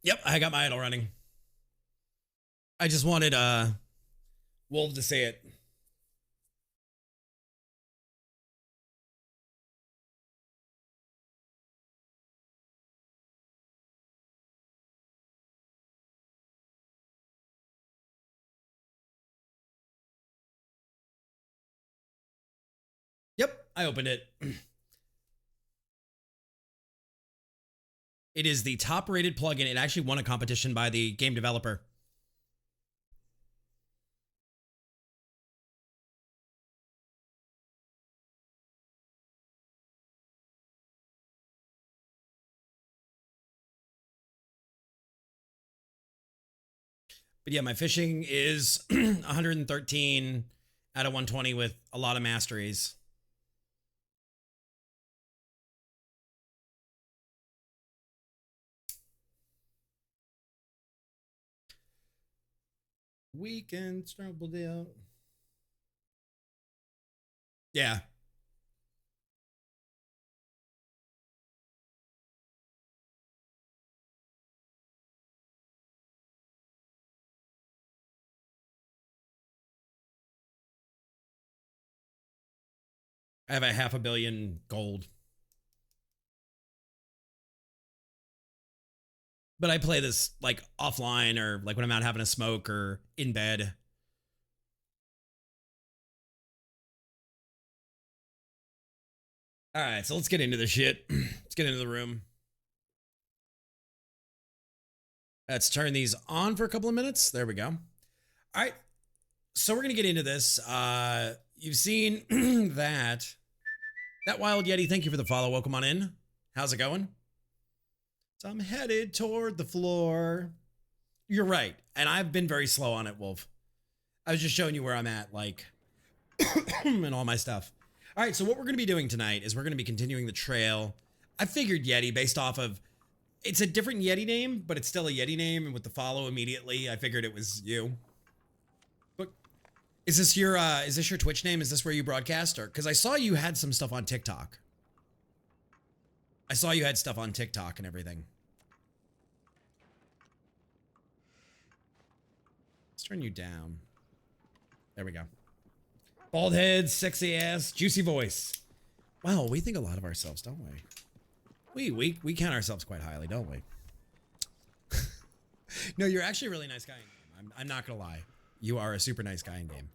Yep, I got my idol running. I just wanted Wolf to say it. Yep, I opened it. It is the top rated plugin. It actually won a competition by the game developer. But yeah, my fishing is 113 out of 120 with a lot of masteries. Weekend trouble deal. Yeah. I have a 500 million gold. But I play this like offline or like when I'm out having a smoke or in bed. All right, so let's get into the shit. Let's get into the room. Let's turn these on for a couple of minutes. There we go. All right, so we're gonna get into this. You've seen that Wild Yeti. Thank you for the follow. Welcome on in. How's it going? So I'm headed toward the floor. You're right, and I've been very slow on it, Wolf. I was just showing you where I'm at, like, and all my stuff. All right, so what we're going to be doing tonight is we're going to be continuing the trail. I figured Yeti based off of, it's a different Yeti name, but it's still a Yeti name, and with the follow immediately, I figured it was you. But is this your Twitch name? Is this where you broadcast? Or because I saw you had some stuff on TikTok. I saw you had stuff on TikTok and everything. Let's turn you down. There we go. Bald head, sexy ass, juicy voice. Wow, we think a lot of ourselves, don't we? We count ourselves quite highly, don't we? No, you're actually a really nice guy in game. I'm not gonna lie. You are a super nice guy in game.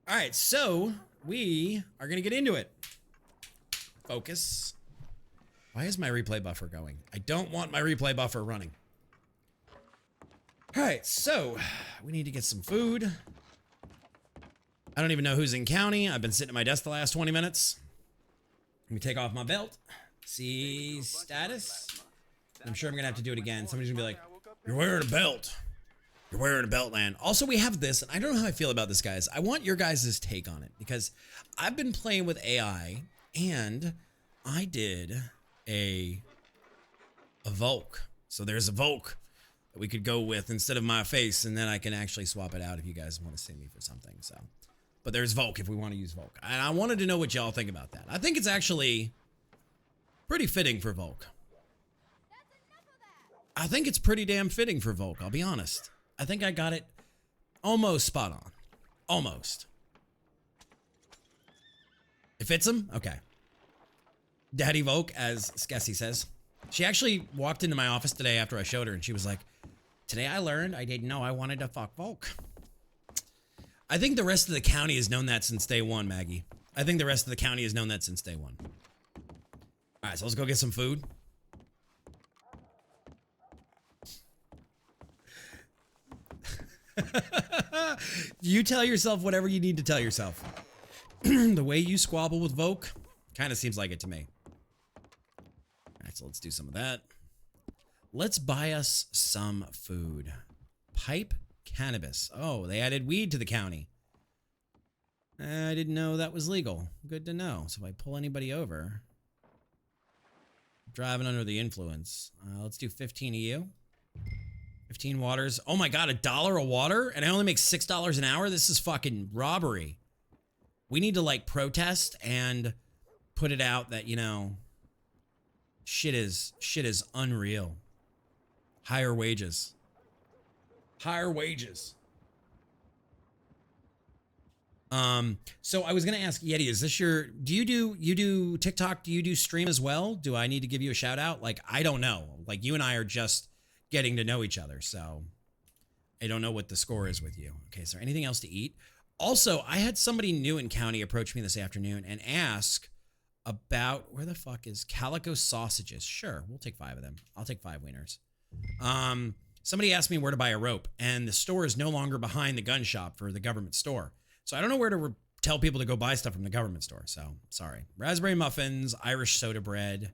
All right, so we are gonna get into it. Focus. Why is my replay buffer going? I don't want my replay buffer running. All right, so we need to get some food. I don't even know who's in county. I've been sitting at my desk the last 20 minutes. Let me take off my belt. See status. I'm sure I'm gonna have to do it again. Somebody's gonna be like, "You're wearing a belt. You're wearing a belt, man." Also, we have this, and I don't know how I feel about this, guys. I want your guys' take on it because I've been playing with AI, and I did a Volk. So there's a Volk that we could go with instead of my face, and then I can actually swap it out if you guys want to see me for something. So. But there's Volk if we want to use Volk. And I wanted to know what y'all think about that. I think it's actually pretty fitting for Volk. I think it's pretty damn fitting for Volk, I'll be honest. I think I got it almost spot on. Almost. It fits him? Okay. Daddy Volk, as Skessy says. She actually walked into my office today after I showed her, and she was like, "Today I learned I didn't know I wanted to fuck Volk." I think the rest of the county has known that since day one, Maggie. I think the rest of the county has known that since day one. All right, so let's go get some food. You tell yourself whatever you need to tell yourself. The way you squabble with Volk kind of seems like it to me. All right, so let's do some of that. Let's buy us some food. Pipe cannabis. Oh, they added weed to the county. I didn't know that was legal. Good to know. So if I pull anybody over, driving under the influence. Let's do 15 of you. 15 waters. Oh my God, $1 a water? And I only make $6 an hour? This is fucking robbery. We need to like protest and put it out that, you know, shit is unreal. Higher wages. Higher wages. So I was gonna ask Yeti, is this your, do you do TikTok? Do you do stream as well? Do I need to give you a shout out? Like, I don't know. Like, you and I are just getting to know each other, so I don't know what the score is with you. Okay, is there anything else to eat? Also, I had somebody new in county approach me this afternoon and ask about, where the fuck is Calico sausages? Sure, we'll take 5 of them. I'll take 5 wieners. Somebody asked me where to buy a rope, and the store is no longer behind the gun shop for the government store. So I don't know where to tell people to go buy stuff from the government store. So sorry. Raspberry muffins, Irish soda bread,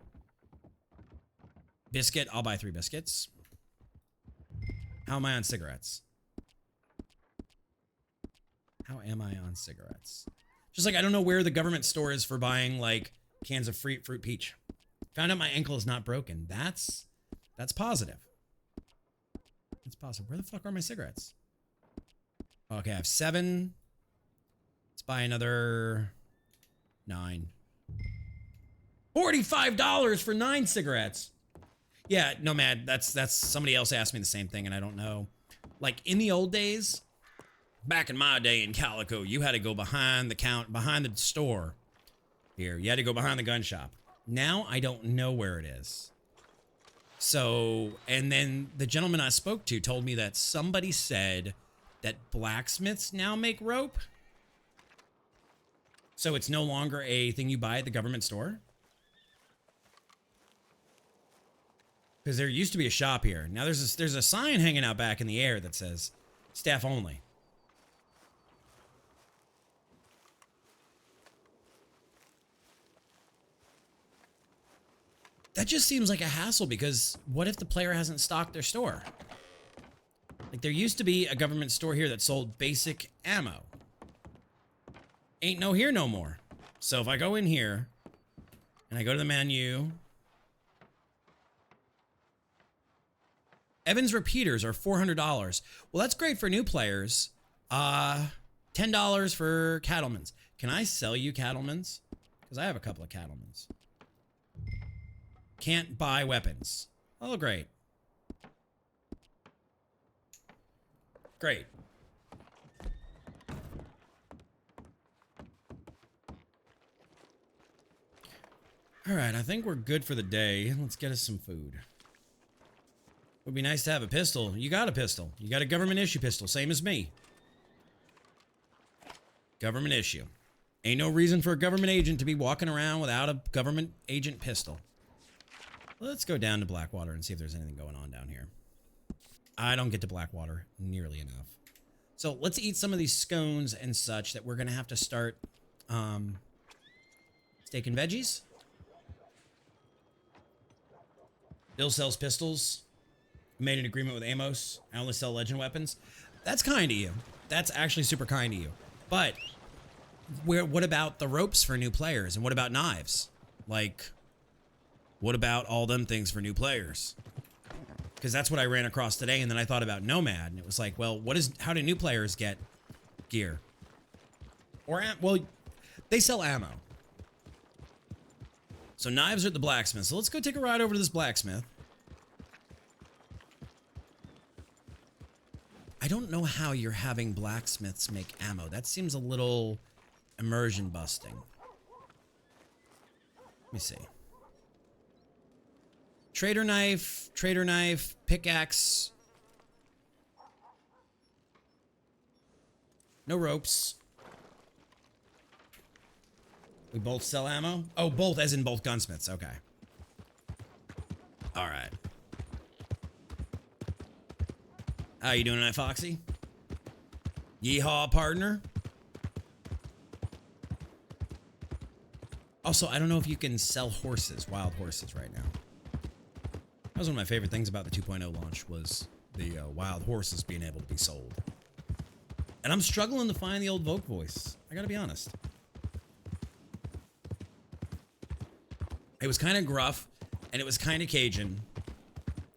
biscuit. I'll buy 3 biscuits. How am I on cigarettes? How am I on cigarettes? Just like, I don't know where the government store is for buying like cans of fruit peach. Found out my ankle is not broken. That's positive. That's positive. Where the fuck are my cigarettes? Okay, I have 7. Let's buy another 9. $45 for 9 cigarettes. Yeah, no, man, that's somebody else asked me the same thing, and I don't know. Like, in the old days, back in my day in Calico, you had to go behind the store. Here, you had to go behind the gun shop. Now, I don't know where it is. So, and then the gentleman I spoke to told me that somebody said that blacksmiths now make rope. So it's no longer a thing you buy at the government store. Because there used to be a shop here. Now there's a sign hanging out back in the air that says staff only. That just seems like a hassle, because what if the player hasn't stocked their store? Like, there used to be a government store here that sold basic ammo. Ain't no here no more. So if I go in here and I go to the menu, Evans repeaters are $400. Well, that's great for new players. $10 for cattlemans. Can I sell you cattlemans? Because I have a couple of cattlemans. Can't buy weapons. Oh, great. Great. All right, I think we're good for the day. Let's get us some food. Would be nice to have a pistol. You got a pistol. You got a government issue pistol, same as me. Government issue. Ain't no reason for a government agent to be walking around without a government agent pistol. Let's go down to Blackwater and see if there's anything going on down here. I don't get to Blackwater nearly enough. So let's eat some of these scones and such that we're going to have to start steak and veggies. Bill sells pistols. Made an agreement with Amos. I only sell legend weapons. That's kind of you. That's actually super kind of you. But what about the ropes for new players? And what about knives? Like, what about all them things for new players? Because that's what I ran across today, and then I thought about Nomad, and it was like, well, how do new players get gear? Or, well, they sell ammo. So knives are at the blacksmith. So let's go take a ride over to this blacksmith. I don't know how you're having blacksmiths make ammo. That seems a little immersion busting. Let me see. Trader knife, pickaxe. No ropes. We both sell ammo? Oh, both as in both gunsmiths. Okay. All right. How you doing tonight, Foxy? Yeehaw, partner. Also, I don't know if you can sell horses, wild horses right now. That was one of my favorite things about the 2.0 launch, was the wild horses being able to be sold. And I'm struggling to find the old Vogue voice. I gotta be honest. It was kind of gruff, and it was kind of Cajun,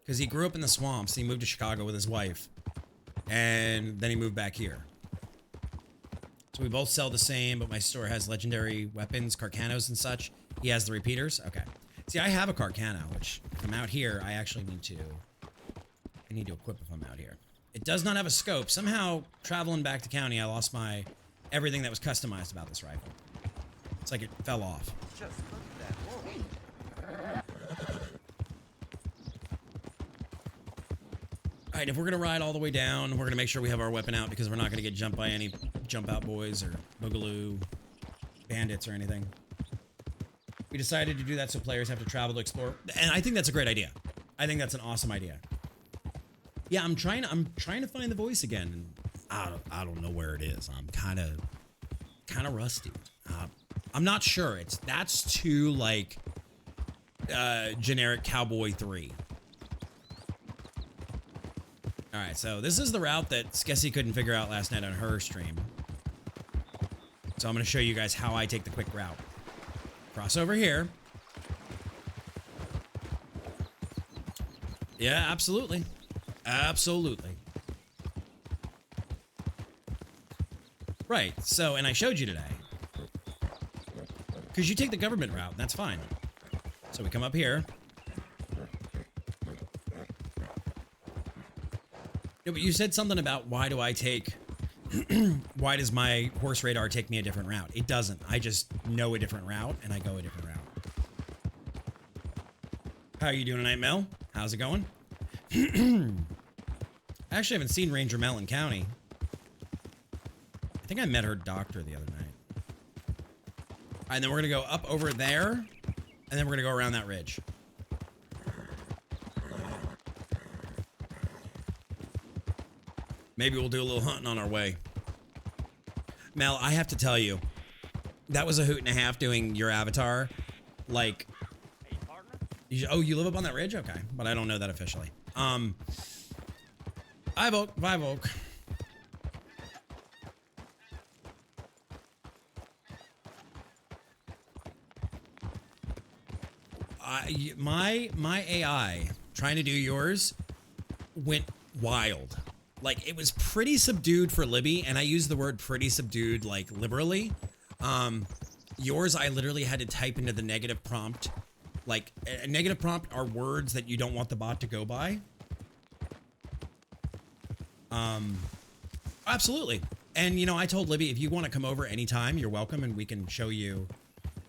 because he grew up in the swamps. He moved to Chicago with his wife, and then he moved back here. So we both sell the same, but my store has legendary weapons, Carcanos and such. He has the repeaters. Okay. See, I have a Carcano, which from out here, I actually need to I need to equip if I'm out here. It does not have a scope. Somehow, traveling back to county, I lost my everything that was customized about this rifle. It's like it fell off. Just look at that. All right, if we're gonna ride all the way down, we're gonna make sure we have our weapon out because we're not gonna get jumped by any jump out boys or boogaloo bandits or anything. We decided to do that so players have to travel to explore, and I think that's a great idea. I think that's an awesome idea. Yeah, I'm trying to find the voice again, and I don't know where it is. I'm kind of rusty. I'm not sure. That's too like generic Cowboy 3. All right, so this is the route that Skessy couldn't figure out last night on her stream. So I'm going to show you guys how I take the quick route. Cross over here. Yeah, absolutely. Absolutely. Right, so, and I showed you today. Because you take the government route, that's fine. So we come up here. Yeah, but you said something about why do I take... why does my horse radar take me a different route? It doesn't. I just know a different route, and I go a different route. How are you doing tonight, Mel? How's it going? I actually haven't seen Ranger Mel in county. I think I met her doctor the other night. All right, and then we're going to go up over there, and then we're going to go around that ridge. Maybe we'll do a little hunting on our way. Mel, I have to tell you, that was a hoot and a half doing your avatar. Like, Hey, partner. oh, you live up on that ridge? Okay, but I don't know that officially. Vive Oak. My AI trying to do yours went wild. Like, it was pretty subdued for Libby, and I use the word pretty subdued, like, liberally. Yours, I literally had to type into the negative prompt. Like, a negative prompt are words that you don't want the bot to go by. Absolutely. And, you know, I told Libby, if you want to come over anytime, you're welcome, and we can show you.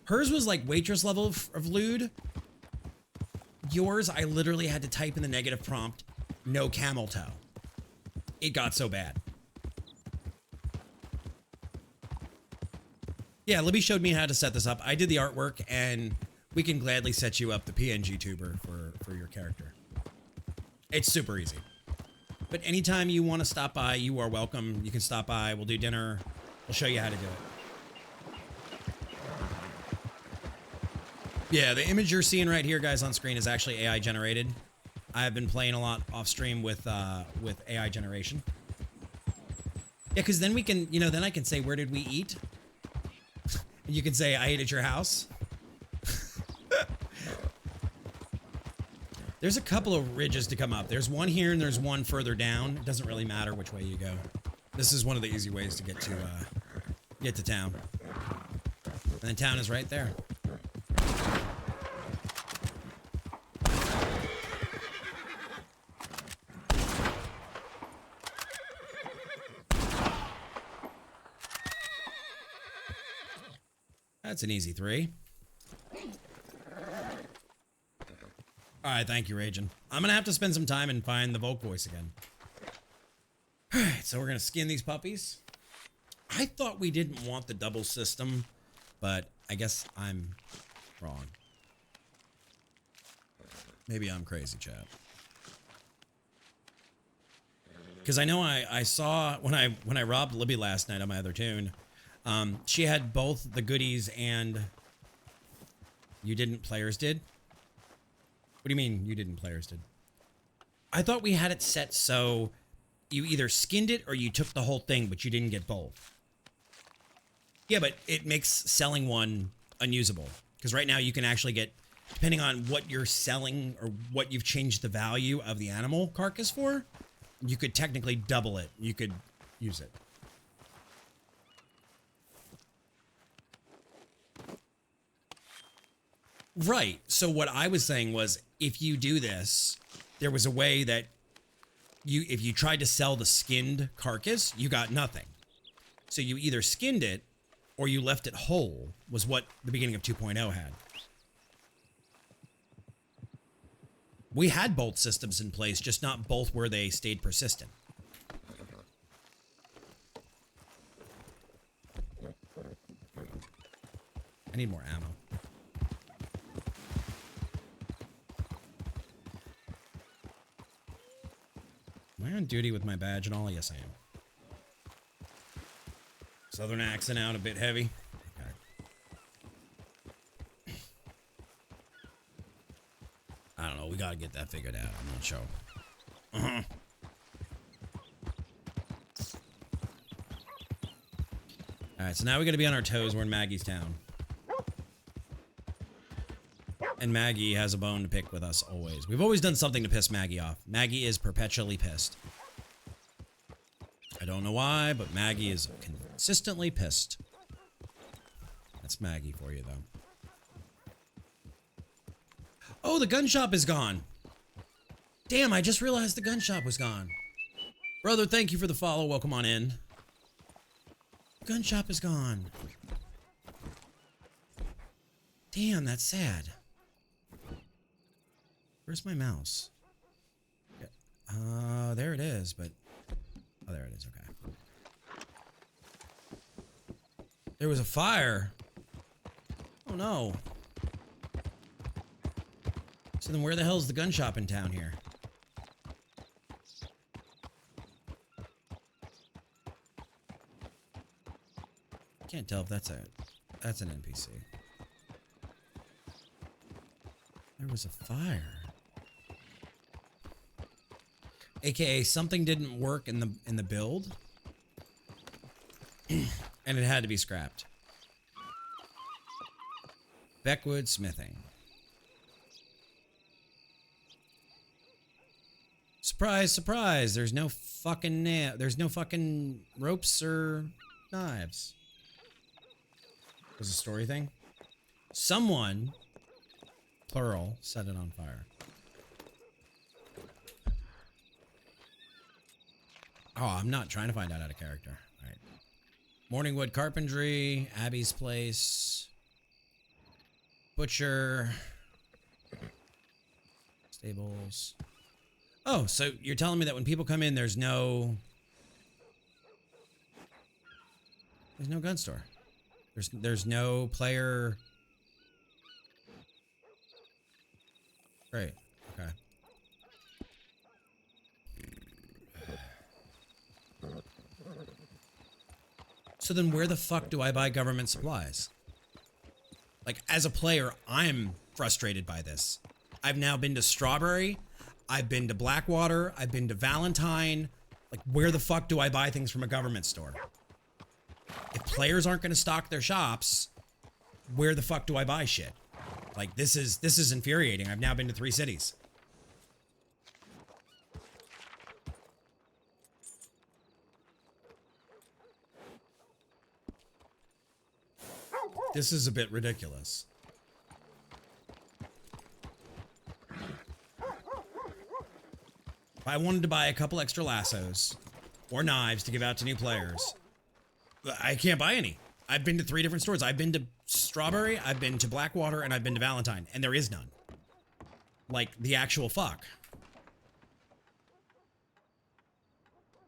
Hers was, like, waitress level of lewd. Yours, I literally had to type in the negative prompt, no camel toe. It got so bad. Yeah, Libby showed me how to set this up. I did the artwork, and we can gladly set you up the PNG tuber for your character. It's super easy. But anytime you want to stop by, you are welcome. You can stop by. We'll do dinner. We'll show you how to do it. Yeah, the image you're seeing right here, guys, on screen is actually AI generated. I have been playing a lot off stream with AI generation. Yeah, because then we can, you know, then I can say, where did we eat? And you can say, I ate at your house. There's a couple of ridges to come up. There's one here and there's one further down. It doesn't really matter which way you go. This is one of the easy ways to get to town. And then town is right there. That's an easy 3. All right, thank you, Ragin. I'm gonna have to spend some time and find the Volk voice again. All right, so we're gonna skin these puppies. I thought we didn't want the double system, but I guess I'm wrong. Maybe I'm crazy, chat. Because I know I saw when I robbed Libby last night on my other tune. She had both the goodies and you didn't, players did. What do you mean you didn't, players did? I thought we had it set so you either skinned it or you took the whole thing, but you didn't get both. Yeah, but it makes selling one unusable. Because right now you can actually get, depending on what you're selling or what you've changed the value of the animal carcass for, you could technically double it. You could use it. Right. So what I was saying was, if you do this, there was a way that if you tried to sell the skinned carcass, you got nothing. So you either skinned it or you left it whole, was what the beginning of 2.0 had. We had both systems in place, just not both where they stayed persistent. I need more ammo. Am I on duty with my badge and all? Yes, I am. Southern accent out, a bit heavy. Okay. I don't know. We gotta get that figured out. I'm not sure. Alright, so now we gotta be on our toes. We're in Maggie's town. And Maggie has a bone to pick with us always. We've always done something to piss Maggie off. Maggie is perpetually pissed. I don't know why, but Maggie is consistently pissed. That's Maggie for you, though. Oh, the gun shop is gone. Damn, I just realized the gun shop was gone. Brother, thank you for the follow. Welcome on in. Gun shop is gone. Damn, that's sad. Where's my mouse? There it is, but... Oh, there it is, okay. There was a fire. Oh, no. So then where the hell's the gun shop in town here? Can't tell if that's an NPC. There was a fire. AKA something didn't work in the build. And it had to be scrapped. Beckwood Smithing. Surprise, surprise. There's no fucking there's no fucking ropes or knives. Was a story thing? Someone, plural, set it on fire. Oh, I'm not trying to find out of character. All right. Morningwood Carpentry, Abby's Place, Butcher, Stables. Oh, so you're telling me that when people come in, there's no gun store. There's no player. Great. Okay. So then where the fuck do I buy government supplies? Like, as a player, I'm frustrated by this. I've now been to Strawberry. I've been to Blackwater. I've been to Valentine. Like, where the fuck do I buy things from a government store? If players aren't going to stock their shops, where the fuck do I buy shit? Like, this is infuriating. I've now been to 3 cities. This is a bit ridiculous. If I wanted to buy a couple extra lassos or knives to give out to new players, I can't buy any. I've been to 3 different stores. I've been to Strawberry, I've been to Blackwater, and I've been to Valentine, and there is none. Like, the actual fuck.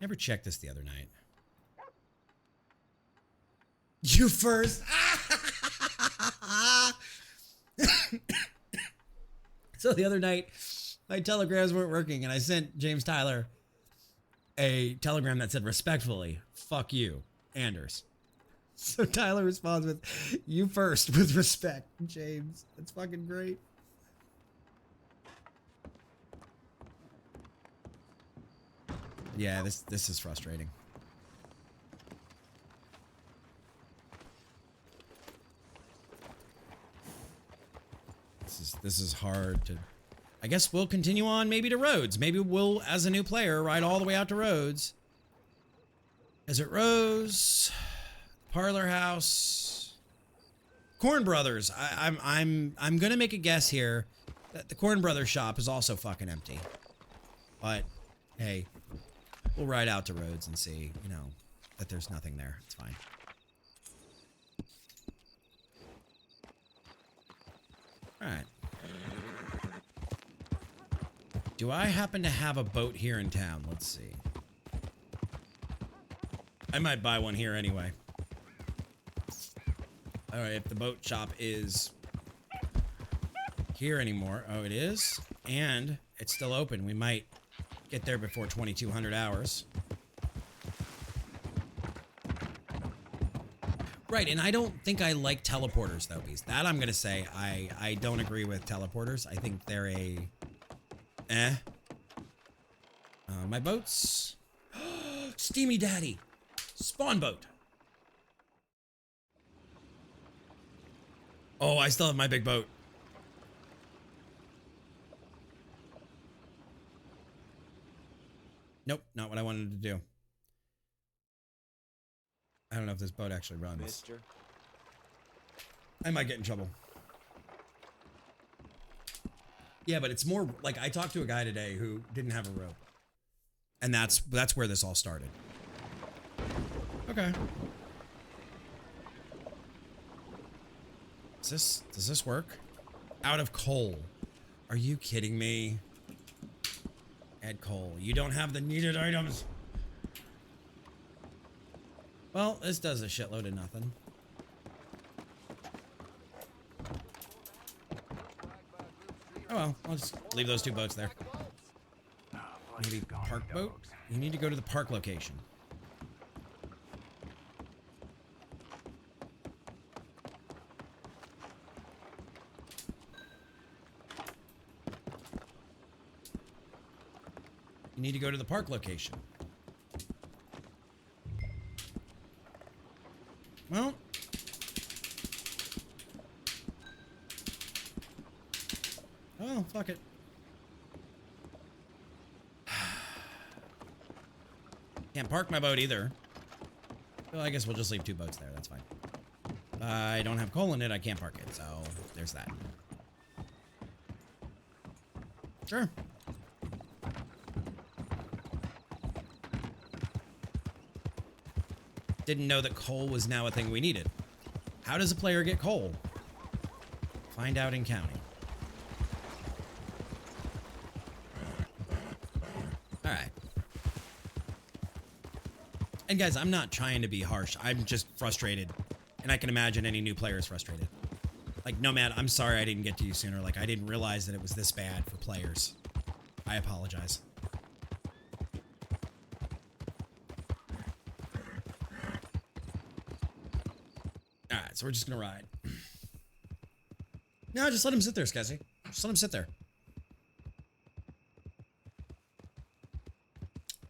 Never checked this the other night. You first. So the other night, my telegrams weren't working, and I sent James Tyler a telegram that said, respectfully, fuck you, Anders. So Tyler responds with, you first, with respect, James. That's fucking great. Yeah, this is frustrating. This is hard to... I guess we'll continue on maybe to Rhodes. Maybe we'll, as a new player, ride all the way out to Rhodes. Is it Rose? Parlor House? Corn Brothers. I'm gonna make a guess here that the Corn Brothers shop is also fucking empty. But hey, we'll ride out to Rhodes and see, you know, that there's nothing there. It's fine. All right. Do I happen to have a boat here in town? Let's see. I might buy one here anyway. All right, if the boat shop is here anymore. Oh, it is? And it's still open. We might get there before 2200 hours. Right, and I don't think I like teleporters, though, Beast. That I'm going to say. I don't agree with teleporters. I think they're a... my boats. Steamy Daddy. Spawn boat. Oh, I still have my big boat. Nope, not what I wanted to do. I don't know if this boat actually runs. Mister. I might get in trouble. Yeah, but it's more like I talked to a guy today who didn't have a rope. And that's where this all started. Okay. Does this work? Out of coal. Are you kidding me? Add coal. You don't have the needed items. Well, this does a shitload of nothing. Oh well, I'll just leave those two boats there. Maybe park boat? You need to go to the park location. You need to go to the park location. Well. Oh, fuck it. Can't park my boat either. Well, I guess we'll just leave two boats there. That's fine. I don't have coal in it. I can't park it. So there's that. Sure. Didn't know that coal was now a thing we needed. How does a player get coal? Find out in county. Alright. And guys, I'm not trying to be harsh. I'm just frustrated. And I can imagine any new player is frustrated. Like, Nomad, I'm sorry I didn't get to you sooner. Like, I didn't realize that it was this bad for players. I apologize. Alright, so we're just gonna ride. No, just let him sit there, Skazzy. Just let him sit there.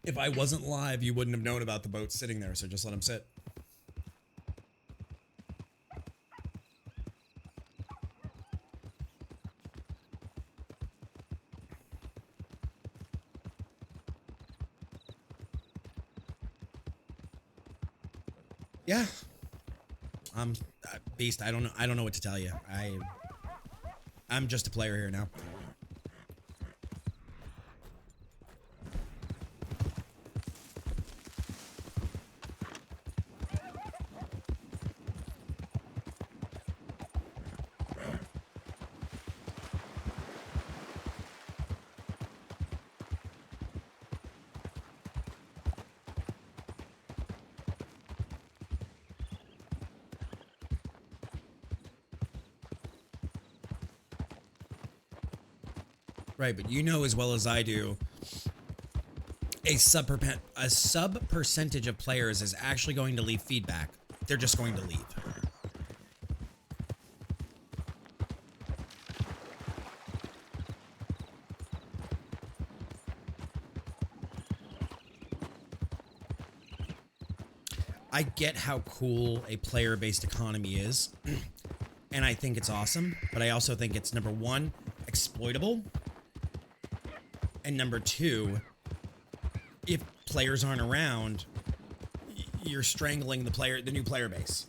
If I wasn't live, you wouldn't have known about the boat sitting there, so just let him sit. Yeah. Beast, I don't know what to tell you. I'm just a player here now. Right, but you know as well as I do, a sub percentage of players is actually going to leave feedback. They're just going to leave. I get how cool a player-based economy is, and I think it's awesome, but I also think it's, number one, exploitable. And number two, if players aren't around, you're strangling the new player base.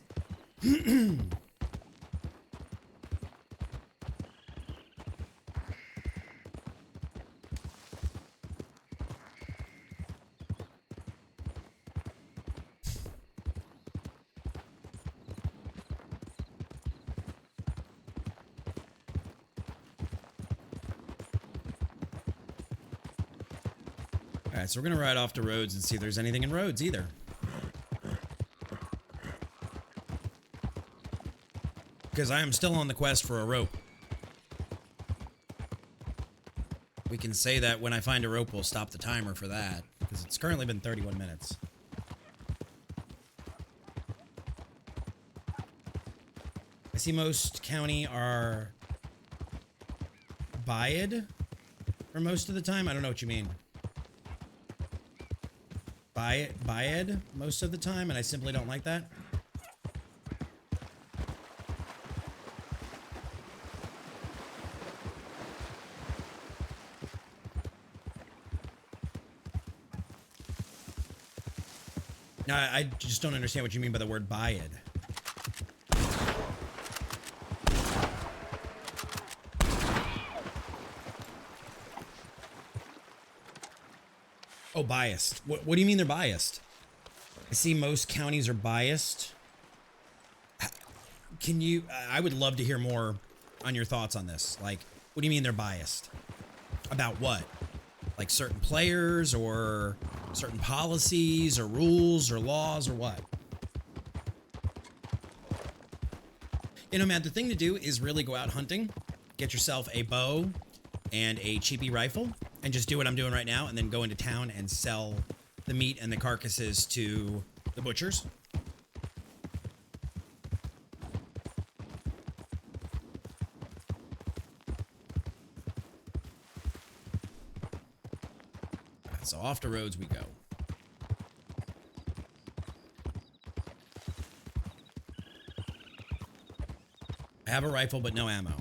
All right, so we're gonna ride off to Rhodes and see if there's anything in Rhodes either. Because I am still on the quest for a rope. We can say that when I find a rope, we'll stop the timer for that. Because it's currently been 31 minutes. I see most county are Bayed for most of the time. I don't know what you mean. Bayed most of the time, and I simply don't like that. No, I just don't understand what you mean by the word Bayed. Oh, biased. What do you mean they're biased? I see most counties are biased. Can you... I would love to hear more on your thoughts on this. Like, what do you mean they're biased? About what? Like certain players or certain policies or rules or laws or what? You know, man, the thing to do is really go out hunting, get yourself a bow and a cheapy rifle, and just do what I'm doing right now, and then go into town and sell the meat and the carcasses to the butchers. So off to Rhodes we go. I have a rifle, but no ammo.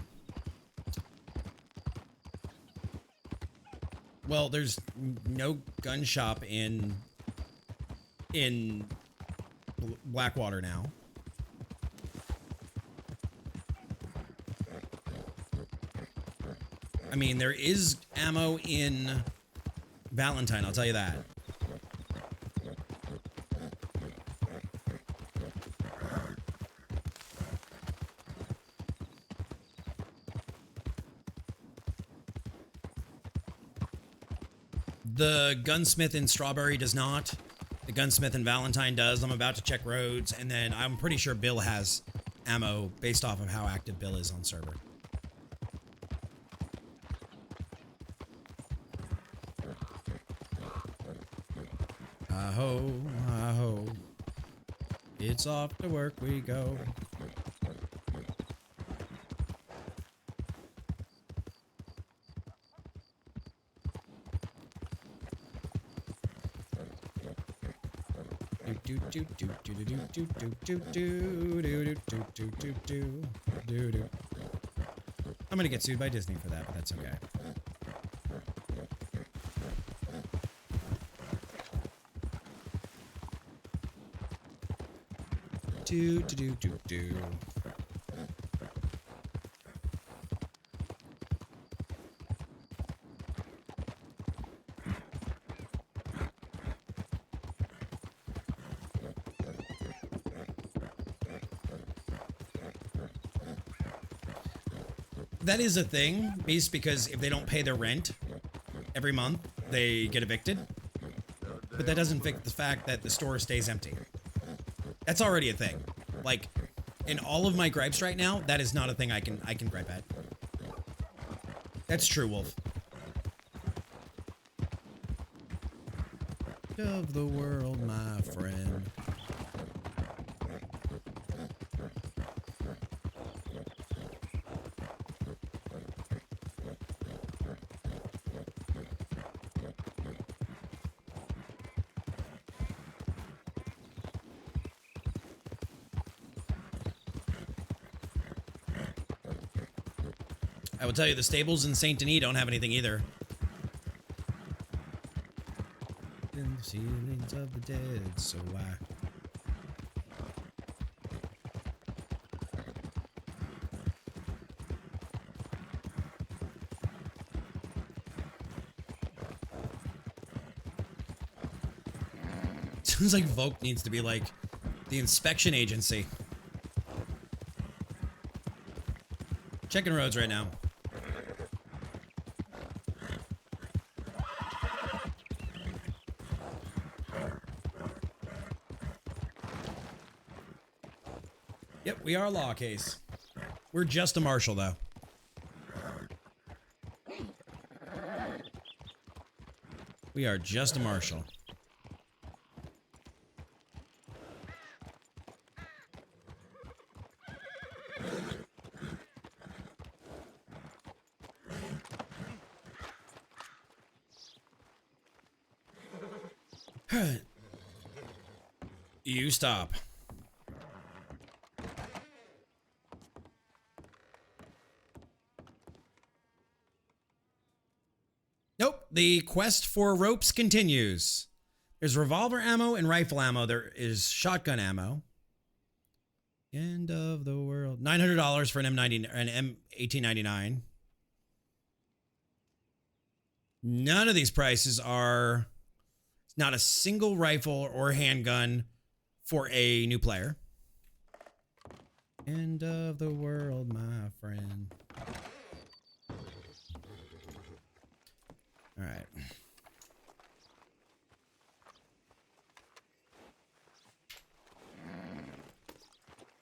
Well, there's no gun shop in Blackwater now. I mean, there is ammo in Valentine, I'll tell you that. The gunsmith in Strawberry does not. The gunsmith in Valentine does. I'm about to check Rhodes, and then I'm pretty sure Bill has ammo based off of how active Bill is on server. Ah-ho, ah-ho. It's off to work we go. I'm gonna get sued by Disney for that, but that's okay. That is a thing, Beast, because if they don't pay their rent every month, they get evicted. But that doesn't fix the fact that the store stays empty. That's already a thing. Like, in all of my gripes right now, that is not a thing I can gripe at. That's true, Wolf. Of the world, my friend. I will tell you, the stables in Saint Denis don't have anything either. In the ceilings of the dead, so Sounds like Volk needs to be like the inspection agency. Checking roads right now. Yep, we are a law case. We're just a marshal, though. We are just a marshal. You stop. Nope. The quest for ropes continues. There's revolver ammo and rifle ammo. There is shotgun ammo. End of the world. $900 for an M90, an M1899. None of these prices are. Not a single rifle or handgun for a new player. End of the world, my friend. All right.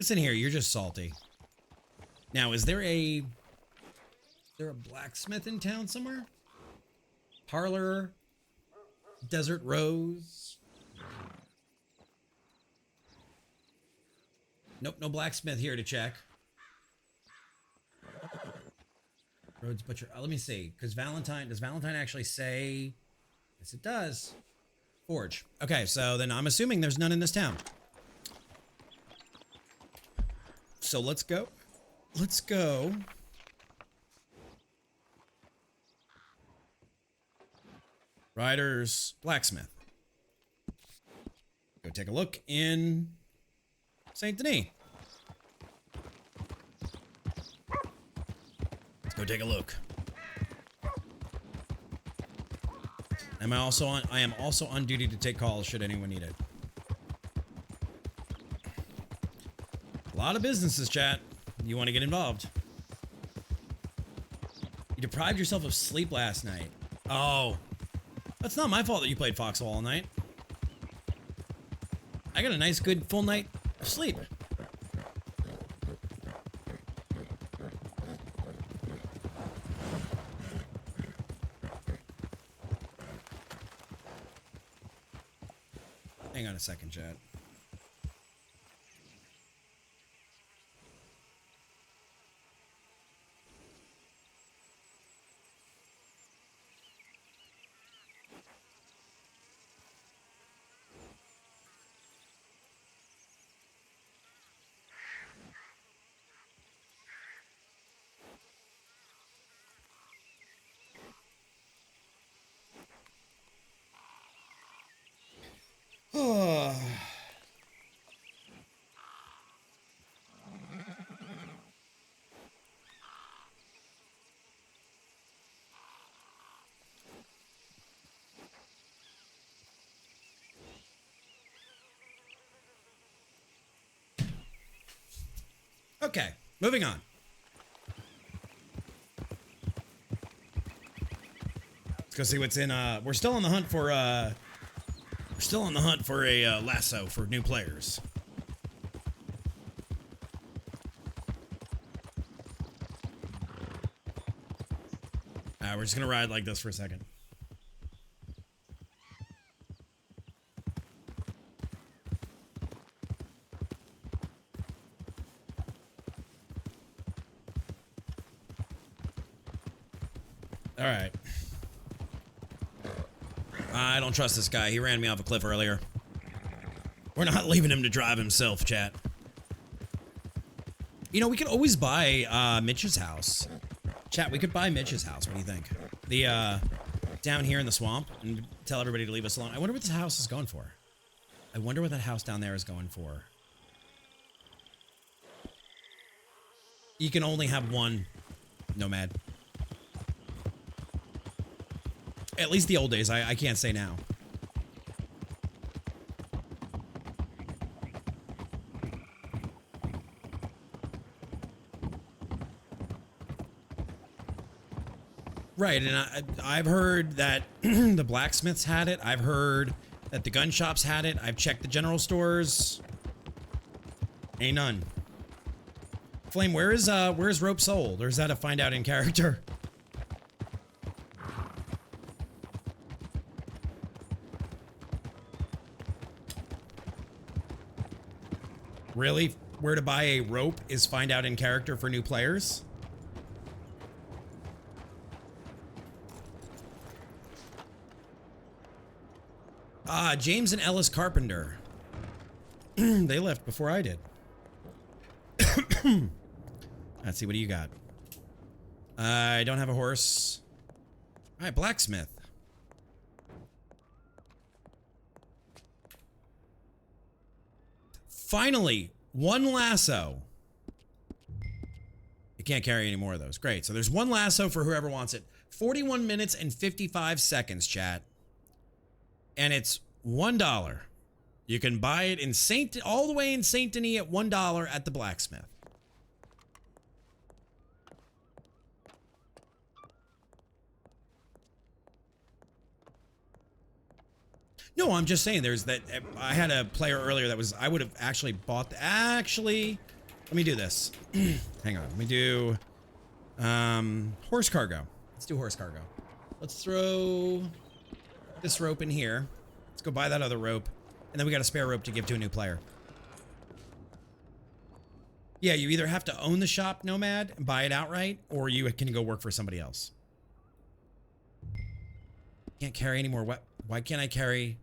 Listen here, you're just salty. Now, is there a blacksmith in town somewhere? Parlor? Desert Rose? Nope, no blacksmith here to check. Rhodes Butcher. Let me see, because does Valentine actually say? Yes, it does. Forge. Okay, so then I'm assuming there's none in this town. So let's go. Let's go. Riders Blacksmith. Go take a look in Saint Denis. Let's go take a look. I am also on duty to take calls should anyone need it. A lot of businesses, chat. You want to get involved. You deprived yourself of sleep last night. Oh. That's not my fault that you played Foxhole all night. I got a nice, good, full night of sleep. Hang on a second, chat. Okay, moving on. Let's go see what's in. We're still on the hunt for. We're still on the hunt for a lasso for new players. We're just gonna ride like this for a second. All right. I don't trust this guy. He ran me off a cliff earlier. We're not leaving him to drive himself, chat. You know, we could always buy Mitch's house. Chat, we could buy Mitch's house. What do you think? The down here in the swamp, and tell everybody to leave us alone. I wonder what this house is going for. I wonder what that house down there is going for. You can only have one nomad. At least the old days. I can't say now. Right, and I've heard that the blacksmiths had it. I've heard that the gun shops had it. I've checked the general stores. Ain't none. Flame, where's rope sold? Or is that a find out in character? Really? Where to buy a rope is find out in character for new players? James and Ellis Carpenter. They left before I did. Let's see, what do you got? I don't have a horse. All right, blacksmith. Finally, one lasso. You can't carry any more of those. Great. So there's one lasso for whoever wants it. 41 minutes and 55 seconds, chat. And it's $1. You can buy it in all the way in Saint Denis at $1 at the blacksmith. No, I'm just saying there's that. I had a player earlier that was, I would have actually bought actually, let me do this. Hang on, let me do horse cargo. Let's do horse cargo. Let's throw this rope in here. Let's go buy that other rope. And then we got a spare rope to give to a new player. Yeah, you either have to own the shop, Nomad, and buy it outright, or you can go work for somebody else. Can't carry any more. Why can't I carry?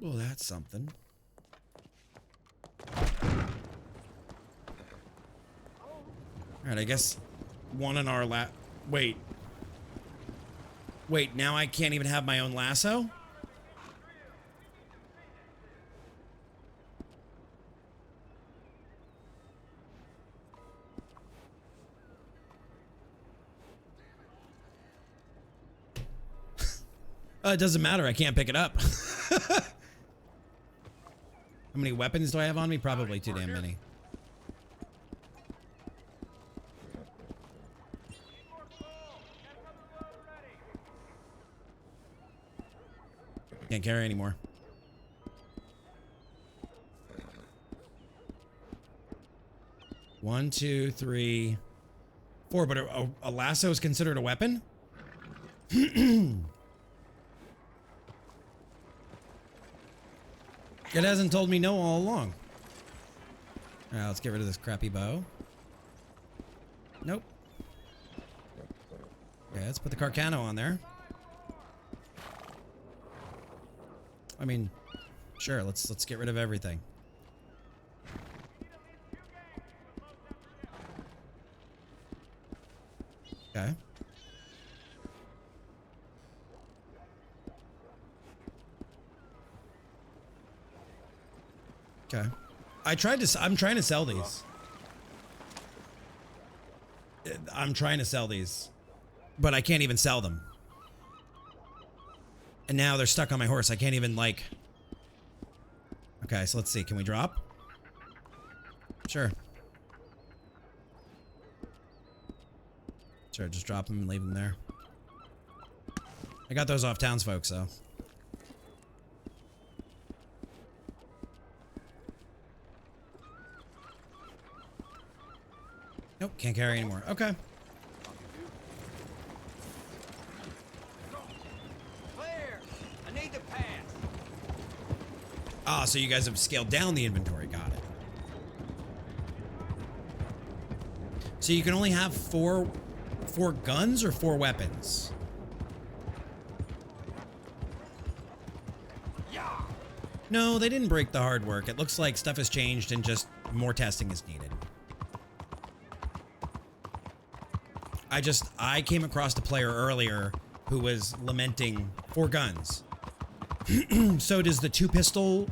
Well, that's something. All right, I guess one in our Wait. Wait, now I can't even have my own lasso? It doesn't matter. I can't pick it up. How many weapons do I have on me? Probably too damn many. Can't carry anymore. One, two, three, four. But a lasso is considered a weapon? It hasn't told me no all along. All right, let's get rid of this crappy bow. Nope. Yeah, let's put the Carcano on there. I mean, sure, let's get rid of everything. Okay. Okay. I'm trying to sell these. I'm trying to sell these, but I can't even sell them. And now they're stuck on my horse. I can't even like. Okay, so let's see. Can we drop? Sure. Sure, just drop them and leave them there. I got those off townsfolk, so. Nope, can't carry anymore. Okay. Clear. I need to pass. Ah, so you guys have scaled down the inventory. Got it. So you can only have four guns or 4 weapons? Yeah. No, they didn't break the hard work. It looks like stuff has changed and just more testing is needed. I came across a player earlier who was lamenting 4 guns. So does the 2 pistol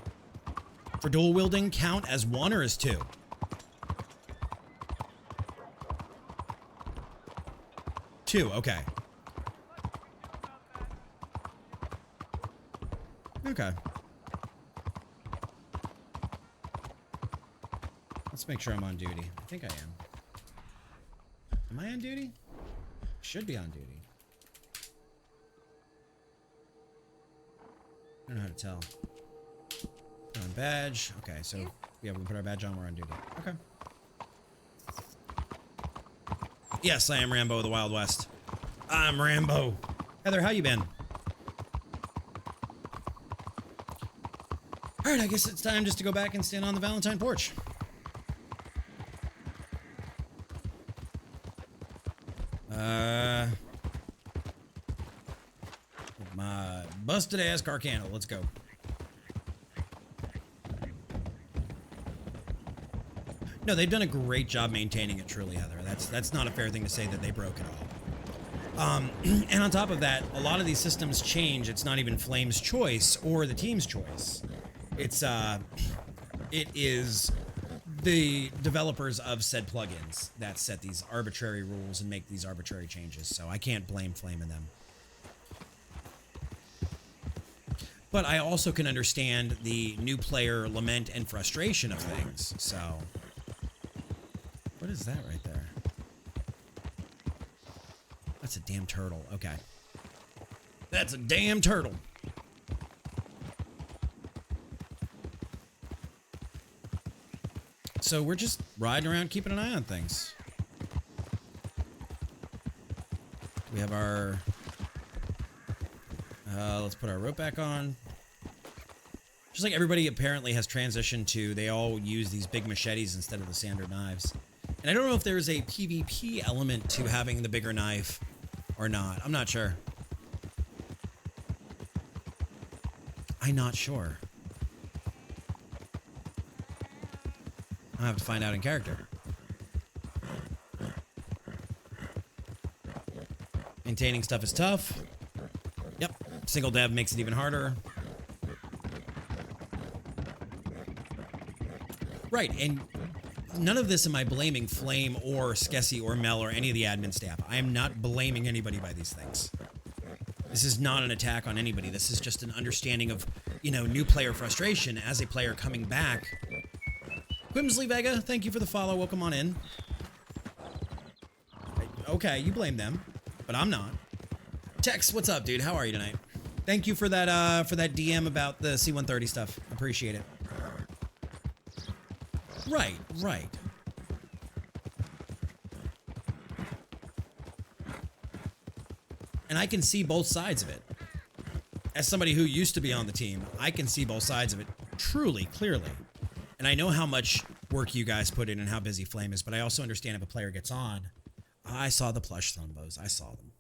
for dual wielding count as 1 or as 2? Two, okay. Okay. Let's make sure I'm on duty. I think I am. Am I on duty? Should be on duty. I don't know how to tell. Put on badge. Okay, so yeah, we can put our badge on. We're on duty. Okay. Yes, I am Rambo of the Wild West. I'm Rambo. Heather, how you been? All right, I guess it's time just to go back and stand on the Valentine porch. My busted ass car candle. Let's go. No, they've done a great job maintaining it, truly, Heather. That's not a fair thing to say that they broke it all. And on top of that, a lot of these systems change. It's not even Flame's choice or the team's choice. It is the developers of said plugins that set these arbitrary rules and make these arbitrary changes. So I can't blame Flame and them. But I also can understand the new player lament and frustration of things. So what is that right there? That's a damn turtle. Okay. That's a damn turtle. So we're just riding around keeping an eye on things. We have our... let's put our rope back on. Just like everybody apparently has transitioned to, they all use these big machetes instead of the standard knives. And I don't know if there's a PvP element to having the bigger knife or not. I'm not sure. I'm not sure. I'll have to find out in character. Maintaining stuff is tough. Yep. Single dev makes it even harder. Right, and none of this am I blaming Flame or Skessy or Mel or any of the admin staff. I am not blaming anybody by these things. This is not an attack on anybody. This is just an understanding of, you know, new player frustration as a player coming back. Quimsley Vega, thank you for the follow. Welcome on in. Okay, you blame them, but I'm not. Tex, what's up, dude? How are you tonight? Thank you for that DM about the C-130 stuff. Appreciate it. Right, right. And I can see both sides of it. As somebody who used to be on the team, I can see both sides of it truly, clearly. And I know how much work you guys put in and how busy Flame is, but I also understand if a player gets on. I saw the plush thumbos. I saw them.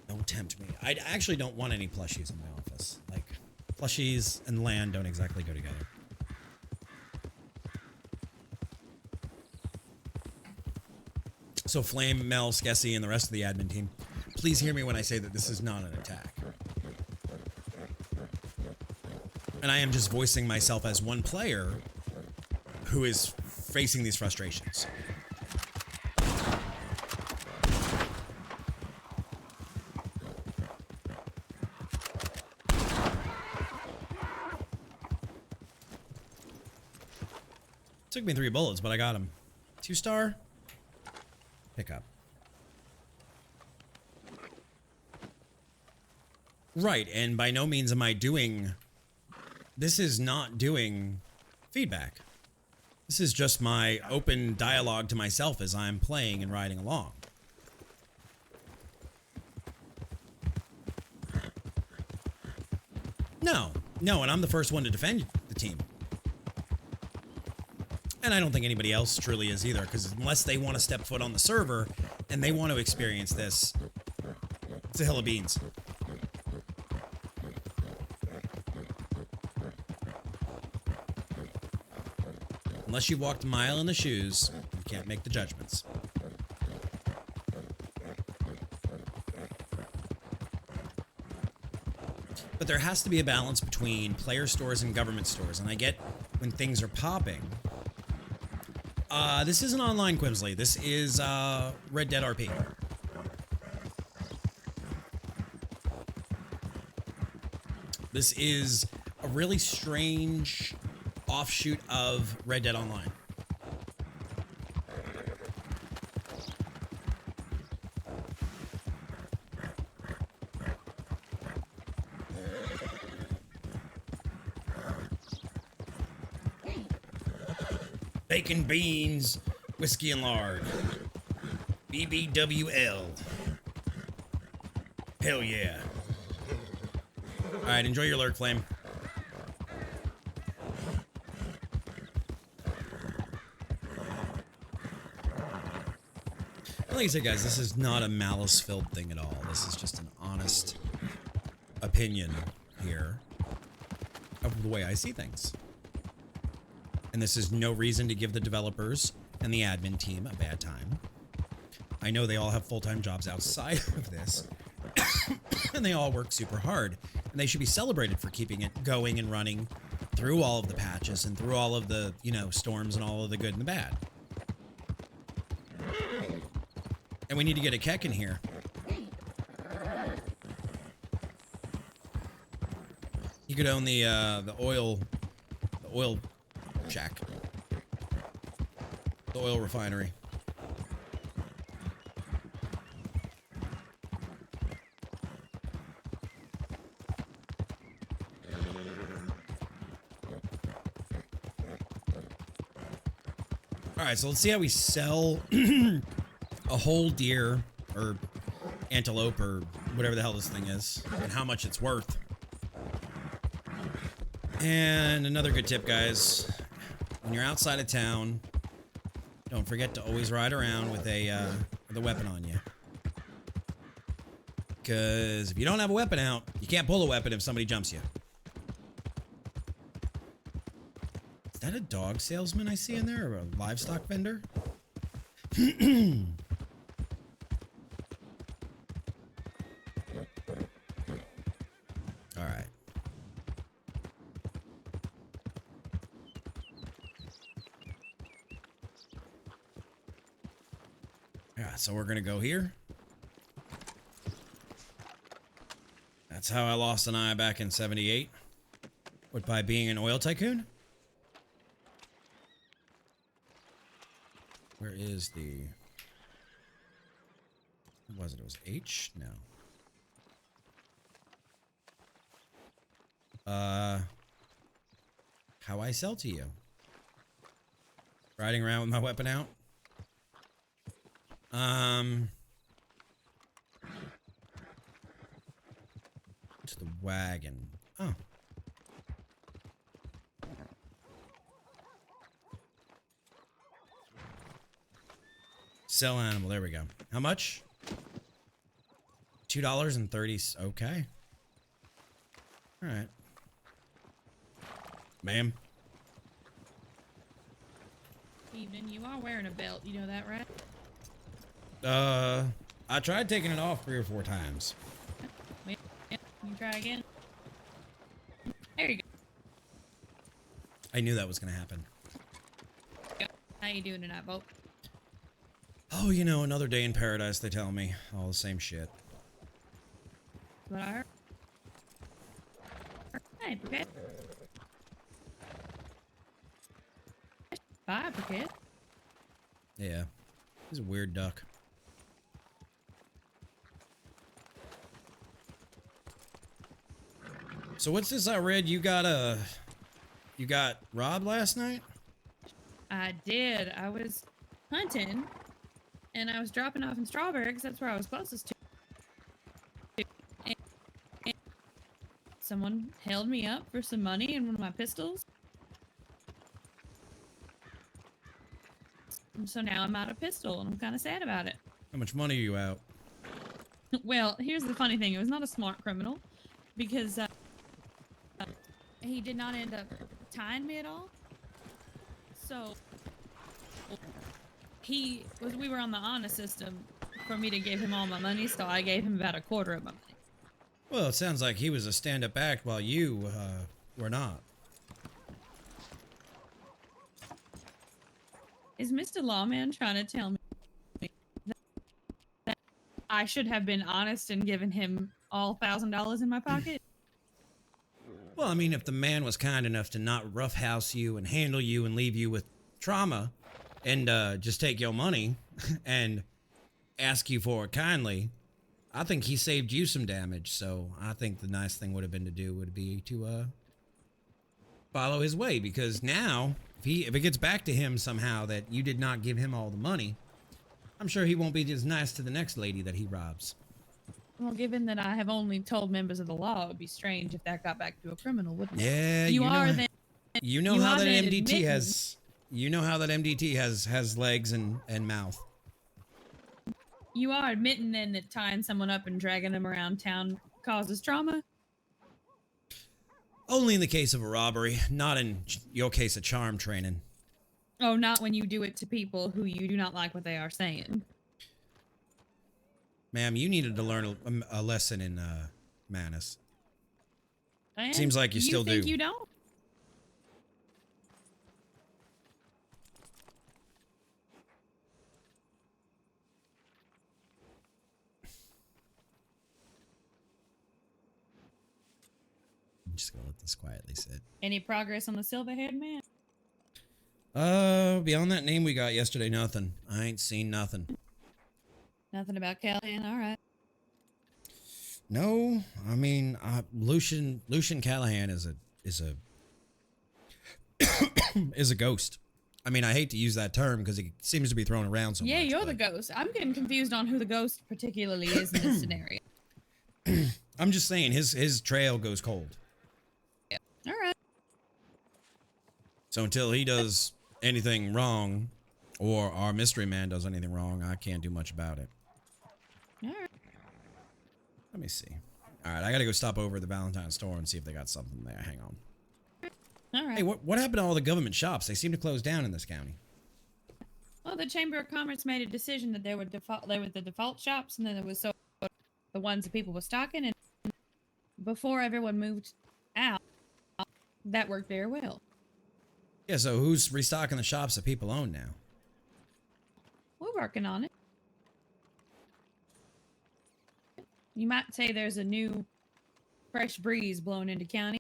Don't tempt me. I actually don't want any plushies in my office. Like, plushies and land don't exactly go together. So Flame, Mel, Skessy, and the rest of the admin team, please hear me when I say that this is not an attack. And I am just voicing myself as one player who is facing these frustrations. Took me 3 bullets, but I got him. 2-star. Pick up. Right, and by no means am I doing... This is not doing feedback. This is just my open dialogue to myself as I'm playing and riding along. No, and I'm the first one to defend the team. And I don't think anybody else truly is either, because unless they want to step foot on the server and they want to experience this, it's a hill of beans. Unless you walked a mile in the shoes, you can't make the judgments. But there has to be a balance between player stores and government stores, and I get when things are popping. This isn't online, Quimsley. This is Red Dead RP. This is a really strange offshoot of Red Dead Online. Bacon, beans, whiskey, and lard. BBWL. Hell yeah. Alright, enjoy your lurk flame. Like I said, guys, this is not a malice-filled thing at all. This is just an honest opinion here of the way I see things. And this is no reason to give the developers and the admin team a bad time. I know they all have full-time jobs outside of this, and they all work super hard, and they should be celebrated for keeping it going and running through all of the patches and through all of the, you know, storms and all of the good and the bad. And we need to get a Keck in here. You could own the oil shack, the oil refinery. All right, so let's see how we sell a whole deer or antelope or whatever the hell this thing is and how much it's worth. And another good tip, guys, when you're outside of town, don't forget to always ride around with a weapon on you. Because if you don't have a weapon out, you can't pull a weapon if somebody jumps you. Is that a dog salesman I see in there, or a livestock vendor? All right. Yeah, so we're gonna go here. That's how I lost an eye back in '78. What, by being an oil tycoon? Where is the... What was it? It was H? No. How I sell to you. Riding around with my weapon out. To the wagon. Oh. Sell animal. There we go. How much? $2.30. Okay. All right. Ma'am. Evening. You are wearing a belt. You know that, right? I tried taking it off 3 or 4 times. Wait, yeah, you try again. There you go. I knew that was gonna happen. How you doing tonight, Bo? Oh, you know, another day in paradise, they tell me. All the same shit. What I heard. Hey, Briquette. Bye, Briquette. Yeah. He's a weird duck. So what's this I read? You got robbed last night? I did. I was hunting, and I was dropping off in Strawberry, 'cause that's where I was closest to. And someone held me up for some money and one of my pistols. And so now I'm out of pistol, and I'm kind of sad about it. How much money are you out? Well, here's the funny thing. It was not a smart criminal, because he did not end up tying me at all. So we were on the honor system for me to give him all my money, so I gave him about a quarter of my money. Well, it sounds like he was a stand-up act while you were not. Is Mr. Lawman trying to tell me that I should have been honest and given him all $1,000 in my pocket? Well, I mean, if the man was kind enough to not roughhouse you and handle you and leave you with trauma and just take your money and ask you for it kindly, I think he saved you some damage. So I think the nice thing would have been to do would be to follow his way, because now if it gets back to him somehow that you did not give him all the money, I'm sure he won't be as nice to the next lady that he robs. Well, given that I have only told members of the law, it would be strange if that got back to a criminal, wouldn't it? Yeah, You are know, then. you know you how are that then MDT admitting- has. You know how that MDT has legs and mouth. You are admitting then that tying someone up and dragging them around town causes trauma? Only in the case of a robbery, not in your case of charm training. Oh, not when you do it to people who you do not like what they are saying. Ma'am, you needed to learn a lesson in manners. And Seems like you still think do. You don't? I'm just gonna let this quietly sit. Any progress on the silver-haired man? Beyond that name we got yesterday, nothing. I ain't seen nothing. Nothing about Callahan. All right. No, I mean, Lucian Callahan is a is a ghost. I mean, I hate to use that term because it seems to be thrown around so much. Yeah, you're the ghost. I'm getting confused on who the ghost particularly is in this scenario. I'm just saying his trail goes cold. Yeah. All right. So until he does anything wrong, or our mystery man does anything wrong, I can't do much about it. All right. Let me see. All right, I gotta go stop over at the Valentine store and see if they got something there. Hang on. All right. Hey, what happened to all the government shops? They seem to close down in this county. Well, the Chamber of Commerce made a decision that there were the default shops, and then there was the ones that people were stocking, and before everyone moved out, that worked very well. Yeah, so who's restocking the shops that people own now? We're working on it. You might say there's a new, fresh breeze blowing into county,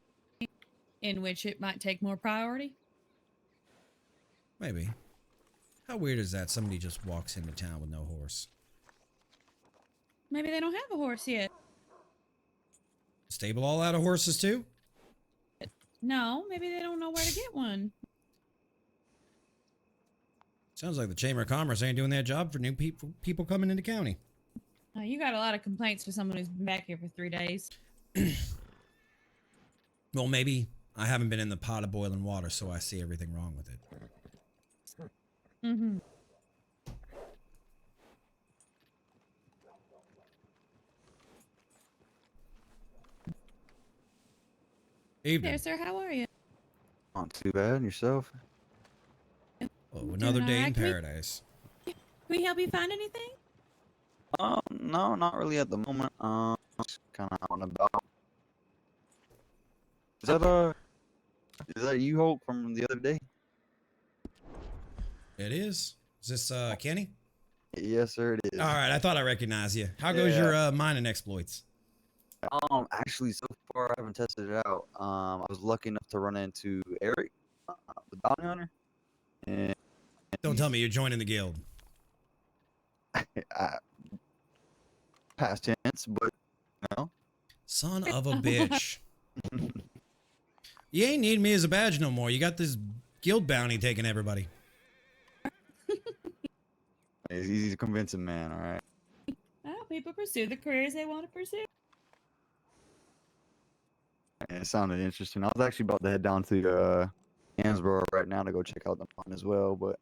in which it might take more priority. Maybe. How weird is that? Somebody just walks into town with no horse. Maybe they don't have a horse yet. Stable all out of horses too? No, maybe they don't know where to get one. Sounds like the Chamber of Commerce ain't doing their job for new people coming into county. You got a lot of complaints for someone who's been back here for 3 days. Well, maybe I haven't been in the pot of boiling water, so I see everything wrong with it. Mm-hmm. Evening. There, sir. How are you? Not too bad. And yourself? Oh, another Doing day all in right. Can we- paradise. Can we help you find anything? No, not really at the moment. Just kind of out and about. Is that you, Hulk, from the other day? It is. Is this Kenny? Yes, sir, it is. All right, I thought I recognized you. How goes Yeah. your mining exploits? Actually, so far I haven't tested it out. I was lucky enough to run into Eric, the bounty hunter, and Don't tell me you're joining the guild. I, past tense, but no. Son of a bitch. You ain't need me as a badge no more. You got this guild bounty taking everybody. He's a convincing man, all right. Well, people pursue the careers they want to pursue. And it sounded interesting. I was actually about to head down to Hansborough right now to go check out the mine as well, but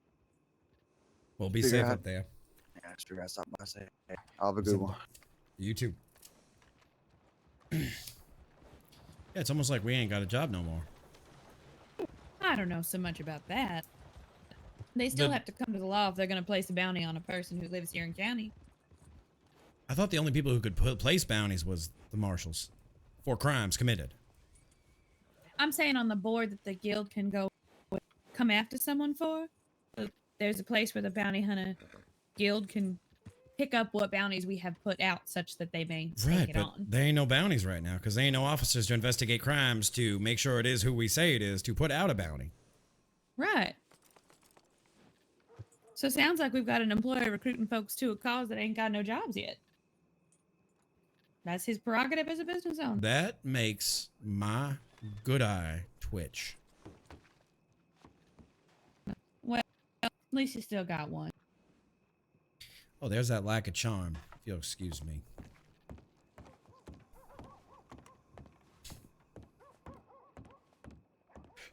Well, be Figure safe out- up there. yeah, I just figured I'd stop by and say, hey, I'll have a good one. You too. Yeah, it's almost like we ain't got a job no more. I don't know so much about that. They still The- have to come to the law if they're going to place a bounty on a person who lives here in county. I thought the only people who could place bounties was the marshals for crimes committed. I'm saying on the board that the guild can go come after someone for. There's a place where the bounty hunter guild can pick up what bounties we have put out such that they may take Right, it but on. there ain't no bounties right now because there ain't no officers to investigate crimes to make sure it is who we say it is to put out a bounty. Right. So it sounds like we've got an employer recruiting folks to a cause that ain't got no jobs yet. That's his prerogative as a business owner. That makes my good eye twitch. At least you still got one. Oh, there's that lack of charm, if you'll excuse me.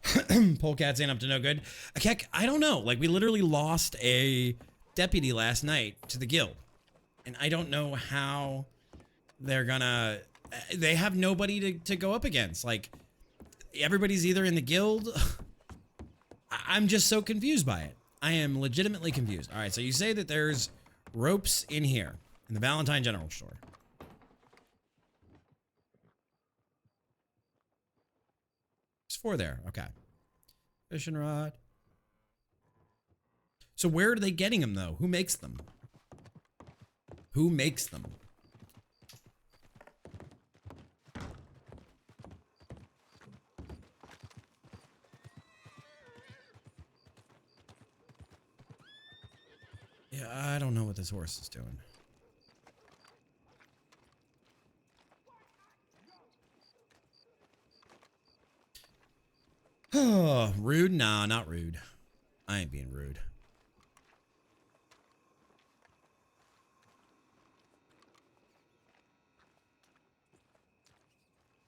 Polecats ain't up to no good. Heck, I don't know. Like, we literally lost a deputy last night to the guild. And I don't know how they're gonna... They have nobody to go up against. Like, everybody's either in the guild... I'm just so confused by it. I am legitimately confused. All right, so you say that there's ropes in here, in the Valentine General Store. There's 4 there. Okay. Fishing rod. So where are they getting them, though? Who makes them? Who makes them? Yeah, I don't know what this horse is doing. Oh, rude? Nah, not rude. I ain't being rude.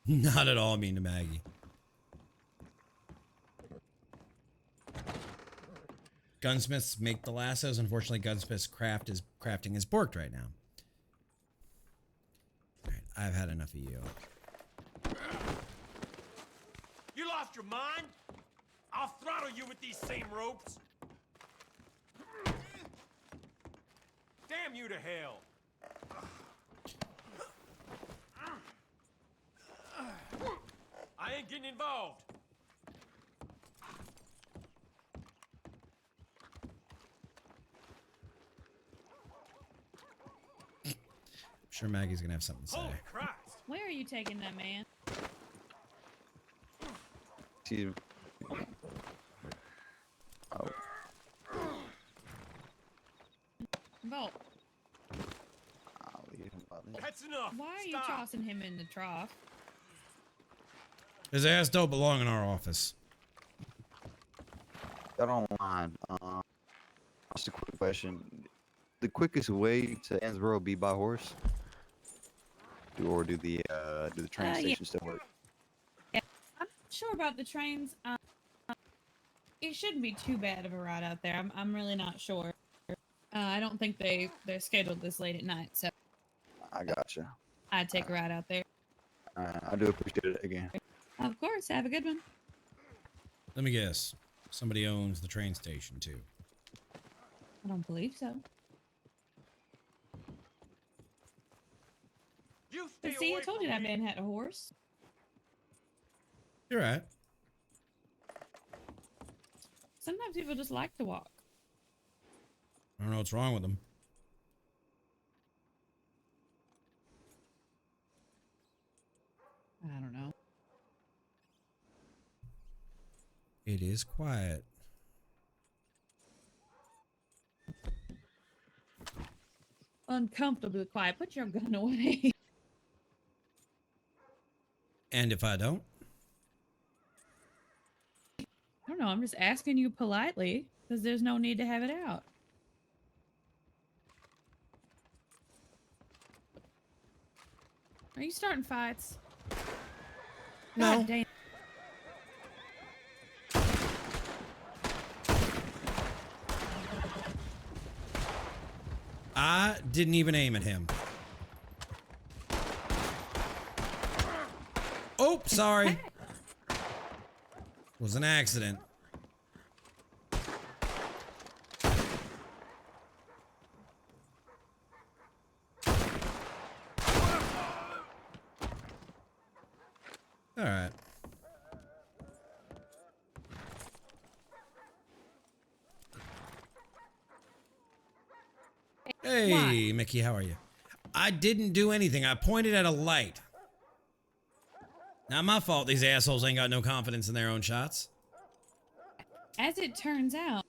Not at all mean to Maggie. Gunsmiths make the lassos. Unfortunately, Gunsmith's crafting is borked right now. All right, I've had enough of you. You lost your mind? I'll throttle you with these same ropes. Damn you to hell. I ain't getting involved. I'm sure Maggie's gonna have something to say. Holy Christ. Where are you taking that man? Excuse me. Oh. Bolt, I'll leave him by then. That's enough. why are you Stop. tossing him in the trough? His ass don't belong in our office. I don't mind. Just a quick question. The quickest way to Ansboro be by horse? Or do the train Yeah. station still work? I'm not sure about the trains. It shouldn't be too bad of a ride out there. I'm really not sure. I don't think they're scheduled this late at night, so I gotcha. I'd take a ride out there. I do appreciate it again. Of course. Have a good one. Let me guess. Somebody owns the train station too. I don't believe so. You stay But see, I away told from you that me. man had a horse. You're right. Sometimes people just like to walk. I don't know what's wrong with them. I don't know. It is quiet. Uncomfortably quiet. Put your gun away. And if I don't? I don't know. I'm just asking you politely because there's no need to have it out. Are you starting fights? No. God damn. I didn't even aim at him. Oh, sorry. Was an accident. All right. Hey, Why? Mickey, how are you? I didn't do anything. I pointed at a light. Not my fault these assholes ain't got no confidence in their own shots. As it turns out,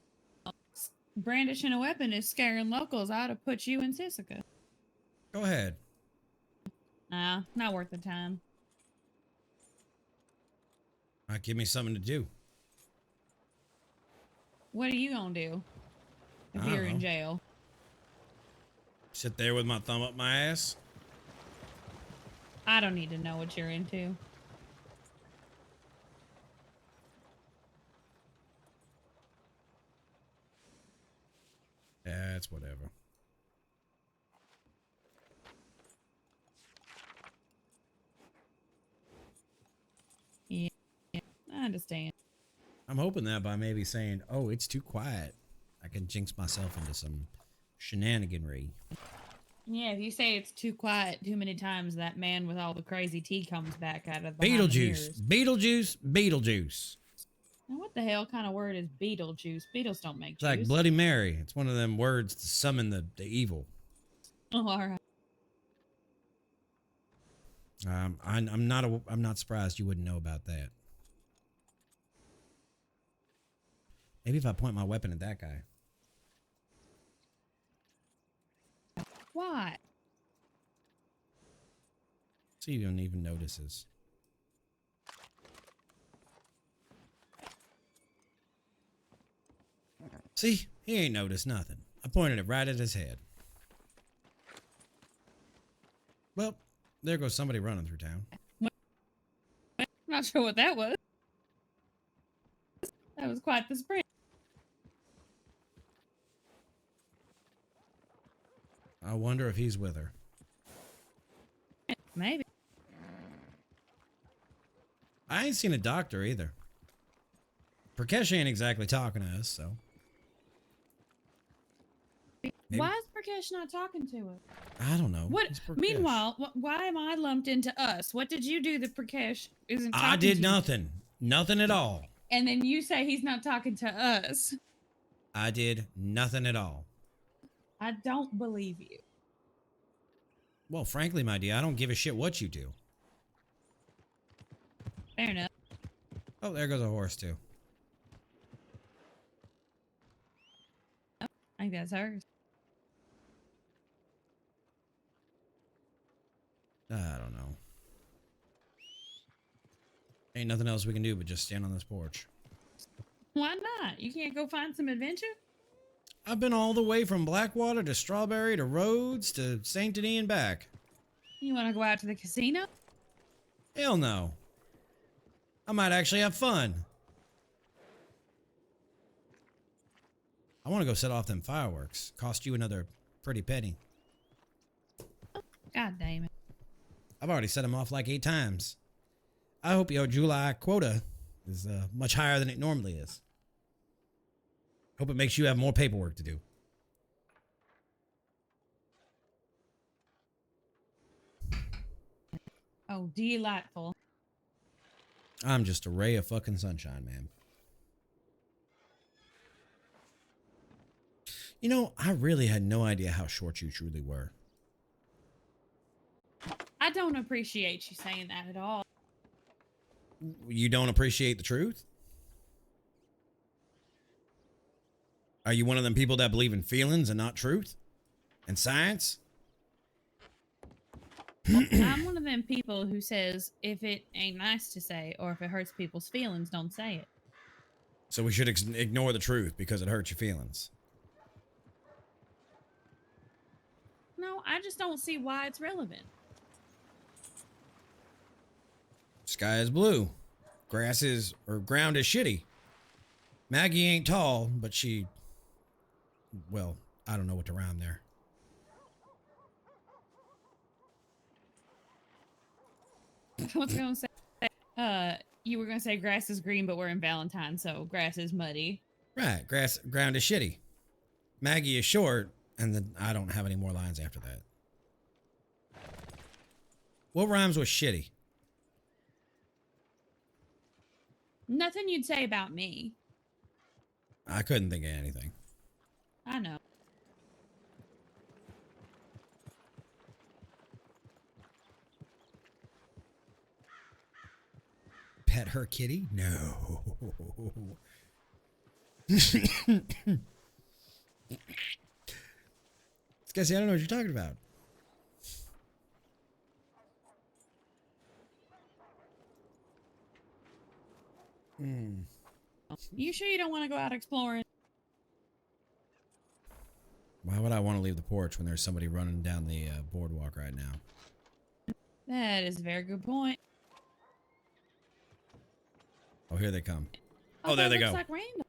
brandishing a weapon is scaring locals. I ought to put you in Sisika. Go ahead. Nah, not worth the time. All right, give me something to do. What are you gonna do? if I you're don't in know. jail. Sit there with my thumb up my ass. I don't need to know what you're into. Yeah, it's whatever. Yeah, I understand. I'm hoping that by maybe saying, "Oh, it's too quiet," I can jinx myself into some shenaniganry. Yeah, if you say it's too quiet too many times, that man with all the crazy tea comes back out of behind the Beetlejuice, mirrors. Beetlejuice, Beetlejuice. Now, what the hell kind of word is Beetlejuice? Beetles don't make It's like juice. Bloody Mary. It's one of them words to summon the evil. Oh, all right. I'm not surprised you wouldn't know about that. Maybe if I point my weapon at that guy. Why? See, he don't even notices. See, he ain't noticed nothing. I pointed it right at his head. Well, there goes somebody running through town. I'm not sure what that was. That was quite the sprint. I wonder if he's with her. Maybe. I ain't seen a doctor either. Prakash ain't exactly talking to us, so. Maybe. Why is Prakash not talking to us? I don't know. What? He's Prakash. Meanwhile, why am I lumped into us? What did you do that Prakash isn't talking I did to you? nothing. Nothing at all. And then you say he's not talking to us. I did nothing at all. I don't believe you. Well, frankly, my dear, I don't give a shit what you do. Fair enough. Oh, there goes a horse, too. I think that's hers. I don't know. Ain't nothing else we can do but just stand on this porch. Why not? You can't go find some adventure? I've been all the way from Blackwater to Strawberry to Rhodes to St. Denis and back. You want to go out to the casino? Hell no. I might actually have fun. I want to go set off them fireworks. Cost you another pretty penny. God damn it. I've already set them off like 8 times. I hope your July quota is much higher than it normally is. Hope it makes you have more paperwork to do. Oh, delightful. I'm just a ray of fucking sunshine, man. You know, I really had no idea how short you truly were. I don't appreciate you saying that at all. You don't appreciate the truth? Are you one of them people that believe in feelings and not truth? And science? I'm one of them people who says if it ain't nice to say or if it hurts people's feelings, don't say it. So we should ignore the truth because it hurts your feelings. No, I just don't see why it's relevant. Sky is blue. Grass is, or ground is shitty. Maggie ain't tall, but she, well, I don't know what to rhyme there. What's going to say? You were going to say grass is green, but we're in Valentine, so grass is muddy. Right, ground is shitty. Maggie is short, and then I don't have any more lines after that. What rhymes with shitty? Nothing you'd say about me. I couldn't think of anything. I know. Pet her kitty? No. Scuzzy, I don't know what you're talking about. You sure you don't want to go out exploring? Why would I want to leave the porch when there's somebody running down the boardwalk right now? That is a very good point. Oh, here they come. Oh, there that they looks go. like Randall.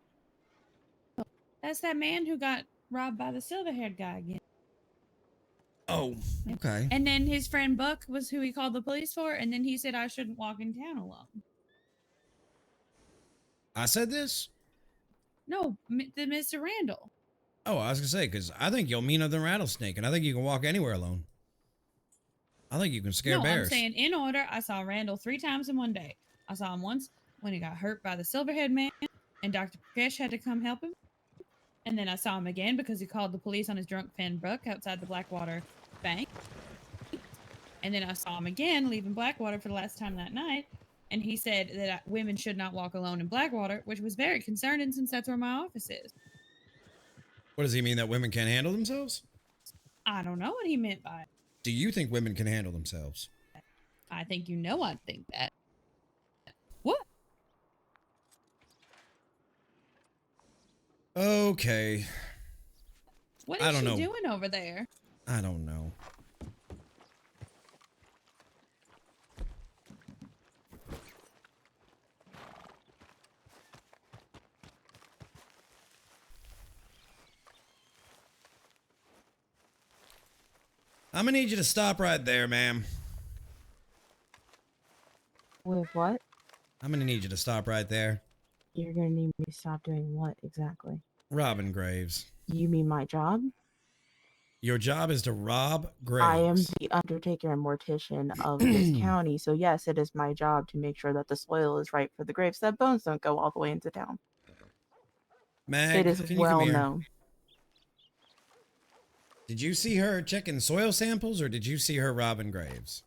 That's that man who got robbed by the silver-haired guy again. Oh, okay. And then his friend Buck was who he called the police for, and then he said I shouldn't walk in town alone. I said this? No, the Mr. Randall. Oh, I was going to say, because I think you're meaner than Rattlesnake, and I think you can walk anywhere alone. I think you can scare bears. I'm saying in order, I saw Randall 3 times in one day. I saw him once when he got hurt by the silverhead man, and Dr. Prakesh had to come help him. And then I saw him again because he called the police on his drunk friend Buck outside the Blackwater bank. And then I saw him again leaving Blackwater for the last time that night. And he said that women should not walk alone in Blackwater, which was very concerning since that's where my office is. What does he mean, that women can't handle themselves? I don't know what he meant by it. Do you think women can handle themselves? I think you know I think that. What? Okay. What is she doing over there? I don't know. I'm gonna need you to stop right there, ma'am. With what? I'm gonna need you to stop right there. You're gonna need me to stop doing what exactly? Robbing graves. You mean my job? Your job is to rob graves. I am the undertaker and mortician of this county, so yes, it is my job to make sure that the soil is right for the graves, so that bones don't go all the way into town. Mag, it is well known. Did you see her checking soil samples, or did you see her robbing graves?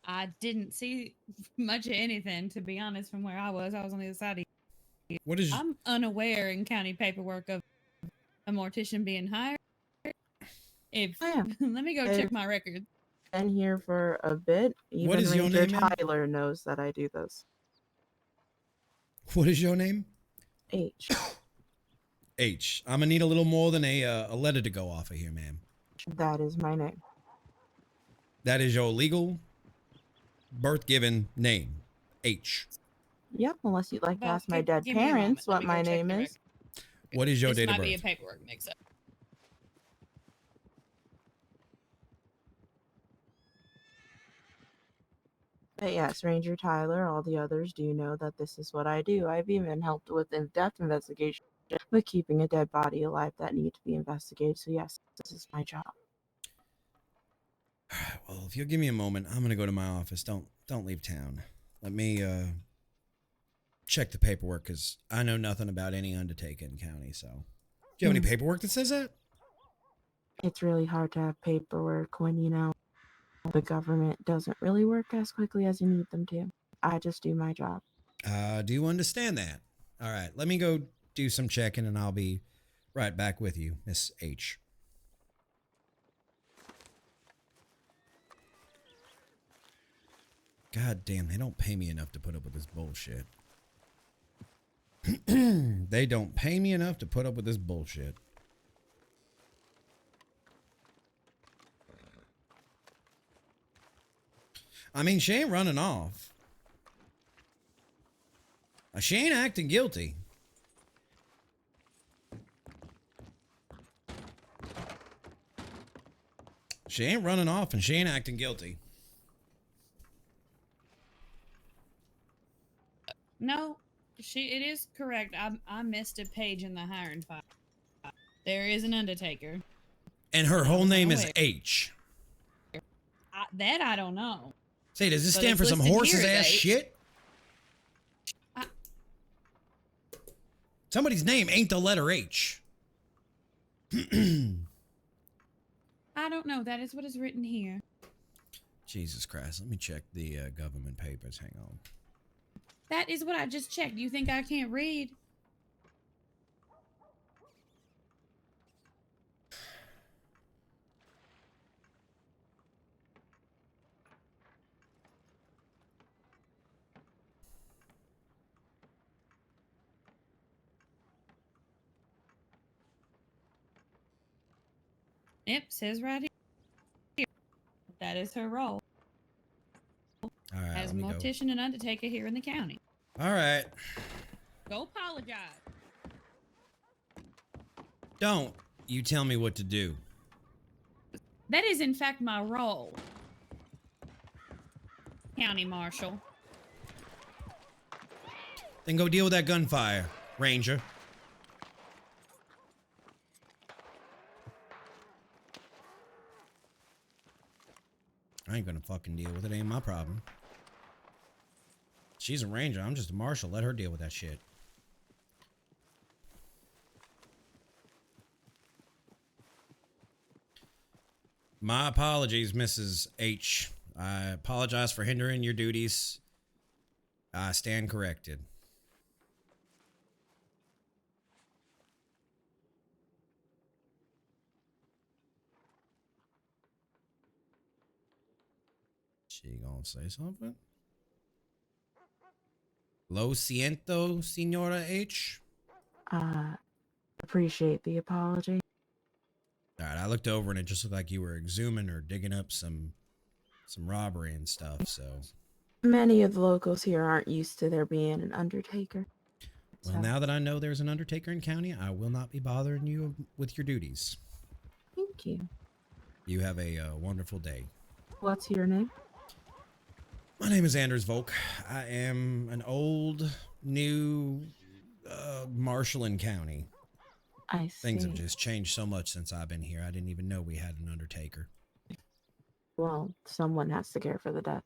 I didn't see much of anything, to be honest, from where I was. I was on the other side of you. What is? I'm unaware in county paperwork of a mortician being hired. If let me go check my record. Been here for a bit. Even what is Ranger your name? Tyler knows that I do this. What is your name? H. H. I'm gonna need a little more than a letter to go off of here, ma'am. That is my name. That is your legal birth-given name, H. Yep, unless you'd like to ask my dead parents what my name is. What is your date of birth? This might be a paperwork mix-up. But yes, Ranger Tyler, all the others do know that this is what I do. I've even helped with in-depth investigation with keeping a dead body alive that need to be investigated. So yes, this is my job. All right, well, if you'll give me a moment, I'm gonna go to my office. Don't leave town. Let me check the paperwork, because I know nothing about any undertaker in county. So, do you have any paperwork that says that? It's really hard to have paperwork when, you know, the government doesn't really work as quickly as you need them to. I just do my job. Do you understand that? All right, let me go do some checking, and I'll be right back with you, Miss H. God damn, they don't pay me enough to put up with this bullshit. They don't pay me enough to put up with this bullshit. I mean, she ain't running off. She ain't acting guilty. She ain't running off, and she ain't acting guilty. No, it is correct. I missed a page in the hiring file. There is an undertaker. And her whole name is H. That I don't know. Say, does this stand for some horse's ass shit? Somebody's name ain't the letter H. I don't know. That is what is written here. Jesus Christ. Let me check the government papers. Hang on. That is what I just checked. You think I can't read? Yep, says right here. That is her role All right, as let me go. mortician and undertaker here in the county. All right. Go apologize. Don't you tell me what to do. That is, in fact, my role. County Marshal. Then go deal with that gunfire, Ranger. I ain't gonna fucking deal with it. Ain't my problem. She's a ranger. I'm just a marshal. Let her deal with that shit. My apologies, Mrs. H. I apologize for hindering your duties. I stand corrected. She gonna say something? Lo siento, Senora H. Appreciate the apology. All right, I looked over and it just looked like you were exhuming or digging up some robbery and stuff. So, Many of the locals here aren't used to there being an undertaker. well, now that I know there's an undertaker in county, I will not be bothering you with your duties. Thank you. You have a wonderful day. What's your name? My name is Anders Volk. I am an old, new marshal in county. I see. Things have just changed so much since I've been here. I didn't even know we had an undertaker. Well, someone has to care for the dead.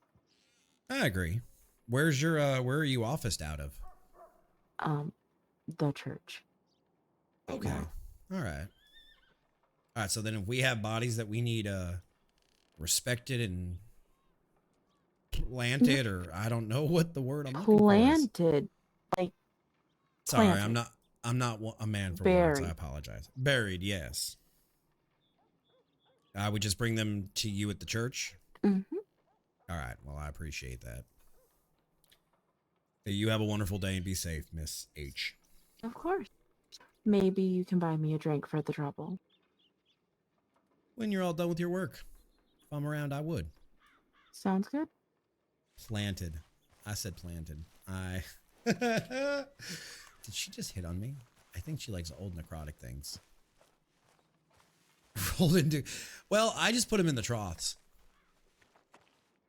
I agree. Where's your where are you officed out of? The church. Okay. No. All right. All right, so then if we have bodies that we need respected and planted, or I don't know what the word I'm looking for is. Planted. Like, Sorry, planted. I'm not a man for Buried. words. I apologize. Buried, yes. I would just bring them to you at the church. Mm-hmm. All right. Well, I appreciate that. You have a wonderful day and be safe, Miss H. Of course. Maybe you can buy me a drink for the trouble. When you're all done with your work, if I'm around, I would. Sounds good. Planted. I said planted. Did she just hit on me? I think she likes old necrotic things. Rolled into. Well, I just put him in the troughs.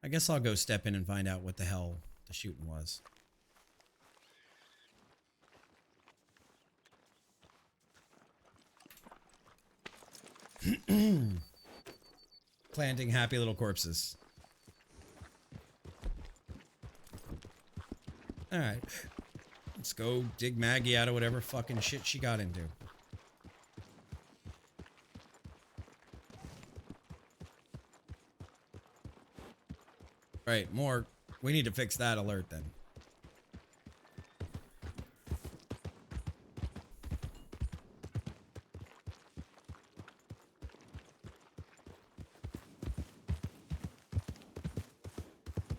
I guess I'll go step in and find out what the hell the shooting was. Planting happy little corpses. All right. Let's go dig Maggie out of whatever fucking shit she got into. Right, more. We need to fix that alert then.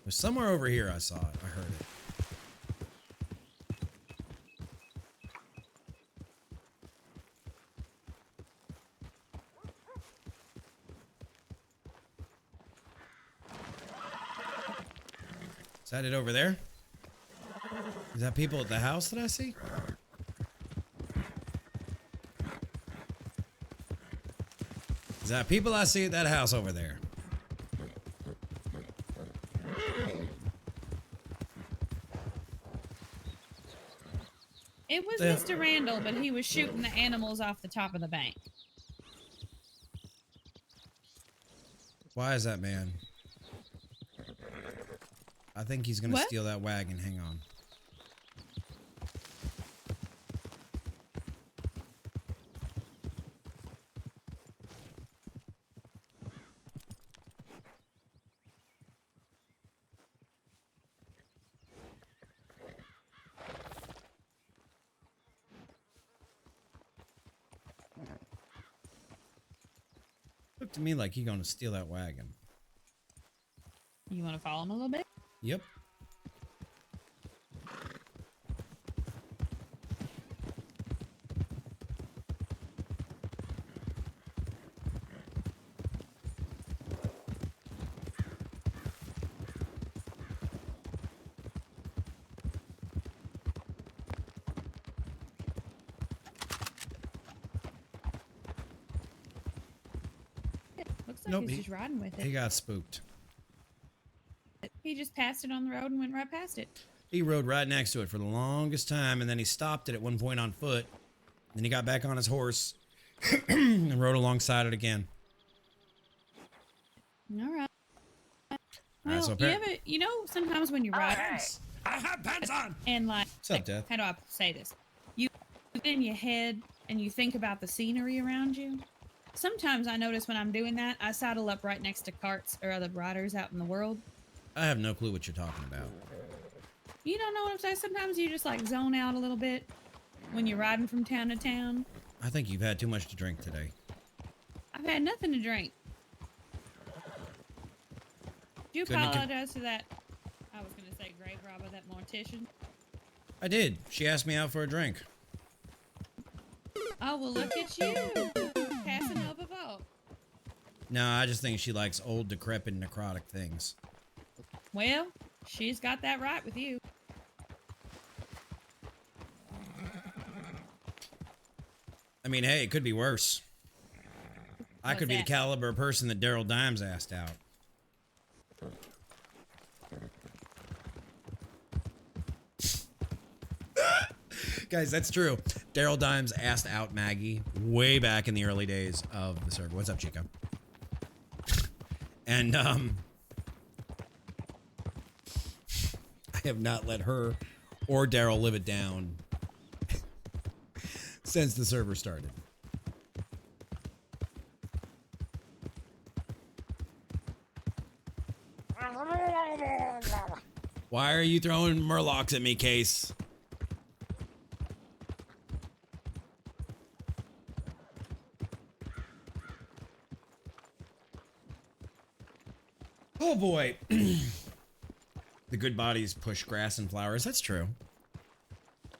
There's somewhere over here I saw it. I heard it. Is that it over there? Is that people at the house that I see? Is that people I see at that house over there? It was Mr. Randall, but he was shooting the animals off the top of the bank. Why is that man? I think he's gonna steal that wagon. Hang on. Looked to me like he gonna steal that wagon. You want to follow him a little bit? Yep. like Nope, he's just riding with he it. got spooked. He just passed it on the road and went right past it. He rode right next to it for the longest time, and then he stopped it at one point on foot. Then he got back on his horse and rode alongside it again. All right. All right, Well, so you know, sometimes when you ride I have pants on. and like, What's up, Death? how do I say this? You get in your head and you think about the scenery around you. Sometimes I notice when I'm doing that, I saddle up right next to carts or other riders out in the world. I have no clue what you're talking about. You don't know what I'm saying? Sometimes you just like zone out a little bit when you're riding from town to town. I think you've had too much to drink today. I've had nothing to drink. Do you Couldn't have con- apologize to that? I was gonna say grave robber, that mortician. I did. She asked me out for a drink. Oh well, look at you, passing over vote. No, I just think she likes old, decrepit, necrotic things. Well, she's got that right with you. I mean, hey, it could be worse. I What's could be the that? caliber of person that Daryl Dimes asked out. Guys, that's true. Daryl Dimes asked out Maggie way back in the early days of the server. What's up, Chico? And, I have not let her or Daryl live it down since the server started. Why are you throwing murlocs at me, Case? Oh boy. The good bodies push grass and flowers. That's true.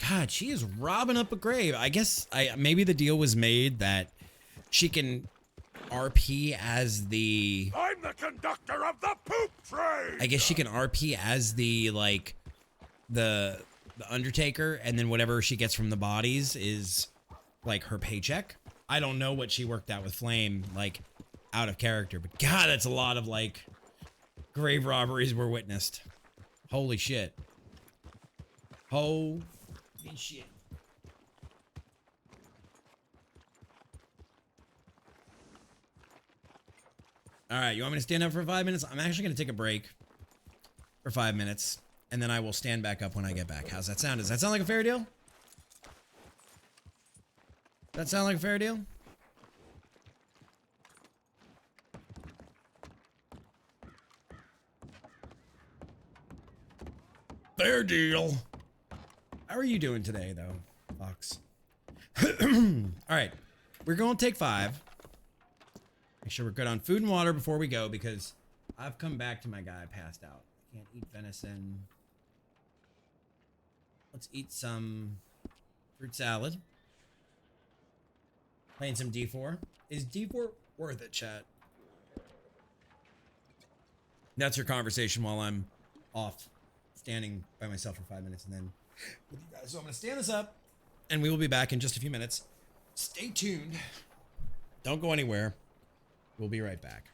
God, she is robbing up a grave. I guess maybe the deal was made that she can RP as the... I'm the conductor of the poop train. I guess she can RP as the, like, the Undertaker, and then whatever she gets from the bodies is, like, her paycheck. I don't know what she worked out with Flame, like, out of character, but God, that's a lot of, like, grave robberies were witnessed. Holy shit. Holy shit. All right, you want me to stand up for 5 minutes? I'm actually going to take a break for 5 minutes, and then I will stand back up when I get back. How's that sound? Does that sound like a fair deal? Does that sound like a fair deal? Fair deal. How are you doing today, though, Fox? All right, we're going to take 5. Make sure we're good on food and water before we go, because I've come back to my guy passed out. I can't eat venison. Let's eat some fruit salad. Playing some D4. Is D4 worth it, chat? That's your conversation while I'm off standing by myself for 5 minutes and then with you guys. So I'm going to stand this up and we will be back in just a few minutes. Stay tuned. Don't go anywhere. We'll be right back.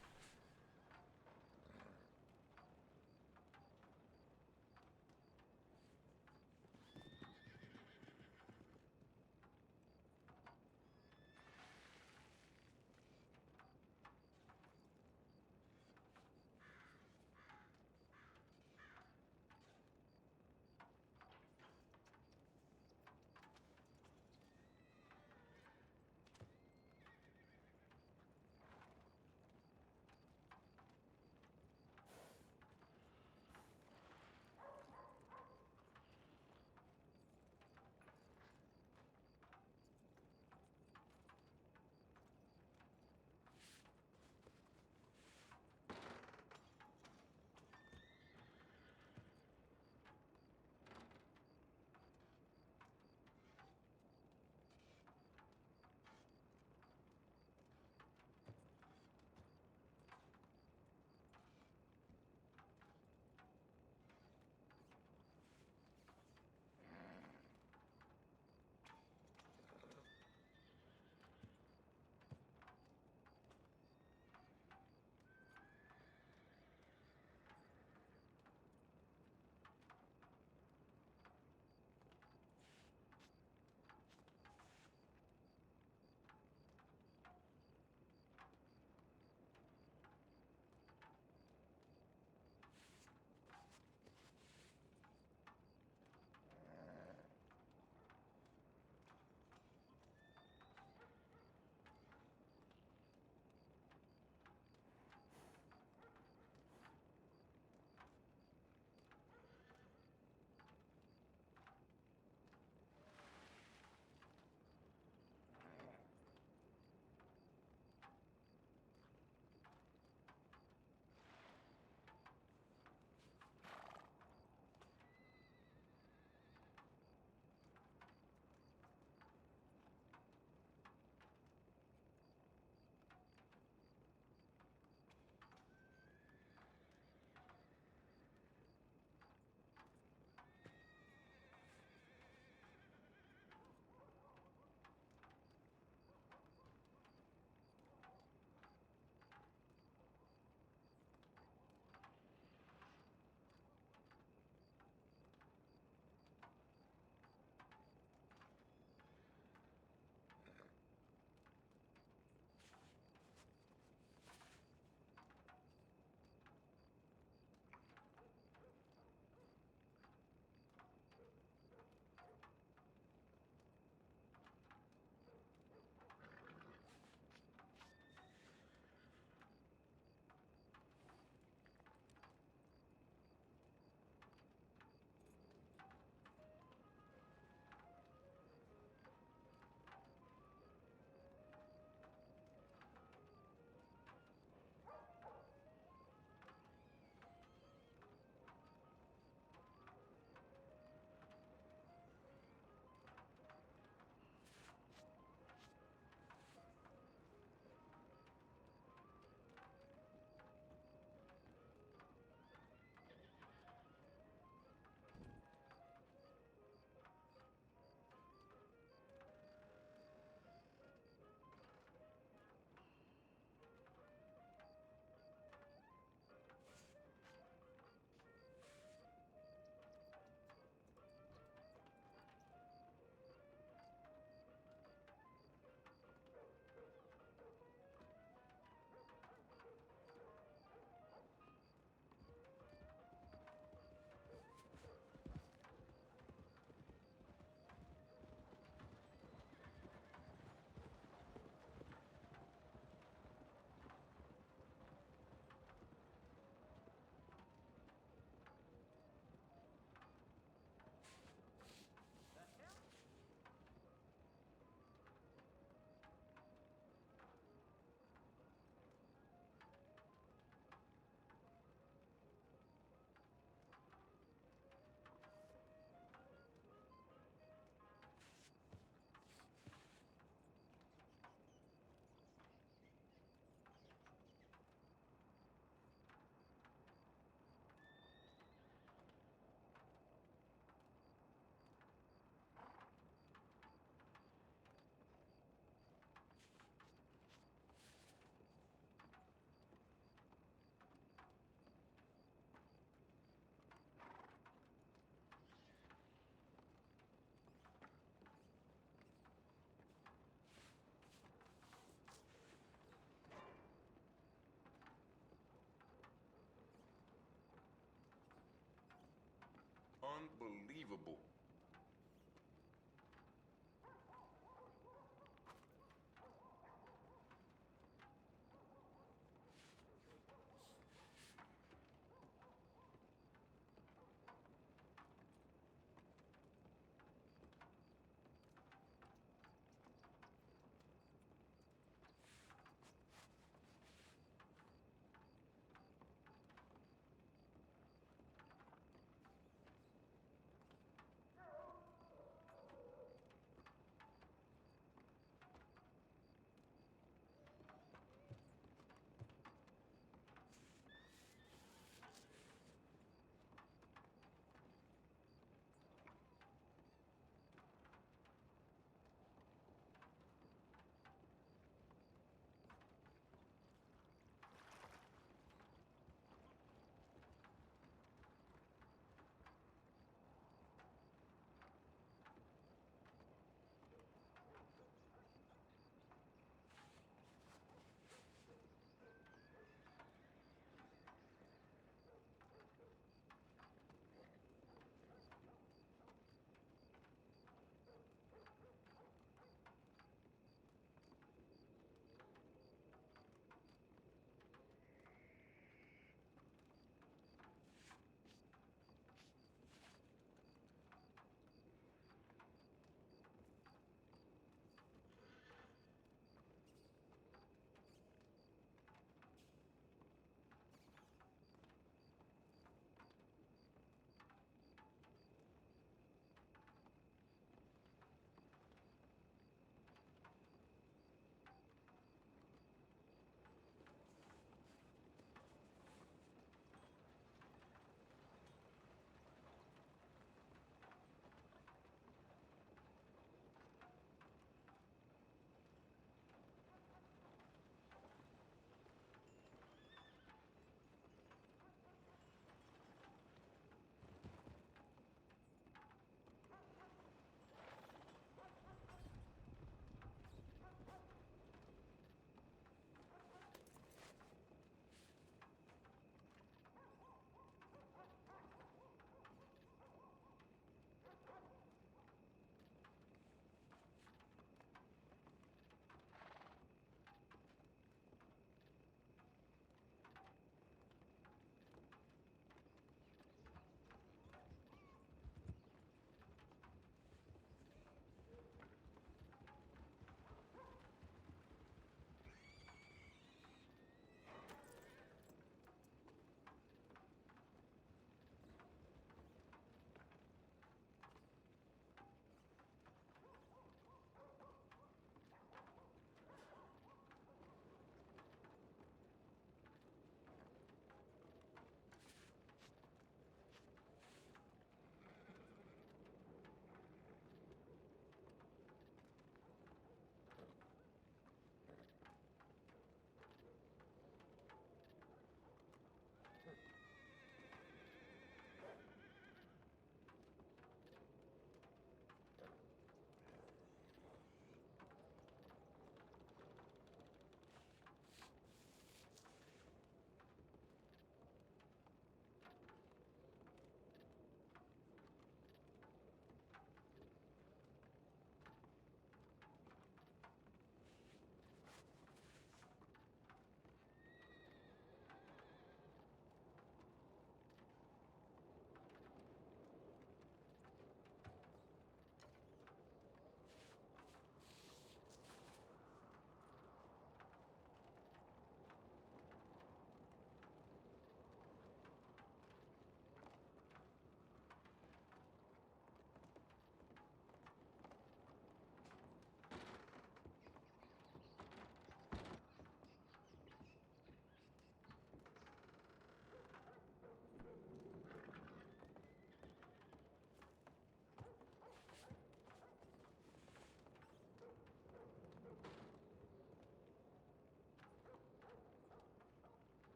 unbelievable.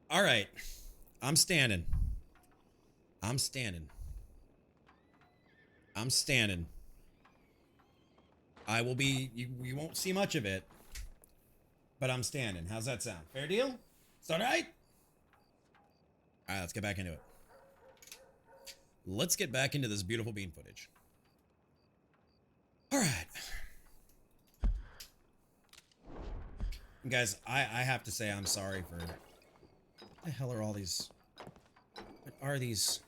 All right. I'm standing. I'm standing. I'm standing. I will be, you won't see much of it, but I'm standing. How's that sound? Fair deal? Is that all right? All right, let's get back into it. Let's get back into this beautiful bean footage. All right. Guys, I have to say I'm sorry for... What the hell are all these... What are these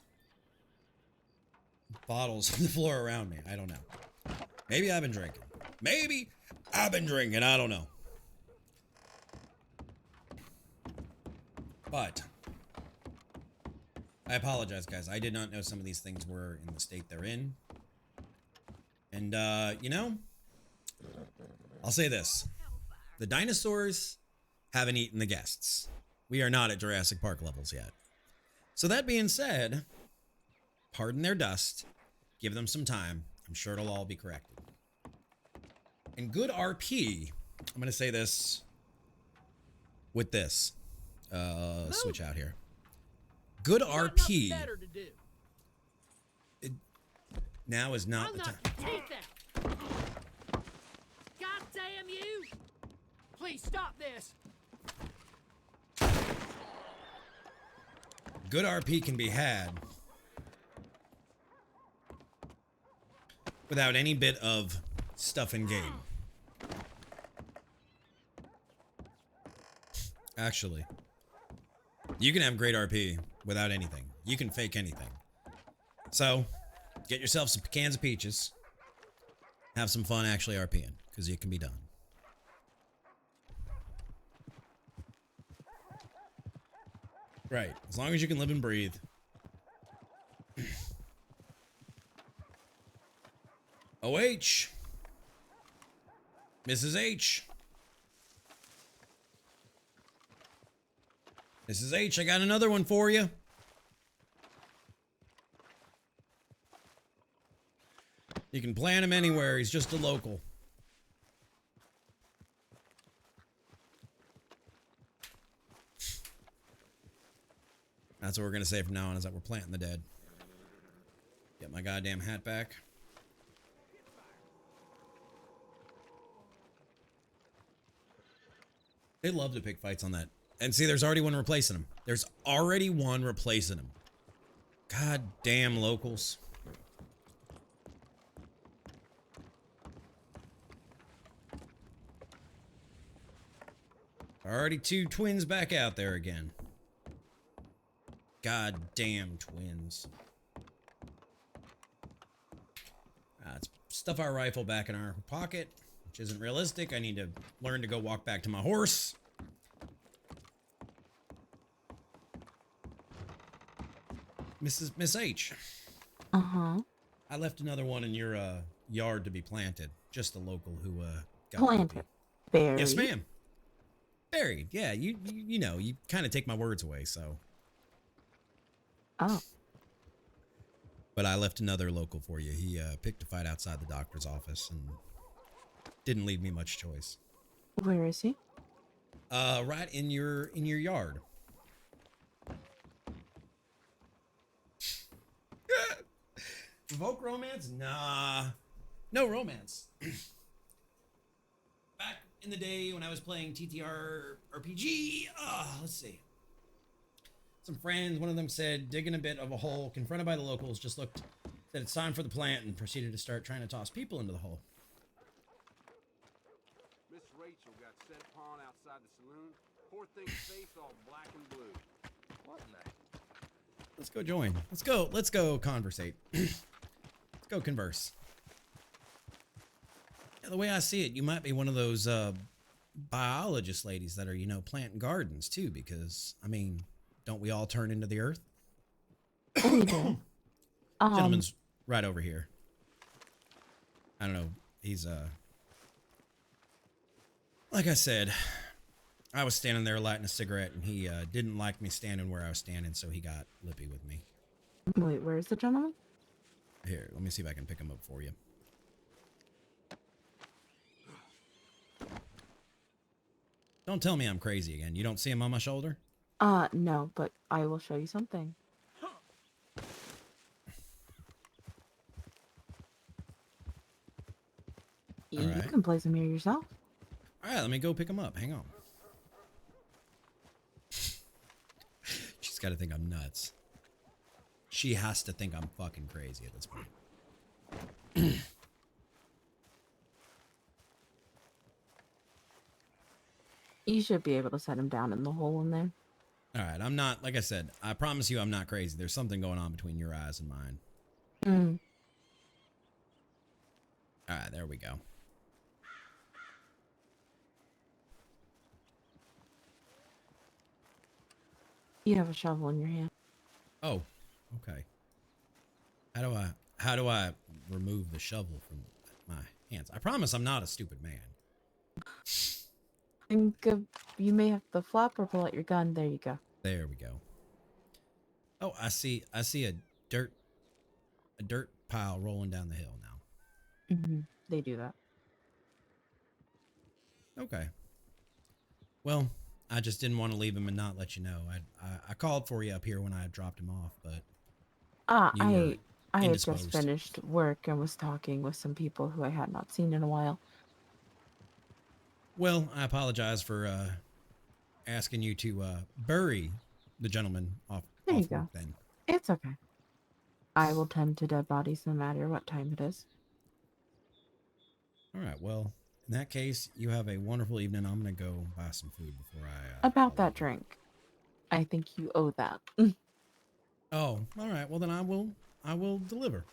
bottles on the floor around me? I don't know. Maybe I've been drinking. Maybe I've been drinking. I don't know. But I apologize, guys. I did not know some of these things were in the state they're in. And, you know, I'll say this. The dinosaurs haven't eaten the guests. We are not at Jurassic Park levels yet. So that being said, pardon their dust. Give them some time. I'm sure it'll all be corrected. And good RP, I'm going to say this with this. Switch out here. Good RP. Now is not the time. God damn you! Please stop this. Good RP can be had without any bit of stuff in game. Actually, you can have great RP without anything. You can fake anything. So, get yourself some cans of peaches. Have some fun actually RPing, because it can be done. Right, as long as you can live and breathe. OH. Mrs. H. Mrs. H, I got another one for you. You can plant him anywhere. He's just a local. That's what we're going to say from now on, is that we're planting the dead. Get my goddamn hat back. They love to pick fights on that. And see, there's already one replacing him. There's already one replacing him. God damn locals. Already two twins back out there again. God damn twins. Let's stuff our rifle back in our pocket, which isn't realistic. I need to learn to go walk back to my horse. Miss H. Uh-huh. I left another one in your yard to be planted. Just a local who got Planted. Buried. Yes, ma'am. Buried. Yeah, you know, you kind of take my words away, so. Oh. But I left another local for you. He picked a fight outside the doctor's office and didn't leave me much choice. Where is he? Right in your yard. Evoke romance? Nah. No romance. Back in the day when I was playing TTR RPG, let's see. Some friends, one of them said, digging a bit of a hole, confronted by the locals, just looked, said it's time for the plant, and proceeded to start trying to toss people into the hole. Miss Rachel got set upon outside the saloon. Poor thing's face all black and blue. What in the... Let's go join. Let's go conversate. Let's go converse. Yeah, the way I see it, you might be one of those biologist ladies that are, you know, planting gardens too, because, I mean, don't we all turn into the earth? We do. Gentleman's right over here. I don't know. He's, like I said, I was standing there lighting a cigarette, and he didn't like me standing where I was standing, so he got lippy with me. Wait, where's the gentleman? Here, let me see if I can pick him up for you. Don't tell me I'm crazy again. You don't see him on my shoulder? No, but I will show you something. All You right. can place them here yourself. All right, let me go pick them up. Hang on. She's got to think I'm nuts. She has to think I'm fucking crazy at this point. You should be able to set them down in the hole in there. All right, I'm not, like I said, I promise you I'm not crazy. There's something going on between your eyes and mine. Mm. All right, there we go. You have a shovel in your hand. Oh, okay. How do I remove the shovel from my hands? I promise I'm not a stupid man. Think of, you may have the flapper pull out your gun. There you go. There we go. Oh, I see a dirt pile rolling down the hill now. They do that. Okay. Well, I just didn't want to leave him and not let you know. I called for you up here when I dropped him off, but you were I had just indisposed. finished work and was talking with some people who I had not seen in a while. Well, I apologize for asking you to bury the gentleman off There you work go. then. It's okay. I will tend to dead bodies no matter what time it is. All right. Well, in that case, you have a wonderful evening. I'm gonna go buy some food before I. About that drink, I think you owe that. Oh, all right. Well, then I will deliver.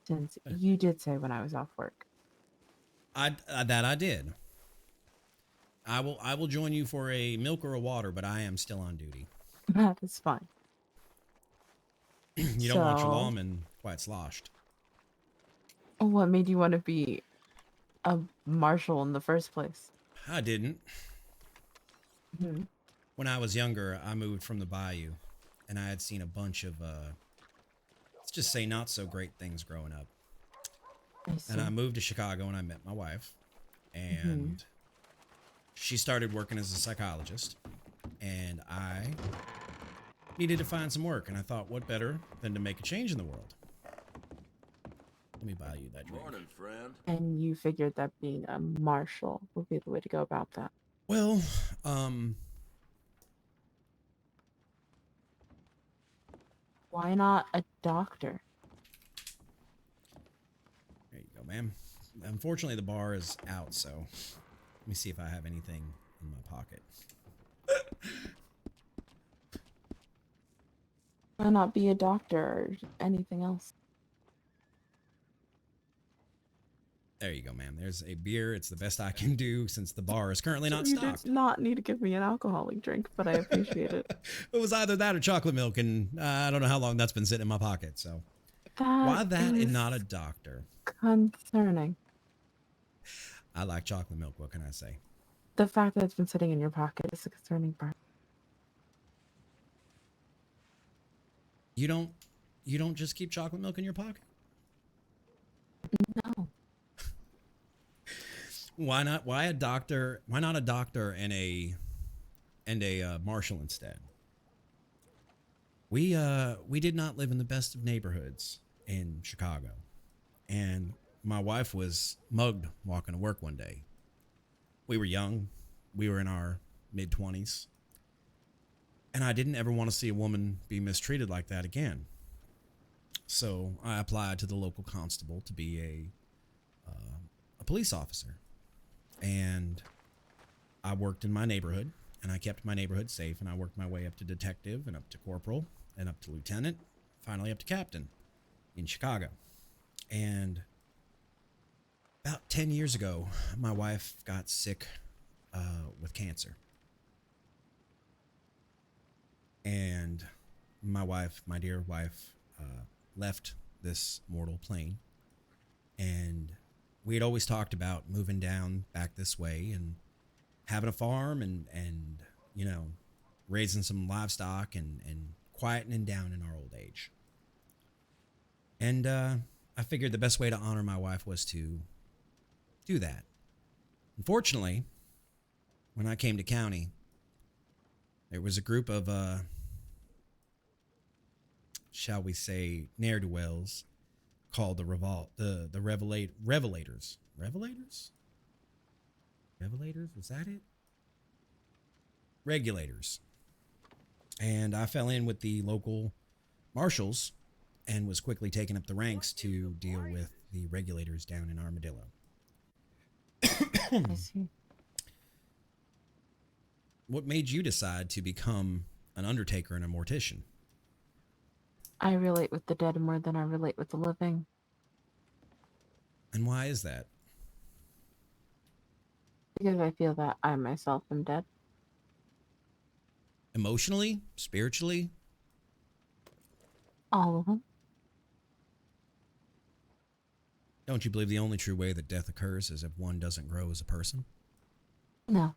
Since you did say when I was off work. That I did. I will join you for a milk or a water, but I am still on duty. That is fine. You don't want your lawman quite sloshed. What made you want to be a marshal in the first place? I didn't. Hmm. When I was younger, I moved from the bayou, and I had seen a bunch of, let's just say not so great things growing up. And I moved to Chicago and I met my wife, and she started working as a psychologist, and I needed to find some work, and I thought, what better than to make a change in the world? Let me buy you that drink. Morning, friend. And you figured that being a marshal would be the way to go about that. Well, Why not a doctor? there you go, ma'am. Unfortunately, the bar is out, so let me see if I have anything in my pocket. Why not be a doctor or anything else? There you go, ma'am. There's a beer. It's the best I can do since the bar is currently not You stocked. did not need to give me an alcoholic drink, but I appreciate it. It was either that or chocolate milk, and I don't know how long that's been sitting in my pocket. So why that and not a doctor? Concerning. I like chocolate milk. What can I say? The fact that it's been sitting in your pocket is the concerning part. You don't just keep chocolate milk in your pocket? No. Why not? Why a doctor? Why not a doctor and a marshal instead? We did not live in the best of neighborhoods in Chicago, and my wife was mugged walking to work one day. We were young. We were in our mid-20s. And I didn't ever want to see a woman be mistreated like that again. So I applied to the local constable to be a police officer. And I worked in my neighborhood, and I kept my neighborhood safe, and I worked my way up to detective and up to corporal and up to lieutenant, finally up to captain in Chicago. And about 10 years ago, my wife got sick with cancer. And my wife, my dear wife, left this mortal plane. And we had always talked about moving down back this way and having a farm and you know, raising some livestock and quietening down in our old age. And I figured the best way to honor my wife was to do that. Unfortunately, when I came to county, There was a group of, shall we say, ne'er-do-wells called the Revelators. Revelators? Revelators? Was that it? Regulators. And I fell in with the local marshals and was quickly taken up the ranks to deal with the regulators down in Armadillo. I see. What made you decide to become an undertaker and a mortician? I relate with the dead more than I relate with the living. And why is that? Because I feel that I myself am dead. Emotionally? Spiritually? All of them. Don't you believe the only true way that death occurs is if one doesn't grow as a person? No.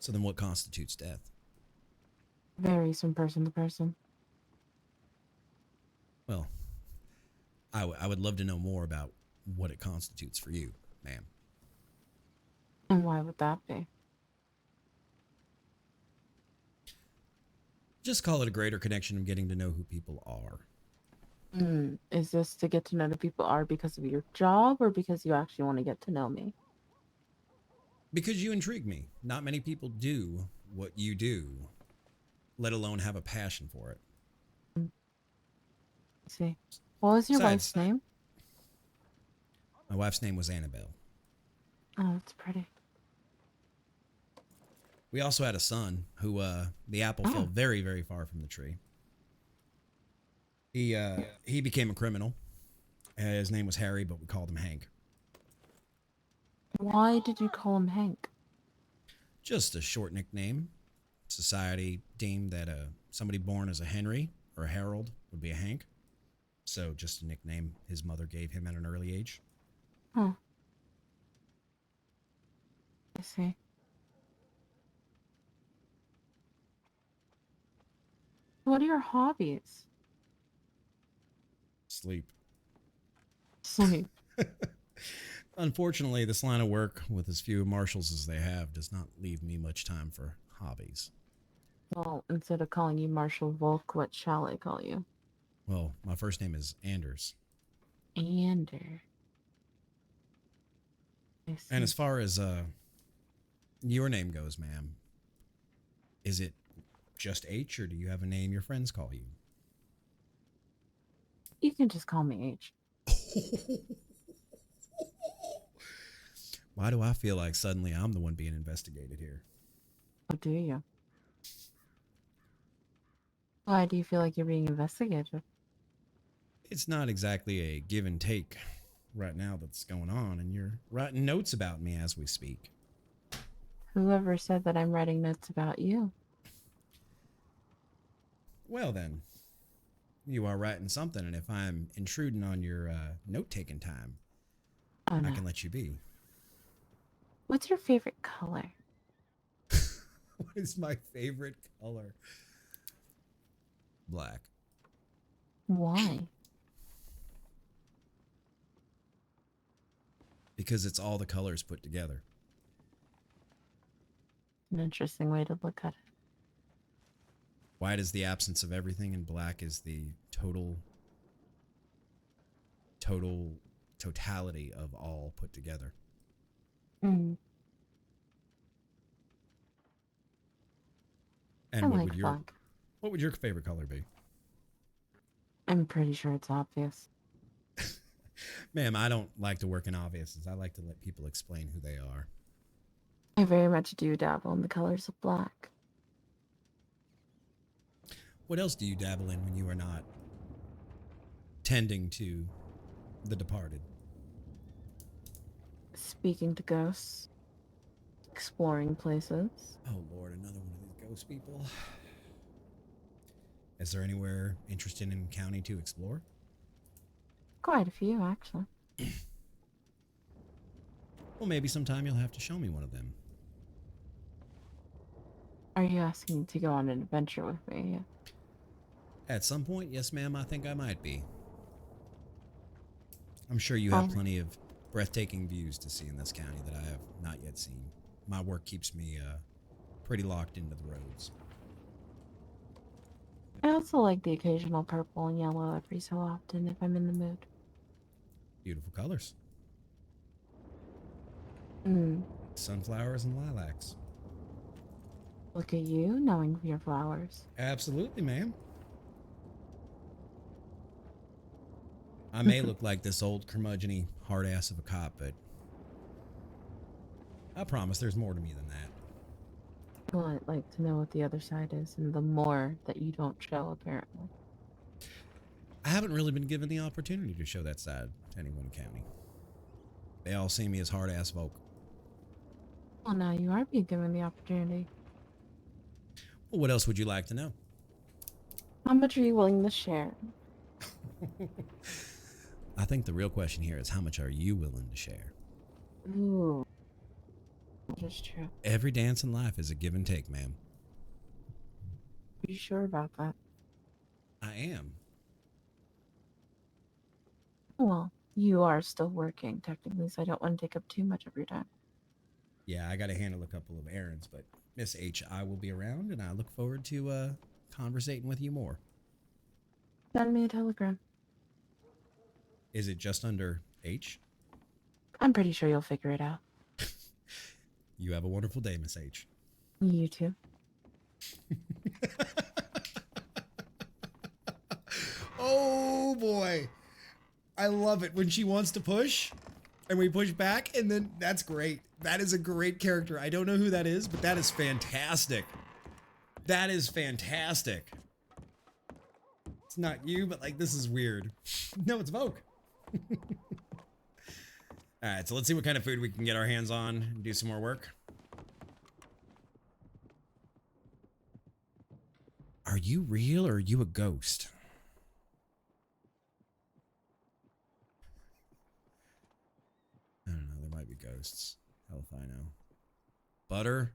So then what constitutes death? Varies from person to person. Well, I would love to know more about what it constitutes for you, ma'am. And why would that be? Just call it a greater connection of getting to know who people are. Is this to get to know who people are because of your job or because you actually want to get to know me? Because you intrigue me. Not many people do what you do, let alone have a passion for it. Let's see. What was your wife's name? My wife's name was Annabelle. Oh, that's pretty. We also had a son who the apple fell very, very far from the tree. He became a criminal. His name was Harry, but we called him Hank. Why did you call him Hank? Just a short nickname. Society deemed that somebody born as a Henry or a Harold would be a Hank. So just a nickname his mother gave him at an early age. Huh. I see. What are your hobbies? Sleep. Sleep. Unfortunately, this line of work, with as few marshals as they have, does not leave me much time for hobbies. Well, instead of calling you Marshall Volk, what shall I call you? Well, my first name is Anders. Ander. And as far as your name goes, ma'am, is it just H, or do you have a name your friends call you? You can just call me H. Why do I feel like suddenly I'm the one being investigated here? Oh, do you? Why do you feel like you're being investigated? It's not exactly a give and take right now that's going on, and you're writing notes about me as we speak. Whoever said that I'm writing notes about you? Well then, you are writing something, and if I'm intruding on your note-taking time, Oh, no. I can let you be. What's your favorite color? What is my favorite color? Black. Why? Because it's all the colors put together. An interesting way to look at it. White is the absence of everything, and black is the totality of all put together. Mm. And I what like would your black. what would your favorite color be? I'm pretty sure it's obvious. Ma'am, I don't like to work in obviouses. I like to let people explain who they are. I very much do dabble in the colors of black. What else do you dabble in when you are not tending to the departed? Speaking to ghosts. Exploring places. Oh Lord, another one of these ghost people. Is there anywhere interesting in the county to explore? Quite a few, actually. Well, maybe sometime you'll have to show me one of them. Are you asking to go on an adventure with me? At some point, yes ma'am, I think I might be. I'm sure you have plenty of breathtaking views to see in this county that I have not yet seen. My work keeps me pretty locked into the roads. I also like the occasional purple and yellow every so often if I'm in the mood. Beautiful colors. Hmm. Sunflowers and lilacs. Look at you, knowing your flowers. Absolutely, ma'am. I may look like this old curmudgeon-y hard ass of a cop, but I promise there's more to me than that. Well, I'd like to know what the other side is, and the more that you don't show, apparently. I haven't really been given the opportunity to show that side to anyone in county. They all see me as hard ass folk. Well, now you are being given the opportunity. Well, what else would you like to know? How much are you willing to share? I think the real question here is how much are you willing to share? Ooh. That is true. Every dance in life is a give and take, ma'am. Are you sure about that? I am. Well, you are still working, technically, so I don't want to take up too much of your time. Yeah, I got to handle a couple of errands, but Miss H, I will be around, and I look forward to conversating with you more. Send me a telegram. Is it just under H? I'm pretty sure you'll figure it out. You have a wonderful day, Miss H. You too. Oh boy. I love it when she wants to push and we push back, and then that's great. That is a great character. I don't know who that is, but that is fantastic. That is fantastic. It's not you, but like, this is weird. No, it's Vogue. All right, so let's see what kind of food we can get our hands on and do some more work. Are you real or are you a ghost? I don't know. There might be ghosts. Hell if I know. Butter.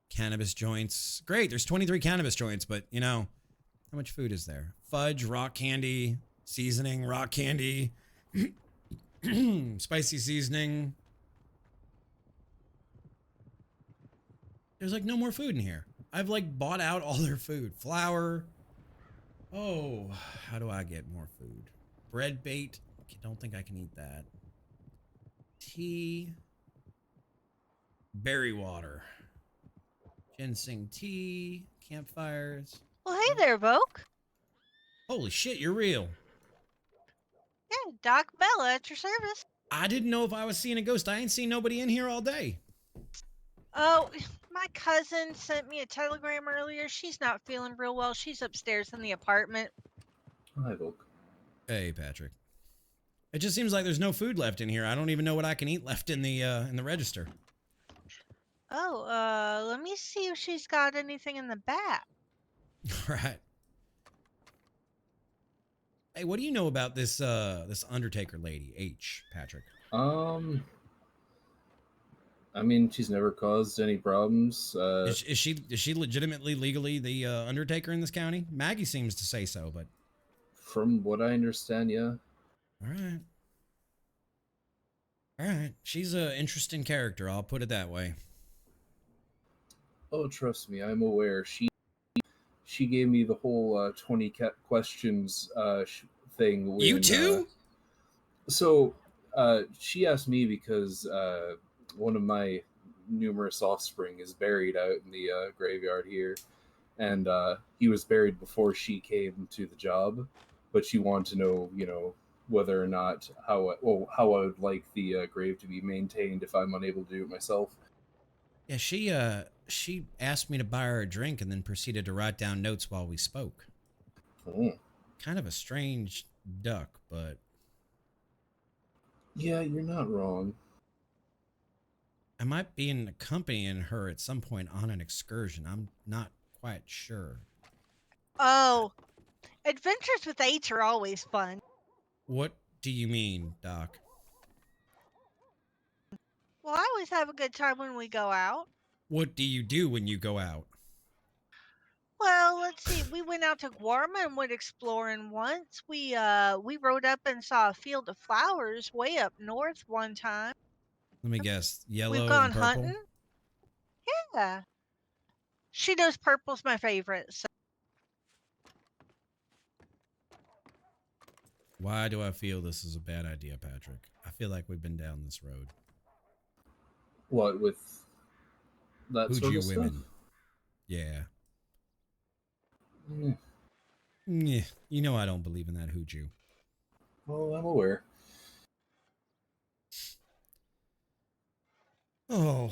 Cannabis joints. Great. There's 23 cannabis joints, but you know, how much food is there? Fudge, rock candy, seasoning, rock candy, spicy seasoning. There's like no more food in here. I've like bought out all their food. Flour. Oh, how do I get more food? Bread bait. Don't think I can eat that. Tea. Berry water. Ginseng tea. Campfires. Well, hey there, Voke. Holy shit, you're real. Yeah, Doc Bella at your service. I didn't know if I was seeing a ghost. I ain't seen nobody in here all day. Oh, my cousin sent me a telegram earlier. She's not feeling real well. She's upstairs in the apartment. Hi, Volk. Hey, Patrick. It just seems like there's no food left in here. I don't even know what I can eat left in the register. Oh, let me see if she's got anything in the back. All right. Hey, what do you know about this this Undertaker lady, H, Patrick? I mean, she's never caused any problems. Is she legitimately legally the Undertaker in this county? Maggie seems to say so, but from what I understand, yeah. all right. All right. She's an interesting character, I'll put it that way. Oh, trust me, I'm aware. She gave me the whole 20 questions thing. When, You too? So she asked me because one of my numerous offspring is buried out in the graveyard here, and he was buried before she came to the job, but she wanted to know, you know, whether or not how I would like the grave to be maintained if I'm unable to do it myself. Yeah, she asked me to buy her a drink and then proceeded to write down notes while we spoke. Oh. Kind of a strange duck, but Yeah, you're not wrong. I might be accompanying her at some point on an excursion. I'm not quite sure. Oh, adventures with H are always fun. What do you mean, Doc? Well, I always have a good time when we go out. What do you do when you go out? Well, let's see. We went out to Guarma and went exploring once. We rode up and saw a field of flowers way up north one time. Let me guess. We've Yellow gone and purple? hunting. Yeah. She knows purple's my favorite. So. Why do I feel this is a bad idea, Patrick? I feel like we've been down this road. What with that sort Hooju of women. stuff? Yeah. Yeah. Yeah. You know I don't believe in that hooju. Well, I'm aware. Oh.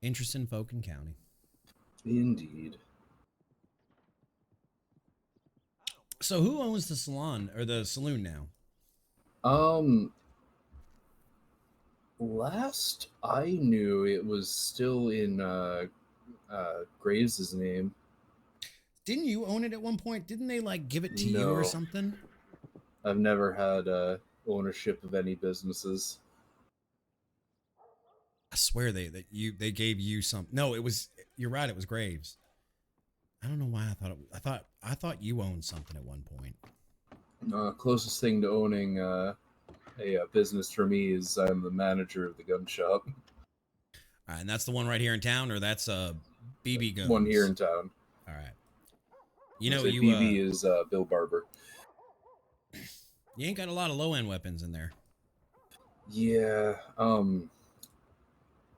Interest in folk and county. Indeed. So who owns the salon or the saloon now? Last I knew, it was still in Graves' name. Didn't you own it at one point? Didn't they like give it to you or No. something? I've never had ownership of any businesses. I swear they gave you some. No, it was. You're right. It was Graves. I don't know why I thought you owned something at one point. Closest thing to owning a business for me is I'm the manager of the gun shop. All right, and that's the one right here in town, or that's BB Guns. One here in town. All right. You know, you BB is Bill Barber. You ain't got a lot of low end weapons in there. Yeah.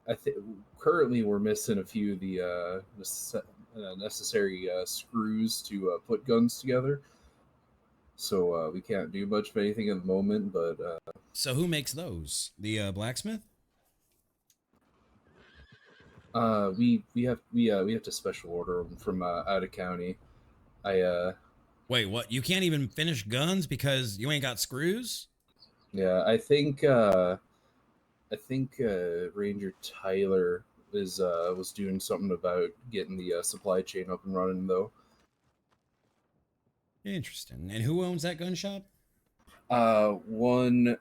I think currently we're missing a few of the necessary screws to put guns together. So we can't do much of anything at the moment. But so who makes those? The blacksmith? We have to special order them from out of county. Wait, what? You can't even finish guns because you ain't got screws? Yeah, I think Ranger Tyler was doing something about getting the supply chain up and running though. Interesting. And who owns that gun shop? One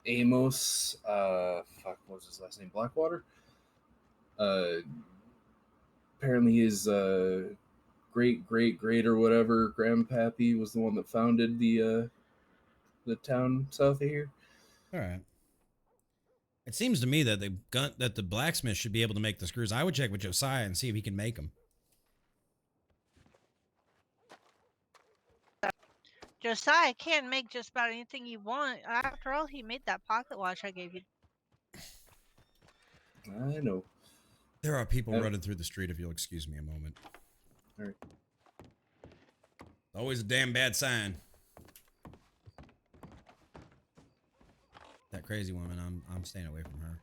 Amos. What was his last name? Blackwater. Apparently his great or whatever grandpappy was the one that founded the town south of here. All right. It seems to me that the blacksmith should be able to make the screws. I would check with Josiah and see if he can make them. Josiah can make just about anything you want. After all, he made that pocket watch I gave you. I know. There are people running through the street, if you'll excuse me a moment. All right. Always a damn bad sign. That crazy woman, I'm staying away from her.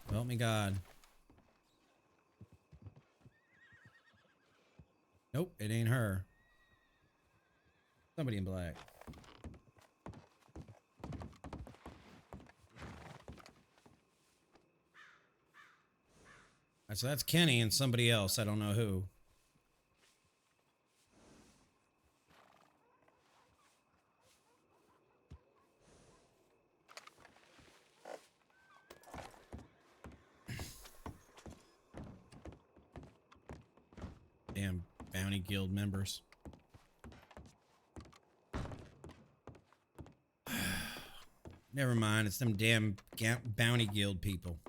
Help me God. Nope, it ain't her. Somebody in black. Alright, so that's Kenny and somebody else. I don't know who. Damn Bounty Guild members. Never mind, it's them damn Bounty Guild people.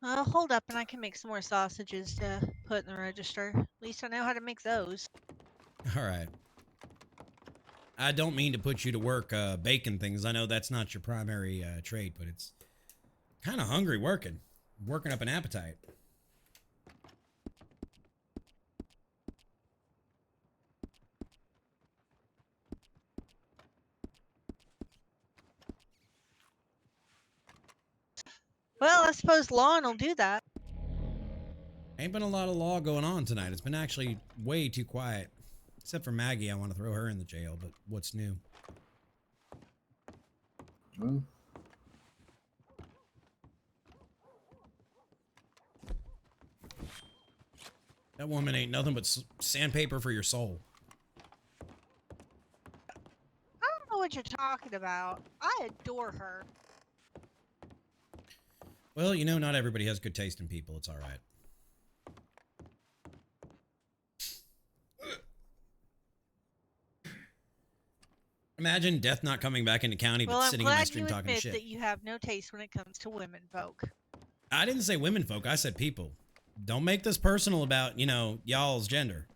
Hold up and I can make some more sausages to put in the register. At least I know how to make those. All right. I don't mean to put you to work baking things. I know that's not your primary trade, but it's kind of hungry working up an appetite. Well, I suppose Lon will do that. Ain't been a lot of law going on tonight. It's been actually way too quiet. Except for Maggie, I want to throw her in the jail, but what's new? Well, That woman ain't nothing but sandpaper for your soul. what you're talking about. I adore her. Well, you know, not everybody has good taste in people. It's all right. Imagine Death not coming back into county, Well, but I'm sitting in my glad stream you talking admit shit. that you have no taste when it comes to women folk. I didn't say women folk. I said people. Don't make this personal about, you know, y'all's gender.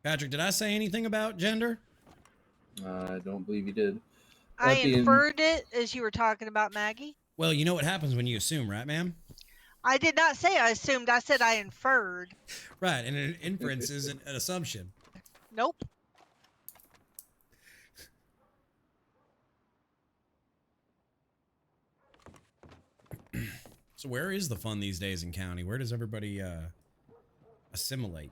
Patrick, did I say anything about gender? I don't believe you did. I That being, inferred it as you were talking about Maggie. Well, you know what happens when you assume, right, ma'am? I did not say I assumed. I said I inferred. Right, and an inference is an assumption. Nope. So where is the fun these days in county? Where does everybody assimilate?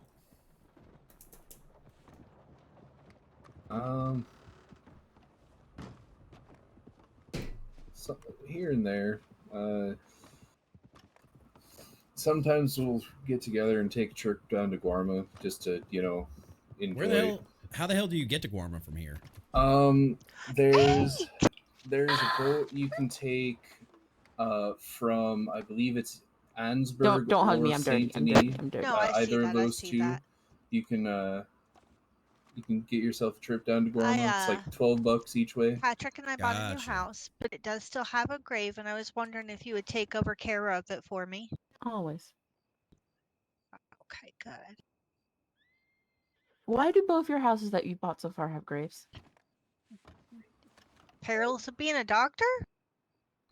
So, here and there. Sometimes we'll get together and take a trip down to Guarma just to, you know, enjoy. Where the hell? How the hell do you get to Guarma from here? There's a boat you can take from, I believe it's Ansburg Don't hug or me. I'm dirty. Saint I'm Denis. dirty. I'm dirty. No, I see Either that. of those I see two. that. You can get yourself a trip down to Guarma. It's like $12 each way. Patrick and I bought a new Gotcha. house, but it does still have a grave, and I was wondering if you would take over care of it for me. Always. Okay, good. Why do both your houses that you bought so far have graves? Perils of being a doctor?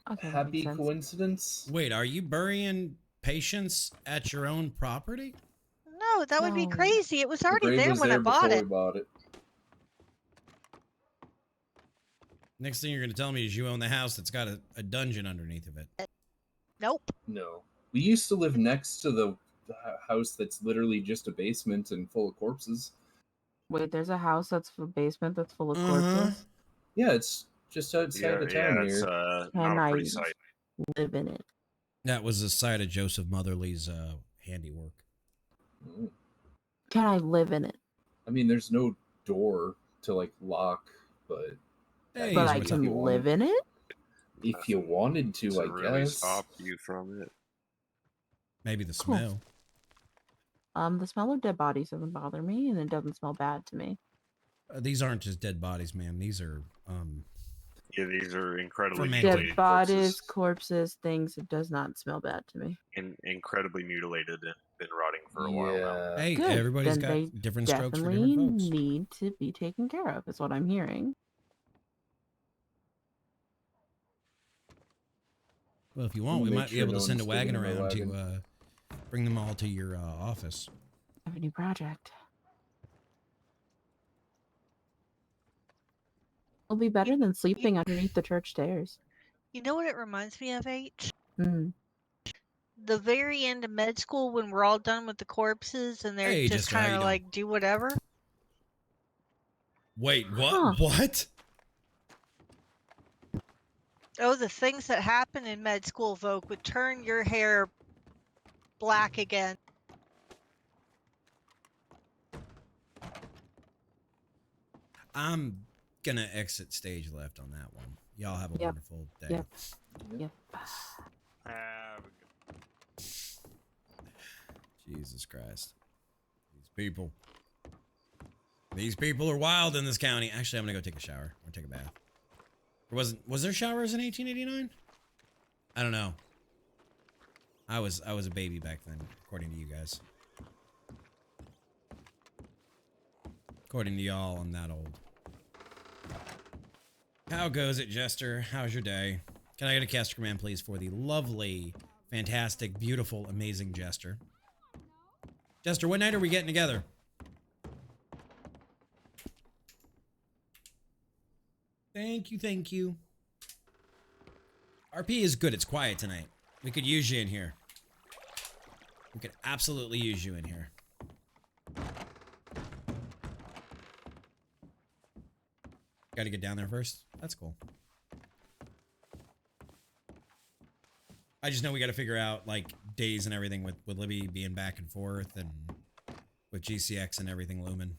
Okay, that Happy makes sense. coincidence? Wait, are you burying patients at your own property? No, that would be No. crazy. It was The already grave there was when there I bought before it. we bought it. Next thing you're going to tell me is you own the house that's got a dungeon underneath of it. Nope. No. We used to live next to the house that's literally just a basement and full of corpses. Wait, there's a house that's a basement that's full of Uh-huh. corpses? Yeah, it's just outside the town it's here. Can not a I pretty sight. live in it? That was the site of Joseph Motherly's handiwork. Mm. Can I live in it? I mean, there's no door to like lock, but Hey, But is I what's can up? live in it? if you wanted to, I really guess. stop you from it. Maybe the Cool. smell. The smell of dead bodies doesn't bother me, and it doesn't smell bad to me. These aren't just dead bodies, ma'am. These are Yeah, these are incredibly Fermented. Dead mutilated bodies, corpses. corpses, things. It does not smell bad to me. Incredibly mutilated and been rotting for a while now. Hey, Good. everybody's Then got they different strokes for definitely different folks. need to be taken care of, is what I'm hearing. Well, if you want, We'll we make might be sure able no to send a one's digging wagon in my around wagon. to bring them all to your office. I have a new project. It'll be better than sleeping underneath the church stairs. You know what it reminds me of, H? Hmm. The very end of med school when we're all done with the corpses and they're Hey, just Jester, how kind you of doing? like do whatever. Wait, what? Huh. What? Oh, the things that happen in med school, Vogue, would turn your hair black again. I'm gonna exit stage left on that one. Y'all have a Yep. wonderful day. Yep. Yep. Have a good Jesus Christ. These people. These people are wild in this county. Actually, I'm gonna go take a shower or take a bath. Was there showers in 1889? I don't know. I was a baby back then, according to you guys. According to y'all, I'm that old. How goes it, Jester? How's your day? Can I get a caster command, please, for the lovely, fantastic, beautiful, amazing Jester? Jester, what night are we getting together? Thank you, thank you. RP is good. It's quiet tonight. We could use you in here. We could absolutely use you in here. Got to get down there first. That's cool. I just know we got to figure out, like, days and everything with Libby being back and forth and with GCX and everything looming.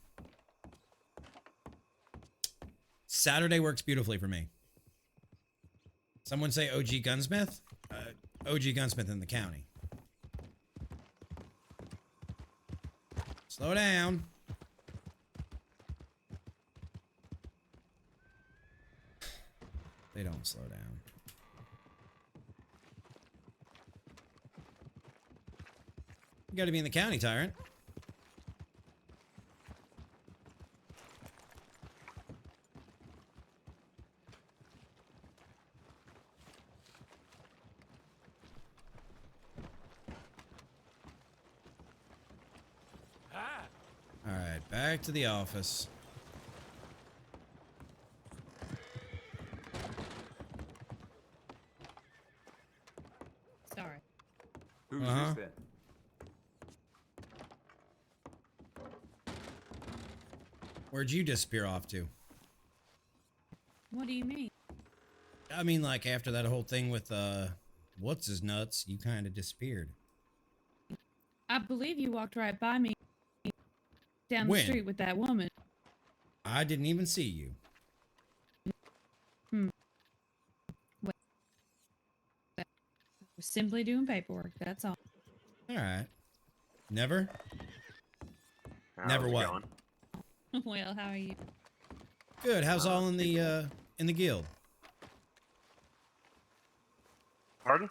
Saturday works beautifully for me. Someone say OG Gunsmith? OG Gunsmith in the county. Slow down. They don't slow down. You gotta be in the county, Tyrant. Alright, back to the office. Sorry. Who's Uh-huh. this then? Where'd you disappear off to? What do you mean? I mean, like, after that whole thing with, what's his nuts, you kind of disappeared. I believe you walked right by me down When? the street with that woman. I didn't even see you. Well, I was simply doing paperwork, that's all. Alright. Never? How's Never it what? going? Well, how are you? Good, how's all in the guild? Pardon?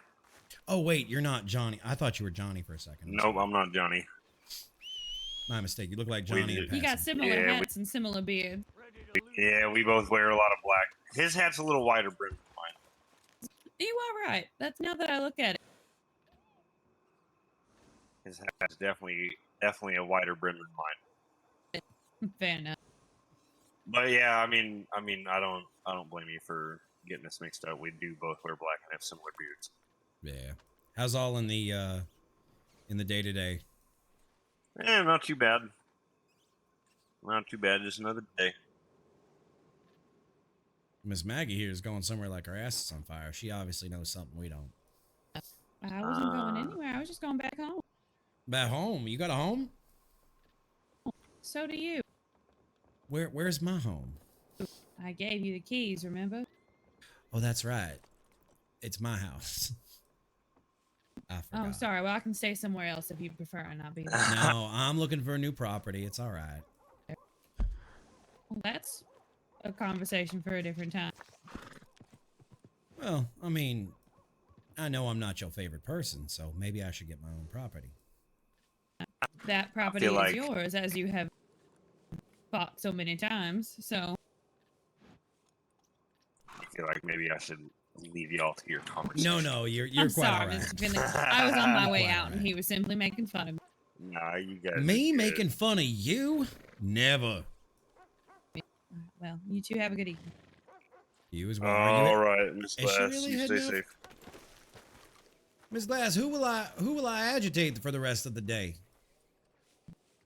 Oh, wait, you're not Johnny. I thought you were Johnny for a second. Nope, I'm not Johnny. My mistake. You look like Johnny in You got passing. similar Yeah, hats and similar beards. Yeah, we both wear a lot of black. His hat's a little wider brim than mine. You are right. That's now that I look at it. His hat's definitely a wider brim than mine. Fair enough. But yeah, I mean, I don't blame you for getting us mixed up. We do both wear black and have similar beards. Yeah. How's all in the day-to-day? Not too bad. Not too bad. Just another day. Miss Maggie here is going somewhere like her ass is on fire. She obviously knows something we don't. I wasn't going anywhere. I was just going back home. Back home? You got a home? So do you. Where's my home? I gave you the keys, remember? Oh, that's right. It's my house. I forgot. Oh, sorry. Well, I can stay somewhere else if you prefer and I'll be there. No, I'm looking for a new property. It's all right. Well, that's a conversation for a different time. Well, I mean, I know I'm not your favorite person, so maybe I should get my own property. That property is like- yours, as you have bought so many times, so... I feel like maybe I should leave y'all to your conversation. No, you're I'm quite all sorry, right. Mr. Finley. I was on my way Quite out, all and right. he was simply making fun of me. Nah, you guys. Me are good. making fun of you? Never. Well, you two have a good evening. You as well. Are you All right, Miss Is she Glass, really you heading stay up? safe. Miss Glass, who will I agitate for the rest of the day?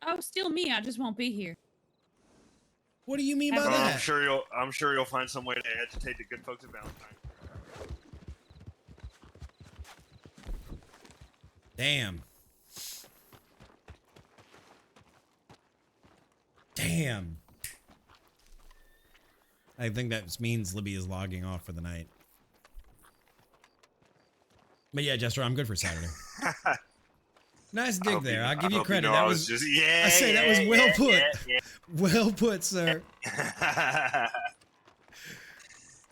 Oh, still me. I just won't be here. What do you mean by Well, that? I'm sure you'll find some way to agitate the good folks at Valentine. Damn. Damn. I think that means Libby is logging off for the night. But yeah, Jester, I'm good for Saturday. Nice dig there. I'll give you credit. That was just I say that was well put. Well put, sir.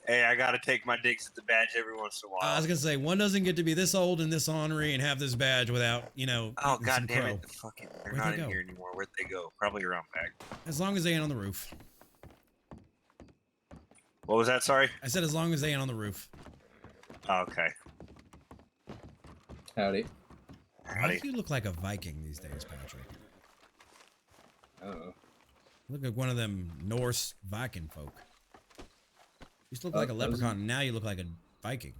Hey, I gotta take my digs at the badge every once in a while. I was gonna say one doesn't get to be this old and this ornery and have this badge without, Oh eating god some damn crow. it! Fucking, they're Where'd not they in go? here anymore. Where'd they go? Probably around back. As long as they ain't on the roof. What was that? Sorry. I said as long as they ain't on the roof. Oh, okay. Howdy. Why Howdy. do you look like a Viking these days, Patrick? I don't know. You look like one of them Norse Viking folk. You used to look like a that was- leprechaun, and now you look like a Viking.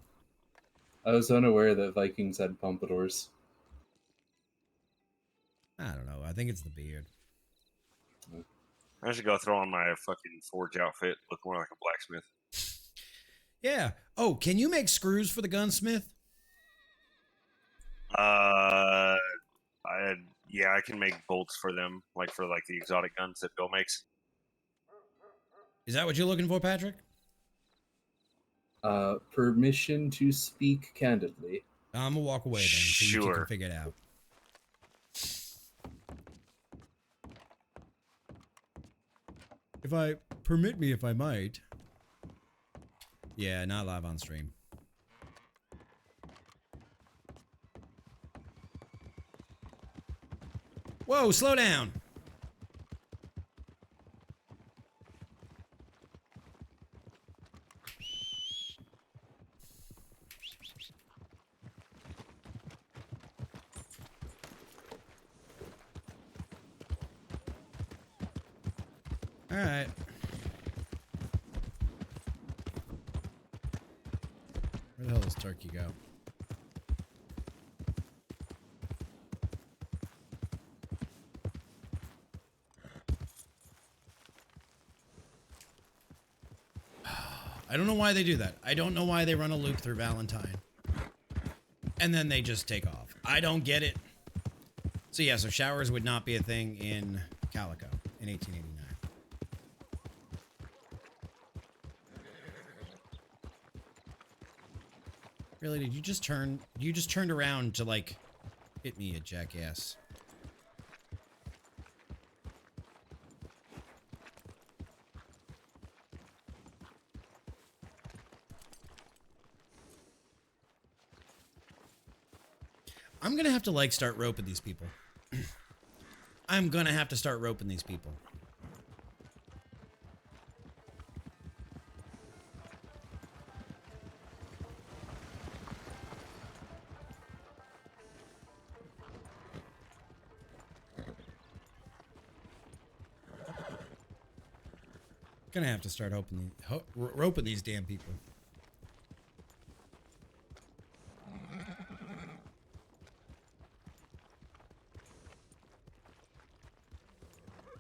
I was unaware that Vikings had pompadours. I don't know. I think it's the beard. I should go throw on my fucking forge outfit. Look more like a blacksmith. Yeah. Oh, can you make screws for the gunsmith? I yeah, I can make bolts for them, like for like the exotic guns that Bill makes. Is that what you're looking for, Patrick? Permission to speak candidly. I'm gonna walk away then, so you two can Sure. figure it out. If I permit me, if I might. Yeah, not live on stream. Whoa, slow down. All right. Where the hell does Turkey go? I don't know why they do that. I don't know why they run a loop through Valentine. And then they just take off. I don't get it. So yeah, so showers would not be a thing in Calico in 1889. Really, did you just turn? You just turned around to like hit me, you jackass. I'm gonna have to like start roping these people. I'm gonna have to start roping these people. Gonna have to start roping these damn people.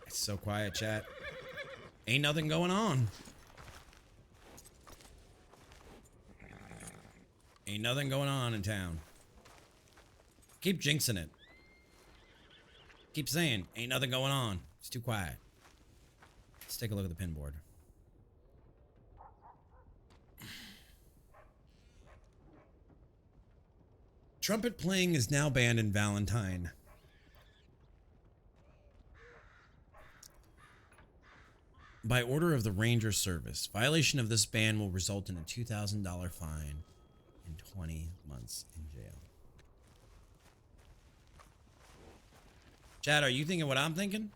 It's so quiet, chat. Ain't nothing going on. Ain't nothing going on in town. Keep jinxing it. Keep saying, ain't nothing going on. It's too quiet. Let's take a look at the pin board. Trumpet playing is now banned in Valentine. By order of the Ranger Service. Violation of this ban will result in a $2,000 fine and 20 months in jail. Chad, are you thinking what I'm thinking?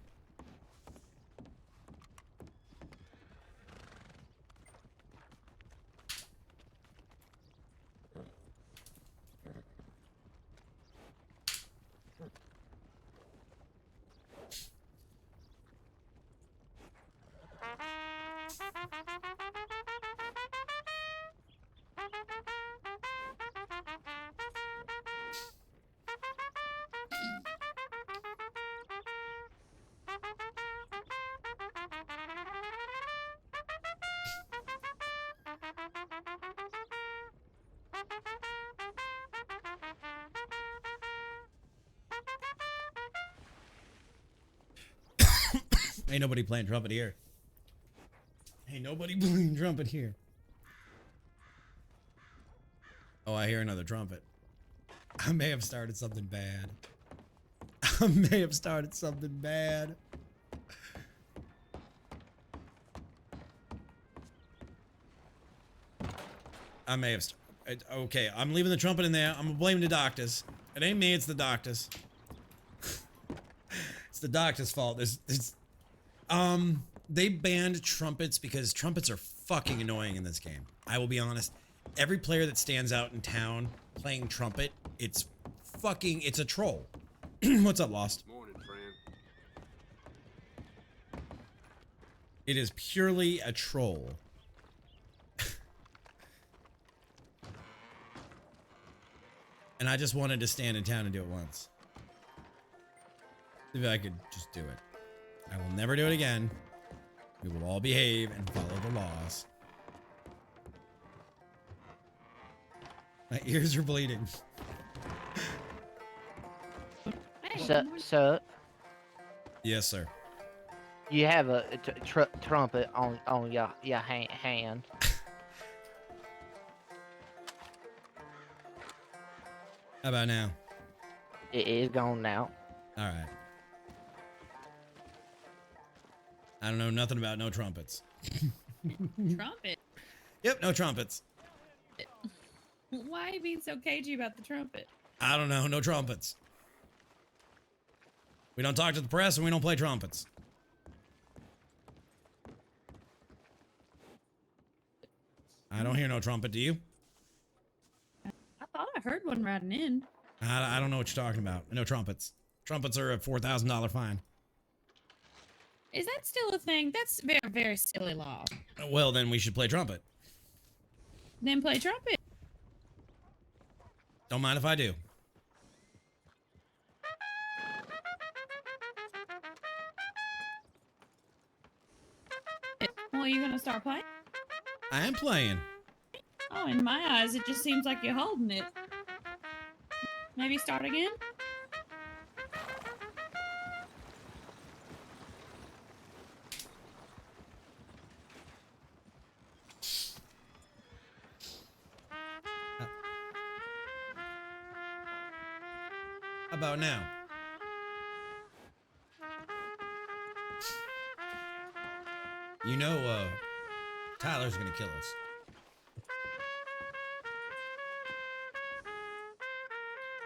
Ain't nobody playing trumpet here. Ain't nobody playing trumpet here. Oh, I hear another trumpet. I may have started something bad. I may have started something bad. I may have. Okay, I'm leaving the trumpet in there. I'm gonna blame the doctors. It ain't me. It's the doctors. It's the doctor's fault. They banned trumpets because trumpets are fucking annoying in this game. I will be honest. Every player that stands out in town playing trumpet, it's a troll. What's up, Lost? Morning, friend. It is purely a troll. And I just wanted to stand in town and do it once. If I could just do it. I will never do it again. We will all behave and follow the laws. My ears are bleeding. Hey, good Sir, morning. sir, Yes, sir. you have a trumpet on your hand. How about now? It is gone now. All right. I don't know nothing about no trumpets. Trumpet. Yep, no trumpets. Why are you being so cagey about the trumpet? I don't know, no trumpets. We don't talk to the press and we don't play trumpets. I don't hear no trumpet, do you? I thought I heard one riding in. I don't know what you're talking about. No trumpets. Trumpets are a $4,000 fine. Is that still a thing? That's very, very silly law. Well, then we should play trumpet. Then play trumpet. Don't mind if I do. Well, are you gonna start playing? I am playing. Oh, in my eyes, it just seems like you're holding it. Maybe start again? How about now? You know, Tyler's gonna kill us.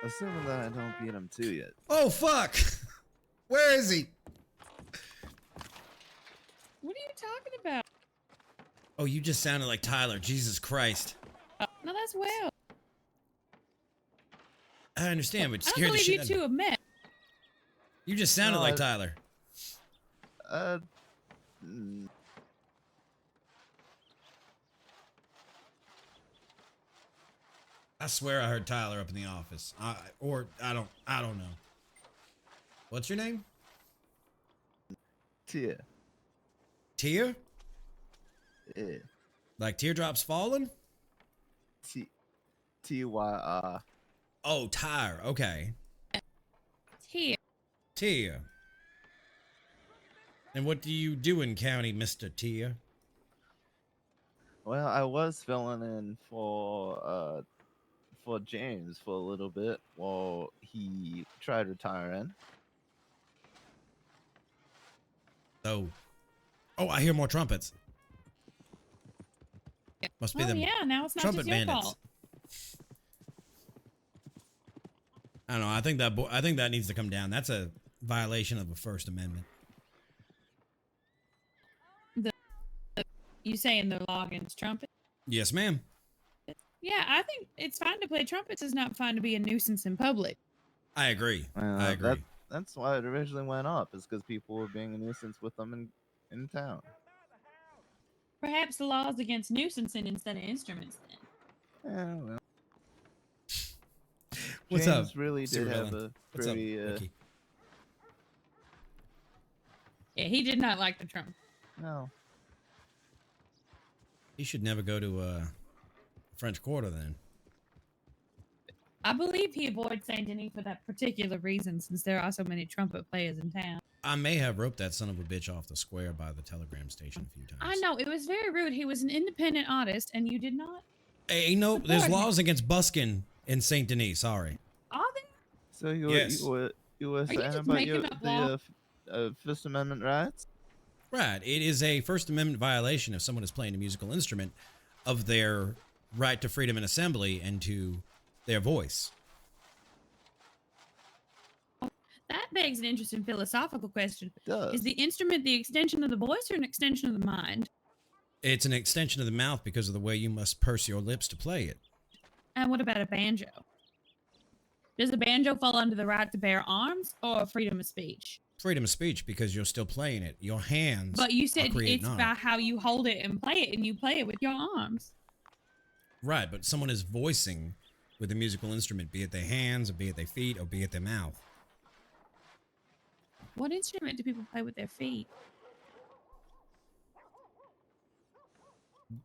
Assuming that I don't beat him too yet. Oh, fuck! Where is he? What are you talking about? Oh, you just sounded like Tyler. Jesus Christ. No, that's Will. I understand, but I scared don't the believe you shit out two of me. have met. You just sounded No, like I- Tyler. Mm, I swear I heard Tyler up in the office. I don't know. What's your name? Tia. Tear? Yeah. Like teardrops falling? T-Y-R. Oh, Tyre. Okay. Here. Tia. And what do you do in county, Mr. Tia? Well, I was filling in for James for a little bit while he tried retiring. Oh. Oh, I hear more trumpets. Must be Oh them yeah, now it's not trumpet just your bandits. fault. I don't know. I think that needs to come down. That's a violation of the First Amendment. You saying the law against trumpet? Yes, ma'am. Yeah, I think it's fine to play trumpets. It's not fine to be a nuisance in public. I agree. I agree. That's why it originally went up, is because people were being a nuisance with them in town. Perhaps the law is against nuisancing instead of instruments then. Yeah, well. What's James up? really did have Supervillain? a What's up, pretty Ricky? Yeah, he did not like the trumpet. no. He should never go to French Quarter then. I believe he avoids Saint Denis for that particular reason, since there are so many trumpet players in town. I may have roped that son of a bitch off the square by the telegram station a few times. I know, it was very rude. He was an independent artist, and you did not. Hey, no, there's support him. laws against busking in Saint Denis. Sorry. Are there? So you Yes. were you saying just about making up law? the First Amendment rights? Right. It is a First Amendment violation if someone is playing a musical instrument of their right to freedom and assembly and to their voice. That begs an interesting philosophical question. It does. Is the instrument the extension of the voice or an extension of the mind? It's an extension of the mouth because of the way you must purse your lips to play it. And what about a banjo? Does the banjo fall under the right to bear arms or freedom of speech? Freedom of speech because you're still playing it. Your hands. But you are said creating it's art. about how you hold it and play it, and you play it with your arms. Right, but someone is voicing with a musical instrument, be it their hands, or be it their feet, or be it their mouth. What instrument do people play with their feet?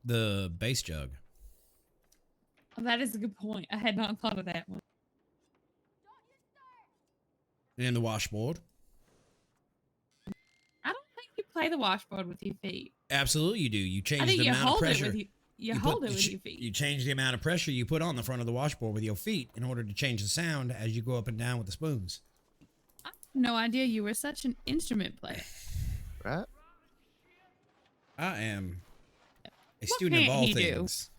The bass jug. Oh, that is a good point. I had not thought of that one. And the washboard. I don't think you play the washboard with your feet. Absolutely, you do. You I change think the you amount of hold pressure. it with you put- hold it with your feet. You change the amount of pressure you put on the front of the washboard with your feet in order to change the sound as you go up and down with the spoons. I had no idea you were such an instrument player. Right? I am a What student of can't all he do? things.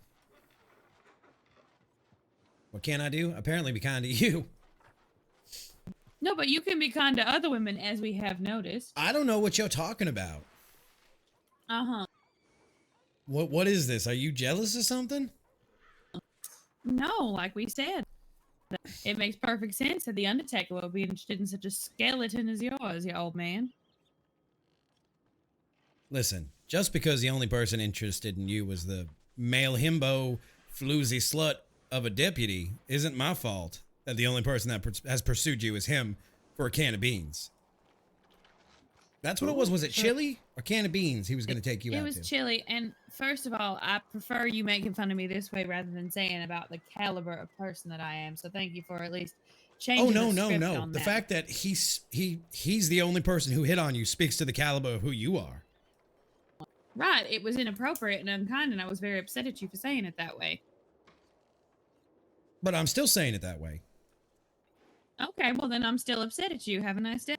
What can I do? Apparently be kind to you. No, but you can be kind to other women, as we have noticed. I don't know what you're talking about. Uh-huh. What is this? Are you jealous or something? No, like we said. It makes perfect sense that the Undertaker will be interested in such a skeleton as yours, you old man. Listen, just because the only person interested in you was the male himbo floozy slut of a deputy isn't my fault that the only person that has pursued you is him for a can of beans. That's what it was. Was it chili or can of beans he was going to take you out It was to? chilly, and first of all, I prefer you making fun of me this way rather than saying about the caliber of person that I am. So thank you for at least changing Oh, no, the no, script no. on The that. fact that he's the only person who hit on you speaks to the caliber of who you are. Right, it was inappropriate and unkind, and I was very upset at you for saying it that way. But I'm still saying it that way. Okay, well then I'm still upset at you. Have a nice day.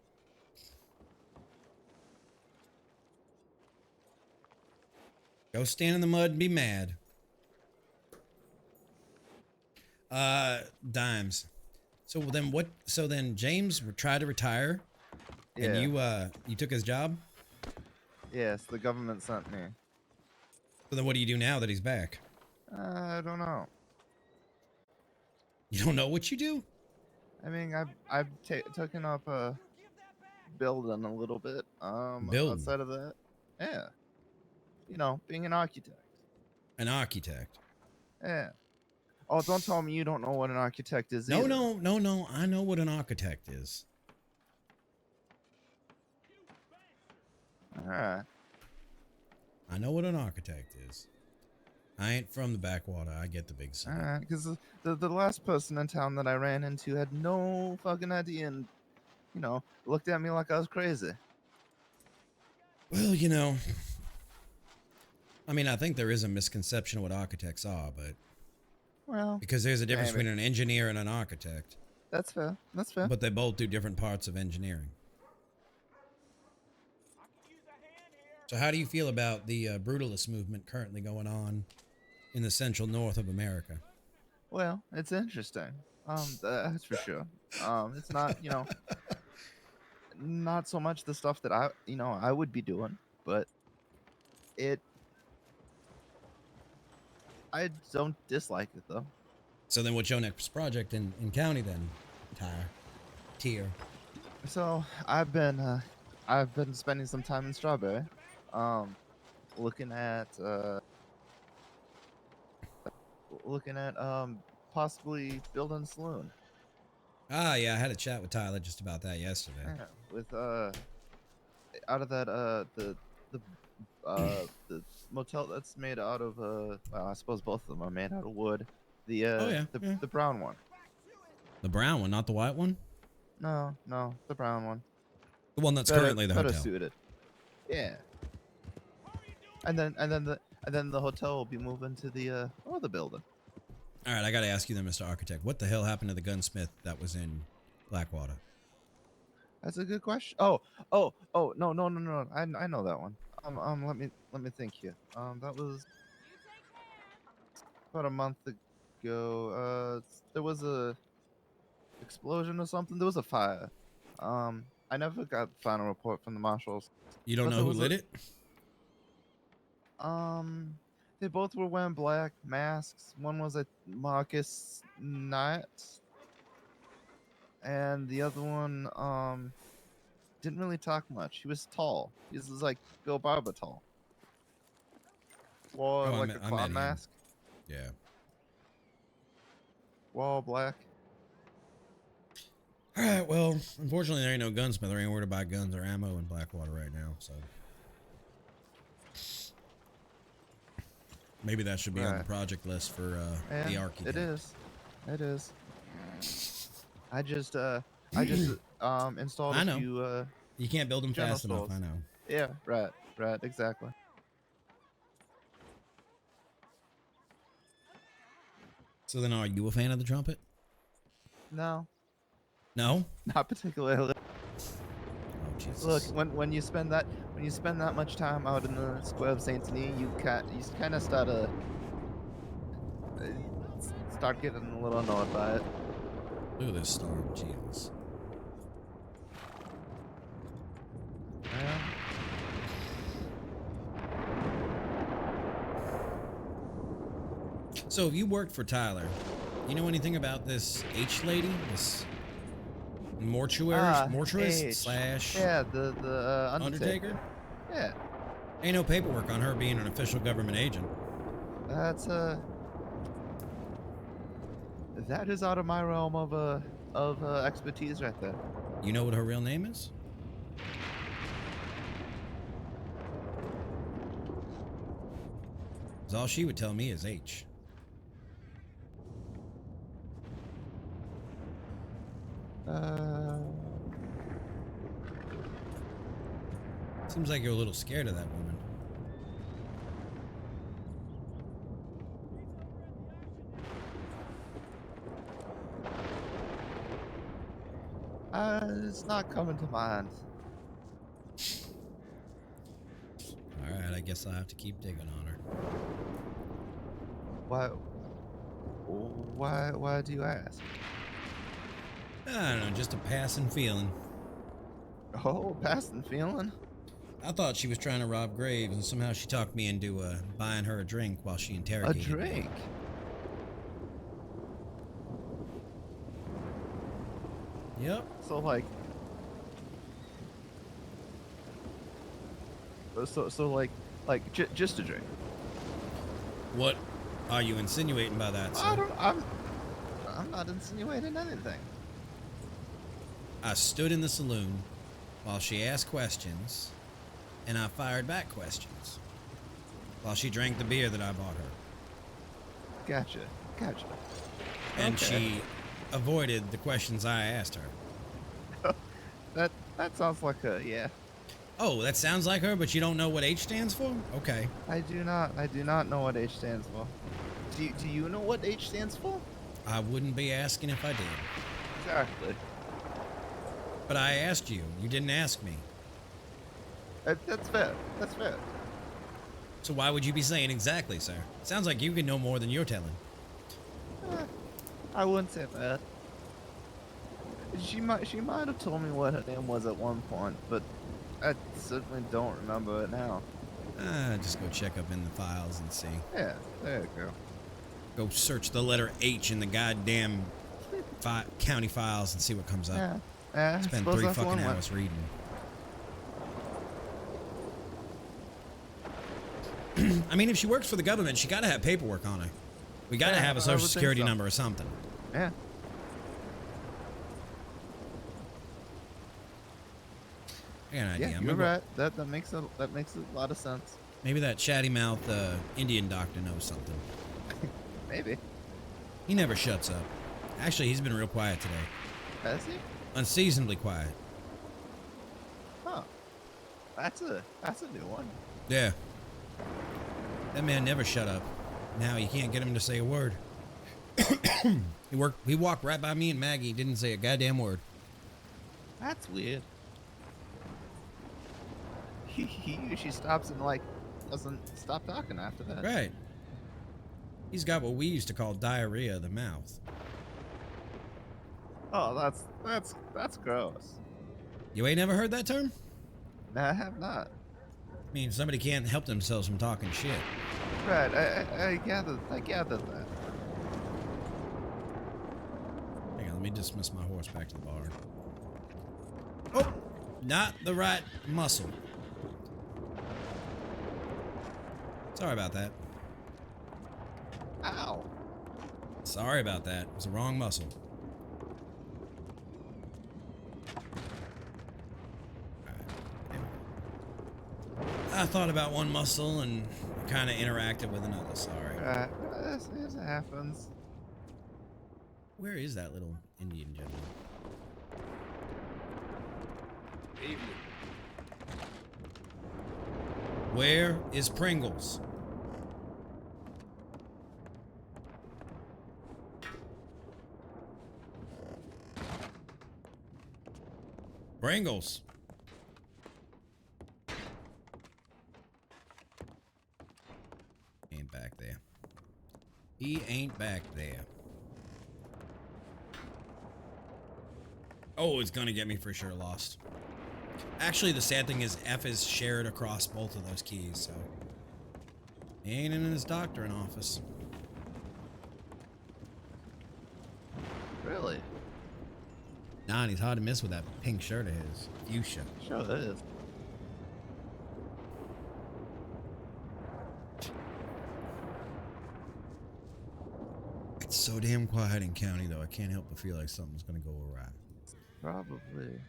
Go stand in the mud and be mad. Dimes. So then James tried to retire Yeah. and you took his job? Yes, the government sent me. So then what do you do now that he's back? I don't know. You don't know what you do? I mean, I've taken up building a little bit. Building? Outside of that, yeah. You know, being an architect. An architect. Yeah. Oh, don't tell me you don't know what an architect is. No, either. no. I know what an architect is. All right. I know what an architect is. I ain't from the backwater. I get the big city. All right. Because the last person in town that I ran into had no fucking idea and, you know, looked at me like I was crazy. Well, you know, I mean, I think there is a misconception of what architects are, but Well, because there's a difference maybe. between an engineer and an architect. That's fair. That's fair. But they both do different parts of engineering. So how do you feel about the brutalist movement currently going on in the central north of America? Well, it's interesting. That's for sure. It's not, you know, not so much the stuff that I would be doing, but I don't dislike it though. So then what's your next project in county then, Tier? So I've been spending some time in Strawberry, looking at possibly building a saloon. Ah, yeah, I had a chat with Tyler just about that yesterday. Yeah, with out of that the motel that's made out of well, I suppose both of them are made out of wood. The the brown one. The brown one, not the white one? No, the brown one. The one that's currently the better hotel. suited. Yeah. And then the hotel will be moving to the other building. All right, I got to ask you then, Mr. Architect. What the hell happened to the gunsmith that was in Blackwater? That's a good question. Oh, no. I know that one. Let me think here. That was about a month ago. There was a explosion or something. There was a fire. I never got the final report from the marshals. You don't But know there who was lit it? They both were wearing black masks. One was a Marcus Knight, and the other one didn't really talk much. He was tall. He was like Bill Barber tall. Wore Oh, I like met- a I met clown him. mask. Yeah. Wore all black. All right, well, unfortunately, there ain't no gunsmith. There ain't nowhere to buy guns or ammo in Blackwater right now, so. Maybe that should be on the Right. project list for the Yeah, architect. it is. It is. I installed I a know. few You can't build them general fast enough. stores. I know. Yeah, right, exactly. So then, are you a fan of the trumpet? No, No. not particularly. Oh Jesus. Look, when you spend that much time out in the square of Saint Denis, you kind of start getting a little annoyed by it. Look at this storm. Jesus. Yeah. So, if you worked for Tyler, you know anything about this H lady? This mortuarist H. slash Yeah, the Undertaker. Yeah, Ain't no paperwork on her being an official government agent. that's that is out of my realm of expertise right there. You know what her real name is? 'Cause all she would tell me is H. Seems like you're a little scared of that woman. It's not coming to mind. Alright, I guess I'll have to keep digging on her. Why do you ask? I don't know, just a passing feeling. Oh, passing feeling. I thought she was trying to rob Graves, and somehow she talked me into buying her a drink while she A interrogated me. drink. Yep. So like just a drink. What are you insinuating by that, sir? I'm not insinuating anything. I stood in the saloon while she asked questions, and I fired back questions while she drank the beer that I bought her. Gotcha. And Okay. she avoided the questions I asked her. That sounds like a yeah. Oh, that sounds like her, but you don't know what H stands for? Okay. I do not know what H stands for. Do you know what H stands for? I wouldn't be asking if I did. Exactly. But I asked you. You didn't ask me. That's fair. That's fair. So why would you be saying exactly, sir? Sounds like you can know more than you're telling. I wouldn't say that. She might have told me what her name was at one point, but I certainly don't remember it now. Just go check up in the files and see. Yeah, there you go. Go search the letter H in the goddamn county files and see what comes up. Yeah. Spend Suppose 3 that's fucking one way. hours reading. I mean, if she works for the government, she gotta have paperwork on her. We gotta have a I social would think security so. number or something. Yeah. I got an idea. Yeah, I'm you're gonna go- right. That makes a lot of sense. Maybe that chatty mouth Indian doctor knows something. Maybe. He never shuts up. Actually, he's been real quiet today. Has he? Unseasonably quiet. Huh. That's a new one. Yeah. That man never shut up. Now you can't get him to say a word. He walked right by me and Maggie, didn't say a goddamn word. That's weird. He usually stops and like doesn't stop talking after that. Right. He's got what we used to call diarrhea of the mouth. Oh, that's gross. You ain't never heard that term? No, I have not. I mean, somebody can't help themselves from talking shit. Right, I gathered that. Hang on, let me dismiss my horse back to the barn. Oh, not the right muscle. Sorry about that. Ow. Sorry about that. It was the wrong muscle. I thought about one muscle and kind of interacted with another. Sorry. Right, this happens. Where is that little Indian gentleman? Evening. Where is Pringles? Pringles. Ain't back there. He ain't back there. Oh, it's gonna get me for sure lost. Actually, the sad thing is F is shared across both of those keys, so he ain't in his doctoring office. Really? Nah, and he's hard to miss with that pink shirt of his. Fuchsia. Sure it is. It's so damn quiet in county, though. I can't help but feel like something's gonna go awry. Probably.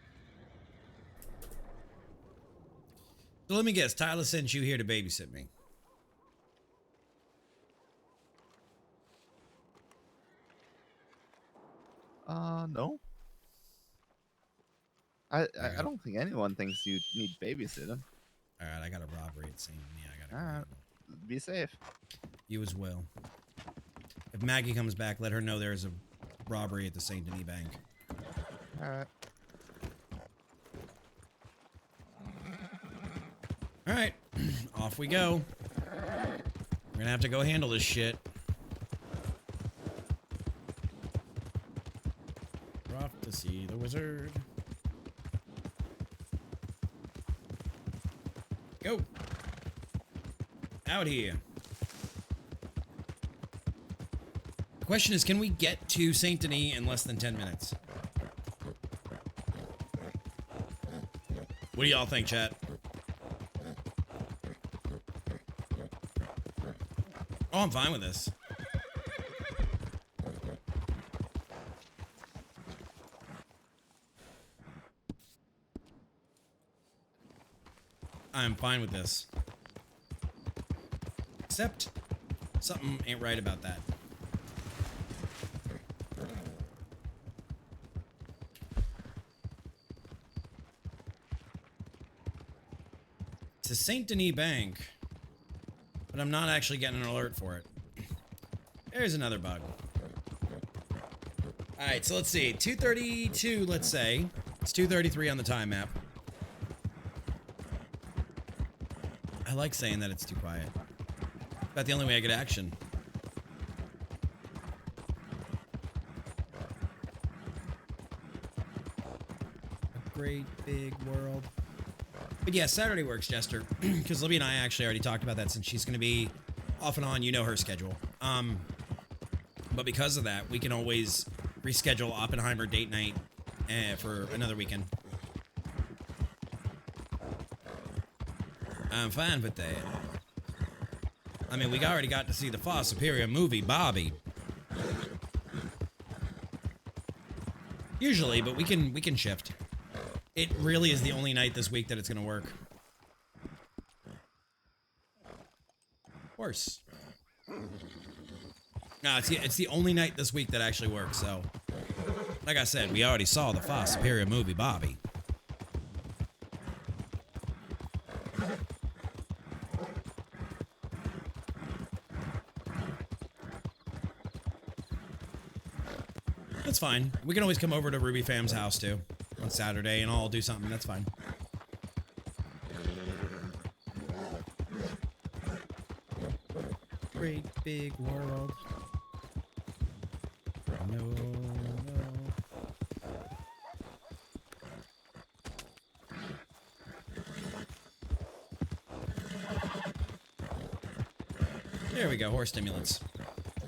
So let me guess. Tyler sent you here to babysit me. No. I don't think anyone thinks you need babysitting. All right, I got a robbery at St. Denis. I gotta. All right. Be safe. You as well. If Maggie comes back, let her know there's a robbery at the St. Denis Bank. All right. All right, off we go. We're gonna have to go handle this shit. We're off to see the wizard. Go. Out here. The question is, can we get to St. Denis in less than 10 minutes? What do y'all think, chat? Oh, I'm fine with this. I'm fine with this. Except something ain't right about that. It's a St. Denis Bank, but I'm not actually getting an alert for it. There's another bug. Alright, so let's see. 2:32, let's say. It's 2:33 on the time map. I like saying that it's too quiet. About the only way I get action. A great big world. But yeah, Saturday works, Jester. Because Libby and I actually already talked about that since she's going to be off and on. You know her schedule. But because of that, we can always reschedule Oppenheimer date night for another weekend. I'm fine with that. I mean, we already got to see the far superior movie, Bobby. Usually, but we can shift. It really is the only night this week that it's gonna work. Horse. No, it's the only night this week that actually works. So, like I said, we already saw the far superior movie, Bobby. That's fine. We can always come over to Ruby Fam's house too on Saturday and I'll do something. That's fine. Great big world. No. There we go, horse stimulants.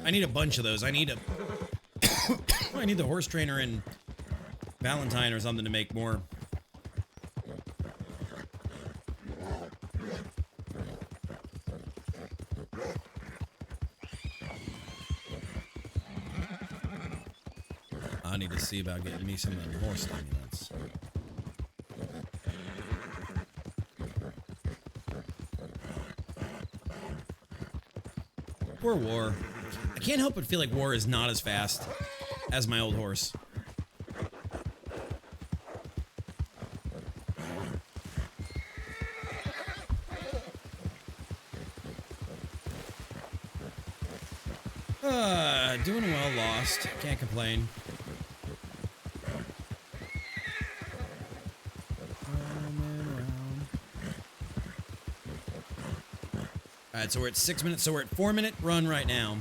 I need a bunch of those. I need the horse trainer in Valentine or something to make more. I need to see about getting me some of the horse stimulants. Poor War. I can't help but feel like War is not as fast as my old horse. Doing well, lost. Can't complain. Alright, so we're at 6 minutes. So we're at 4-minute run right now.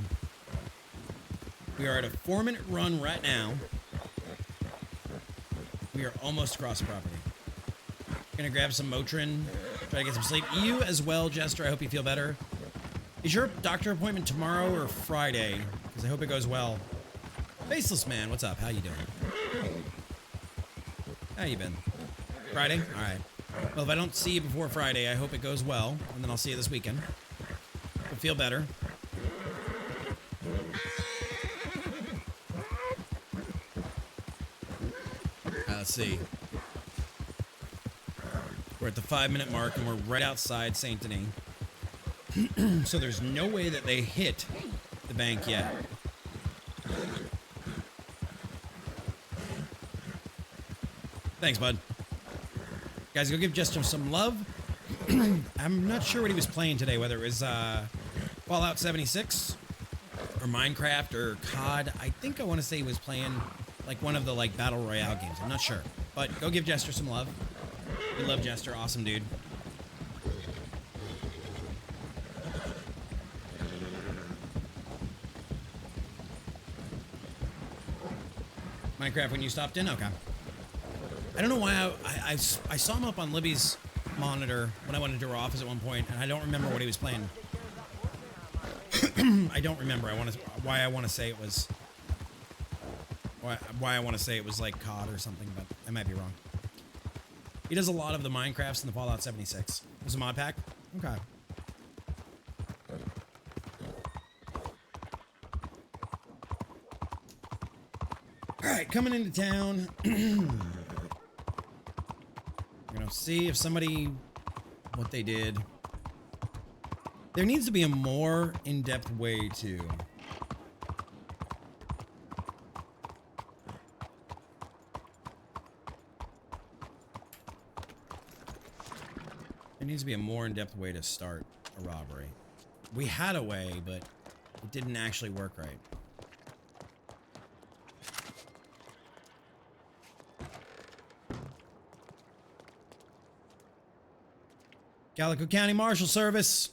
We are at a 4-minute run right now. We are almost across the property. Gonna grab some Motrin, try to get some sleep. You as well, Jester. I hope you feel better. Is your doctor appointment tomorrow or Friday? Because I hope it goes well. Faceless man, what's up? How you doing? How you been? Friday? All right. Well, if I don't see you before Friday, I hope it goes well, and then I'll see you this weekend. You'll feel better. Let's see. We're at the 5-minute mark, and we're right outside Saint Denis. So there's no way that they hit the bank yet. Thanks, bud. Guys, go give Jester some love. I'm not sure what he was playing today, whether it was Fallout 76 or Minecraft or COD. I think I want to say he was playing like one of the like Battle Royale games. I'm not sure. But go give Jester some love. We love Jester. Awesome dude. Minecraft when you stopped in? Okay. I don't know why I saw him up on Libby's monitor when I went into her office at one point, and I don't remember what he was playing. I don't remember. Why I want to say it was like COD or something, but I might be wrong. He does a lot of the Minecrafts in the Fallout 76. It was a mod pack? Okay. Alright, coming into town. We're gonna see if somebody... what they did. There needs to be a more in-depth way to... There needs to be a more in-depth way to start a robbery. We had a way, but it didn't actually work right. Calico County Marshal Service.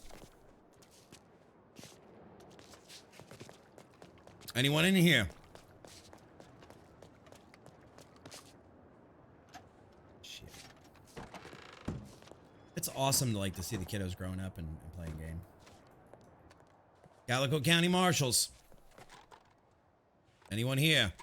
Anyone in here? Shit. It's awesome to like to see the kiddos growing up and playing game. Calico County Marshals. Anyone here?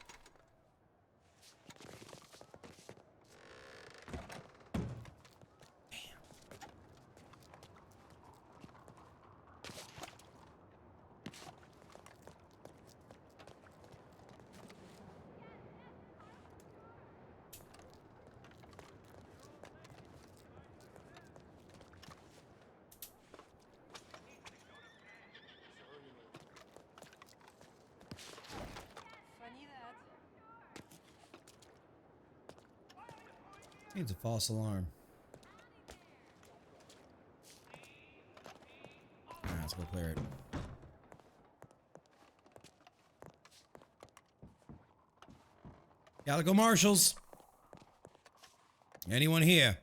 It's a false alarm. Alright, let's go clear it. Calico Marshals. Anyone here?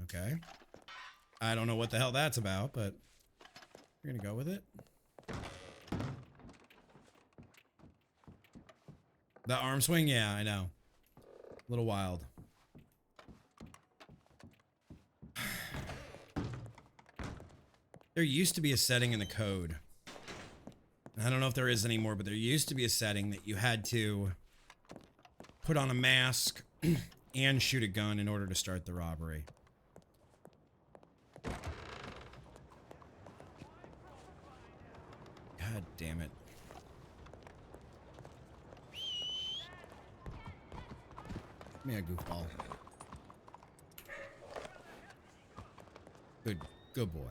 Okay. I don't know what the hell that's about, but we're gonna go with it. The arm swing? Yeah, I know. A little wild. There used to be a setting in the code. I don't know if there is anymore, but there used to be a setting that you had to put on a mask and shoot a gun in order to start the robbery. God damn it. Give me a goofball. Good boy.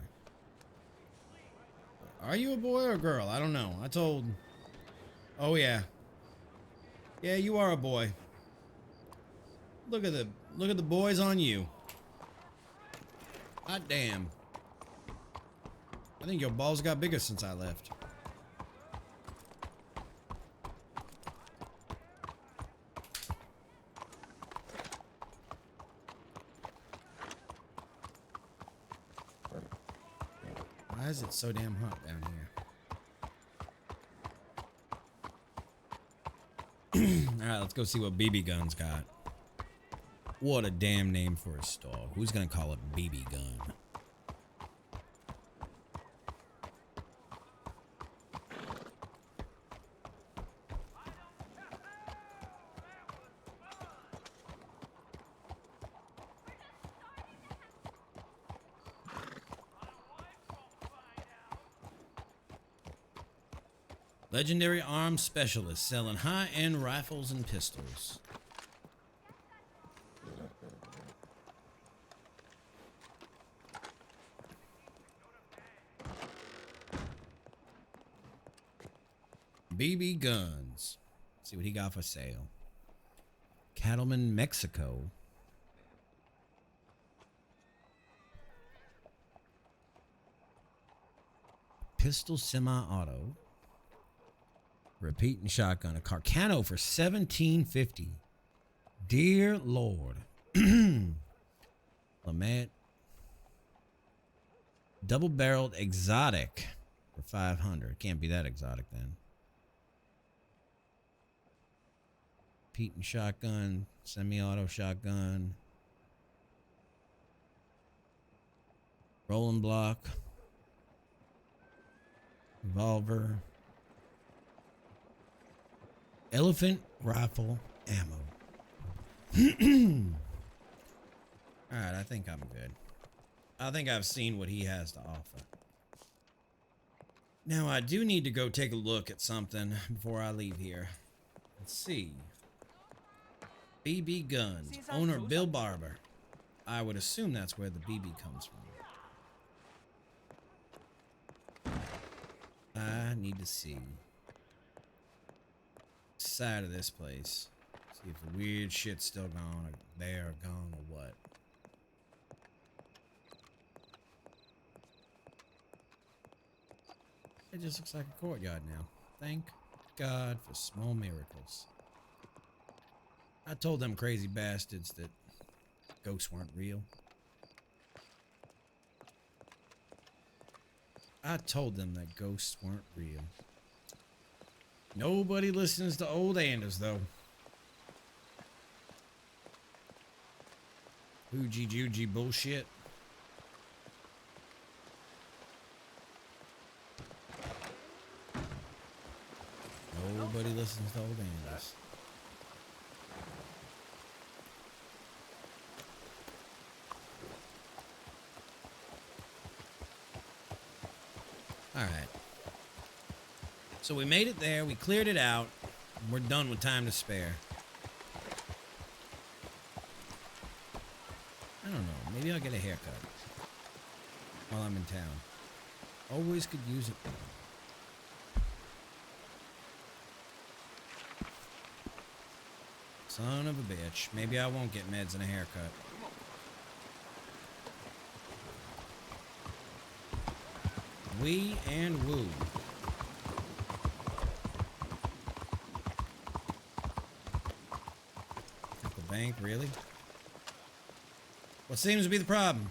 Are you a boy or a girl? I don't know. I told... Oh, yeah. Yeah, you are a boy. Look at the Look at the boys on you. Hot damn. I think your balls got bigger since I left. Why is it so damn hot down here? Alright, let's go see what BB Gun's got. What a damn name for a store. Who's gonna call it BB Gun? Legendary arms specialist selling high-end rifles and pistols. BB Guns. Let's see what he got for sale. Cattleman, Mexico. Pistol semi-auto. Repeating shotgun. A Carcano for $17.50. Dear Lord. Lamette. Double-barreled exotic for $500. Can't be that exotic then. Repeating shotgun. Semi-auto shotgun. Rolling block. Revolver. Elephant rifle ammo. Alright, I think I'm good. I think I've seen what he has to offer. Now, I do need to go take a look at something before I leave here. Let's see. BB Guns. Owner Bill Barber. I would assume that's where the BB comes from. I need to see side of this place. See if the weird shit's still gone or there or gone or what. It just looks like a courtyard now. Thank God for small miracles. I told them crazy bastards that ghosts weren't real. I told them that ghosts weren't real. Nobody listens to old Anders, though. Hoogie Joogie bullshit. Nobody listens to old Anders. All right. So we made it there. We cleared it out. We're done with time to spare. I don't know. Maybe I'll get a haircut while I'm in town. Always could use it. Son of a bitch. Maybe I won't get meds and a haircut. Wee and woo. At the bank, really? What seems to be the problem?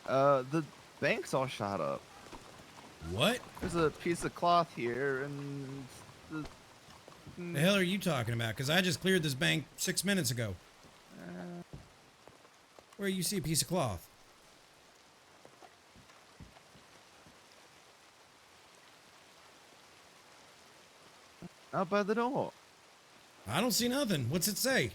The bank's all shot up. What? There's a piece of cloth here, and The hell are you talking about? Because I just cleared this bank 6 minutes ago. Where you see a piece of cloth? out by the door. I don't see nothing. What's it say?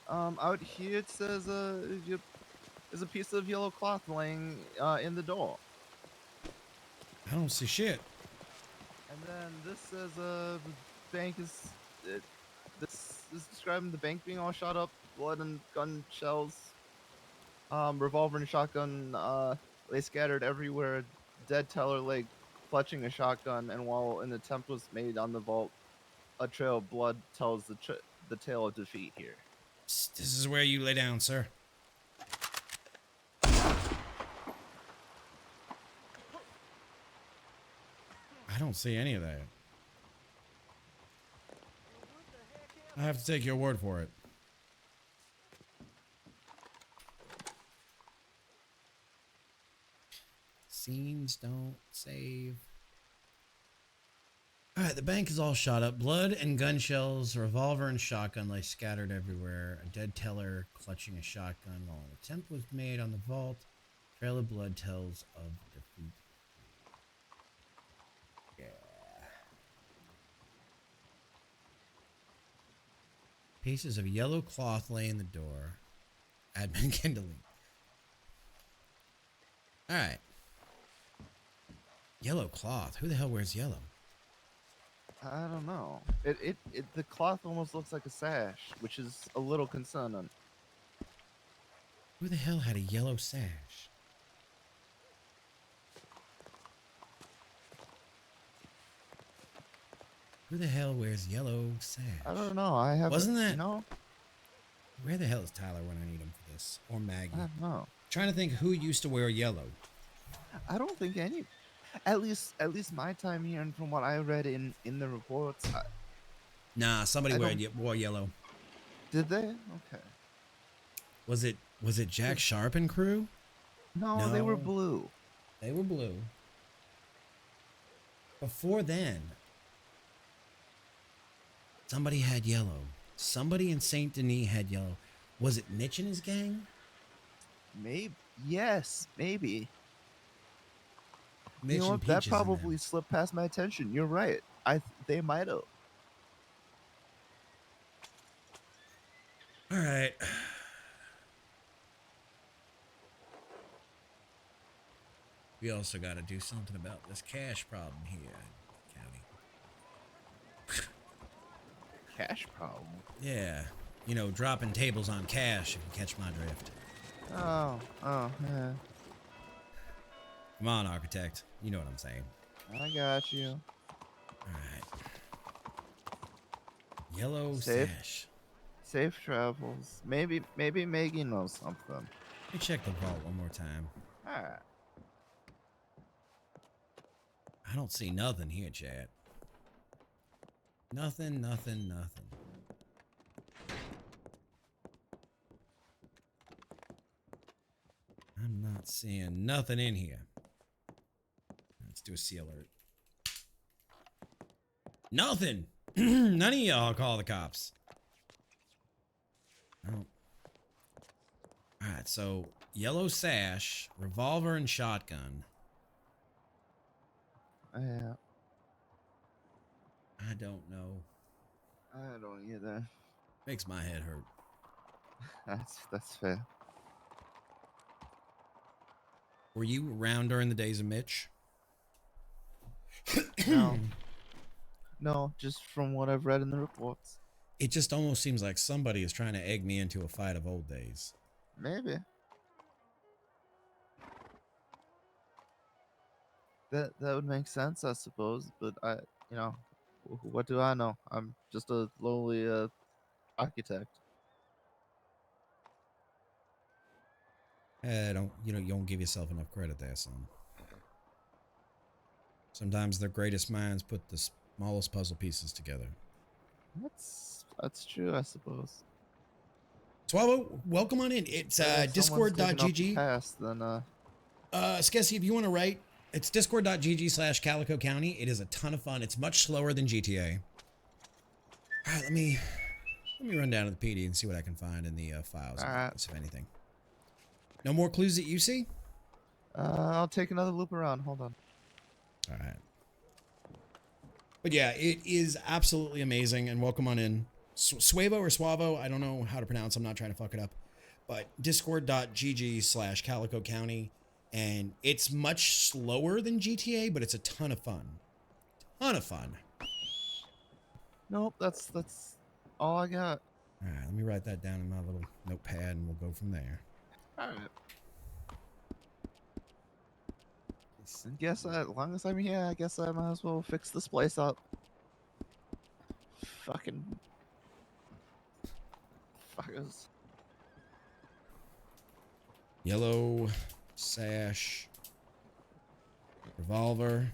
Out here it says there's a piece of yellow cloth laying in the door. I don't see shit. And then this says the bank is this is describing the bank being all shot up, blood and gun shells, revolver and shotgun lay scattered everywhere. Dead teller leg clutching a shotgun, and while an attempt was made on the vault, a trail of blood tells the tale of defeat here. This is where you lay down, sir. I don't see any of that. I have to take your word for it. Scenes don't save. Alright, the bank is all shot up. Blood and gun shells, a revolver and shotgun lay scattered everywhere. A dead teller clutching a shotgun while an attempt was made on the vault. Trail of blood tells of defeat. Yeah. Pieces of yellow cloth lay in the door. Admin can delete. Alright. Yellow cloth. Who the hell wears yellow? I don't know. The cloth almost looks like a sash, which is a little concerning. Who the hell had a yellow sash? Who the hell wears yellow sash? I don't know. I haven't. Wasn't that? No. Where the hell is Tyler when I need him for this? Or Maggie? I don't know. Trying to think who used to wear yellow. I don't think any. At least my time here, and from what I read in the reports. Nah, somebody wore yellow. Did they? Okay. Was it Jack Sharp and crew? No, they were blue. They were blue. Before then, somebody had yellow. Somebody in Saint Denis had yellow. Was it Mitch and his gang? Maybe. Yes, maybe. Mitch you know and what? That Peaches and them. probably slipped past my attention. You're right. They might have. All right. We also got to do something about this cash problem here in the county. Cash problem? Yeah. You know, dropping tables on cash, if you catch my drift. Oh, yeah. Come on, architect. You know what I'm saying. I got you. All right. Yellow sash. Safe travels. Maybe Maggie knows something. Let me check the vault one more time. Alright. I don't see nothing here, Chad. Nothing. I'm not seeing nothing in here. Let's do a C alert. Nothing! None of y'all call the cops. Oh. Alright, so yellow sash, revolver, and shotgun. Yeah. I don't know. I don't either. Makes my head hurt. That's fair. Were you around during the days of Mitch? No. No, just from what I've read in the reports. It just almost seems like somebody is trying to egg me into a fight of old days. Maybe. That would make sense, I suppose. But what do I know? I'm just a lowly architect. You don't give yourself enough credit there, son. Sometimes the greatest minds put the smallest puzzle pieces together. That's true, I suppose. Swallow, welcome on in. It's discord.gg. Skessy, if you want to write, it's discord.gg/Calico County. It is a ton of fun. It's much slower than GTA. All right, let me run down to the PD and see what I can find in the files, if anything. No more clues that you see? I'll take another loop around. Hold on. All right. But yeah, it is absolutely amazing, and welcome on in. Suavo or Suavo, I don't know how to pronounce. I'm not trying to fuck it up. But discord.gg/Calico County, and it's much slower than GTA, but it's a ton of fun. Nope, that's all I got. All right, let me write that down in my little notepad, and we'll go from there. All right. As long as I'm here, I guess I might as well fix this place up. Fucking motherfuckers. Yellow sash, revolver,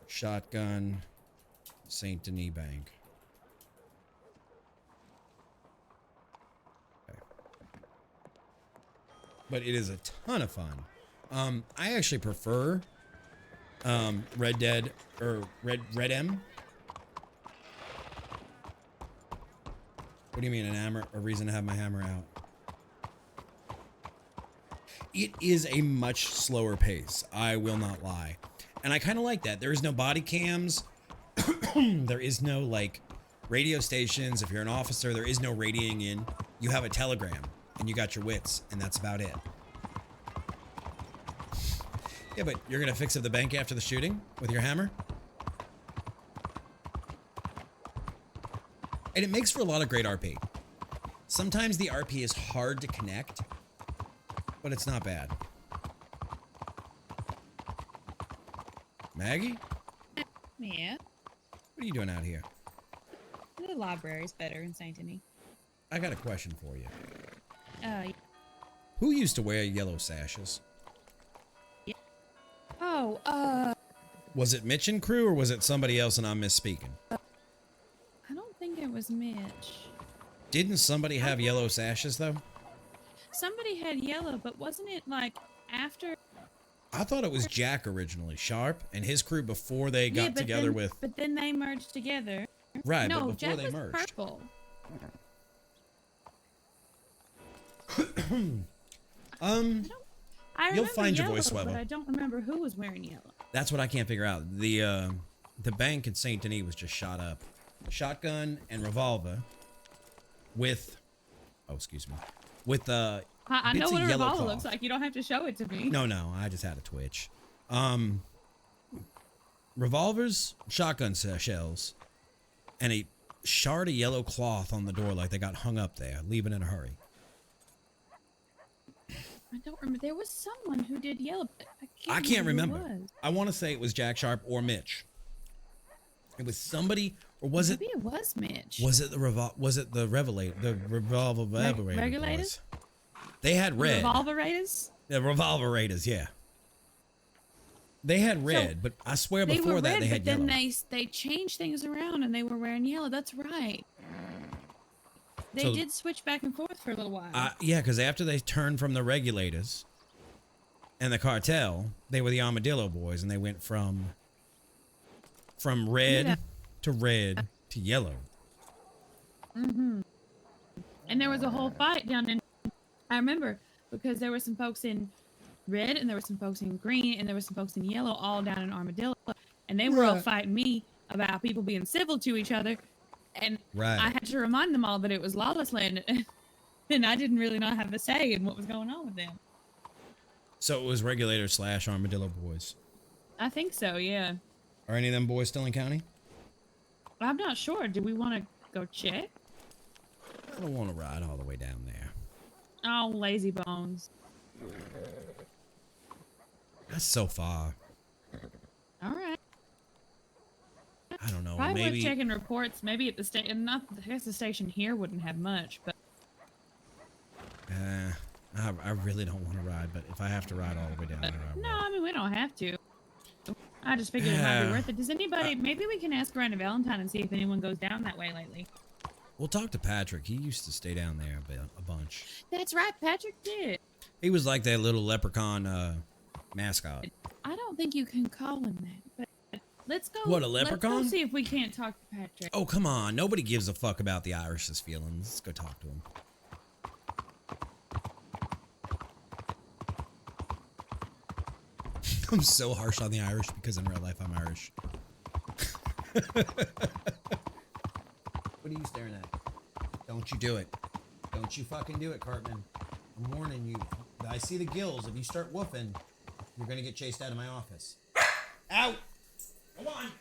shotgun, Saint Denis Bank. Okay. But it is a ton of fun. I actually prefer Red Dead or Red M. What do you mean an hammer? A reason to have my hammer out? It is a much slower pace. I will not lie. And I kind of like that. There is no body cams. There is no like radio stations. If you're an officer, there is no radioing in. You have a telegram and you got your wits and that's about it. Yeah, but you're going to fix up the bank after the shooting with your hammer? And it makes for a lot of great RP. Sometimes the RP is hard to connect, but it's not bad. Maggie? Yeah. What are you doing out here? The library's better in Saint Denis. I got a question for you. Yeah. Who used to wear yellow sashes? Yeah. Oh, Was it Mitch and crew or was it somebody else and I'm misspeaking? I don't think it was Mitch. Didn't somebody have yellow sashes though? Somebody had yellow, but wasn't it like after? I thought it was Jack originally, Sharp, and his crew before they got together with. But then they merged together. Right, no, but before Jack they was merged. Purple. I You'll remember find your yellow, voice, Swabba. but I don't remember who was wearing yellow. That's what I can't figure out. The bank in Saint Denis was just shot up. Shotgun and revolver with, oh excuse me, with I know bits what of a yellow revolver cloth. looks like. You don't have to show it to me. No, I just had a twitch. Revolvers, shotgun shells, and a shard of yellow cloth on the door like they got hung up there, leaving in a hurry. I don't remember. There was someone who did yellow, but I can't remember. Who it was. I want to say it was Jack Sharp or Mitch. It was somebody, or was Maybe it was Mitch. Was it the Revelator? The Revolver Regulators? boys? They had red. Revolverators? The Revolverators, yeah. They had red, but I swear They before were that red, they had but yellow. then they changed things around and they were wearing yellow. That's right. They So- did switch back and forth for a little while. Yeah, because after they turned from the Regulators and the cartel, they were the Armadillo boys, and they went from red to red to yellow. Mm-hmm. And there was a whole fight down in. I remember because there were some folks in red, and there were some folks in green, and there were some folks in yellow, all down in Armadillo, and they were all Right. fighting me about people being civil to each other, and Right. I had to remind them all that it was lawless land, and I didn't really not have a say in what was going on with them. So it was Regulator / Armadillo boys. I think so, yeah. Are any of them boys still in county? I'm not sure. Do we want to go check? I don't want to ride all the way down there. Oh, lazy bones. That's so far. All right. I don't know. Probably Maybe worth checking reports. Maybe at the station. Not. I guess the station here wouldn't have much, but I really don't want to ride, but if I have to ride all the way down there, I will. no. I mean, we don't have to. I just figured it might be worth it. Does anybody? Maybe we can ask around to Valentine and see if anyone goes down that way lately. We'll talk to Patrick. He used to stay down there a bunch. That's right. Patrick did. He was like that little leprechaun mascot. I don't think you can call him that. But let's go. What, a Let's leprechaun? go see if we can't talk to Patrick. Oh, come on. Nobody gives a fuck about the Irish's feelings. Let's go talk to him. I'm so harsh on the Irish because in real life I'm Irish. What are you staring at? Don't you do it. Don't you fucking do it, Cartman. I'm warning you. I see the gills. If you start woofing, you're gonna get chased out of my office. Out! Come on!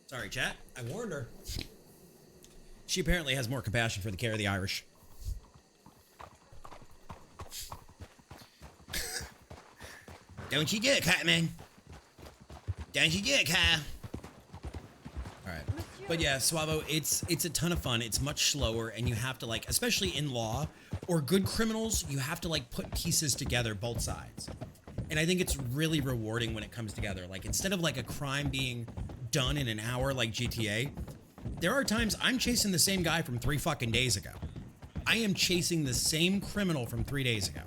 Sorry, chat. I warned her. She apparently has more compassion for the care of the Irish. Don't you do it, Cartman. Don't you do it, Kyle. Alright. But yeah, Suavo, it's a ton of fun. It's much slower, and you have to like, especially in law or good criminals, you have to like put pieces together, both sides. And I think it's really rewarding when it comes together. Like instead of like a crime being done in an hour like GTA, there are times I'm chasing the same guy from 3 fucking days ago. I am chasing the same criminal from 3 days ago.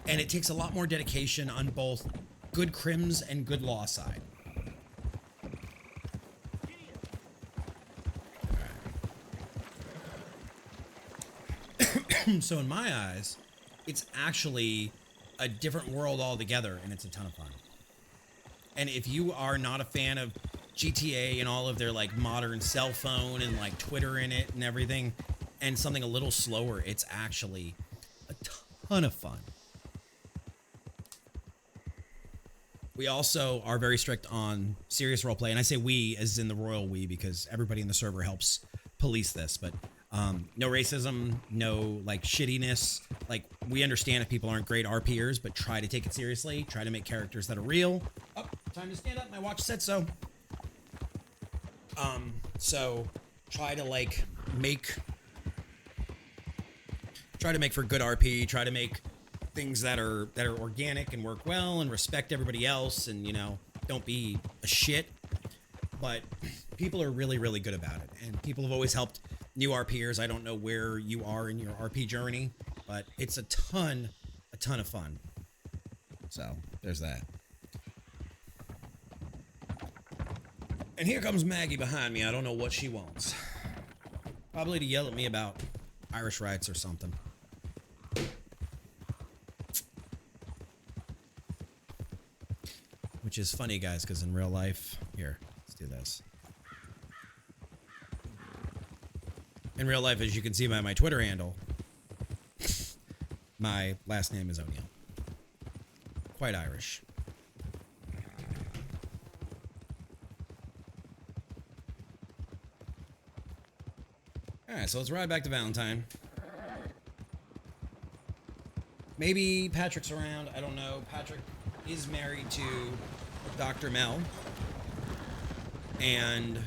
And it takes a lot more dedication on both good crims and good law side. So in my eyes, it's actually a different world altogether, and it's a ton of fun. And if you are not a fan of GTA and all of their like modern cell phone and like Twitter in it and everything, and something a little slower, it's actually a ton of fun. We also are very strict on serious roleplay, and I say we as in the royal we because everybody in the server helps police this, but no racism, no like shittiness. Like we understand if people aren't great RPers, but try to take it seriously. Try to make characters that are real. Oh, time to stand up. My watch said so. So try to like try to make for good RP. Try to make things that are organic and work well and respect everybody else, and you know, don't be a shit. But people are really, really good about it, and people have always helped new RPers. I don't know where you are in your RP journey, but it's a ton of fun. So there's that. And here comes Maggie behind me. I don't know what she wants. Probably to yell at me about Irish rights or something. Which is funny, guys, because in real life... Here, let's do this. In real life, as you can see by my Twitter handle, my last name is O'Neill. Quite Irish. Alright, so let's ride back to Valentine. Maybe Patrick's around. I don't know. Patrick is married to Dr. Mel. And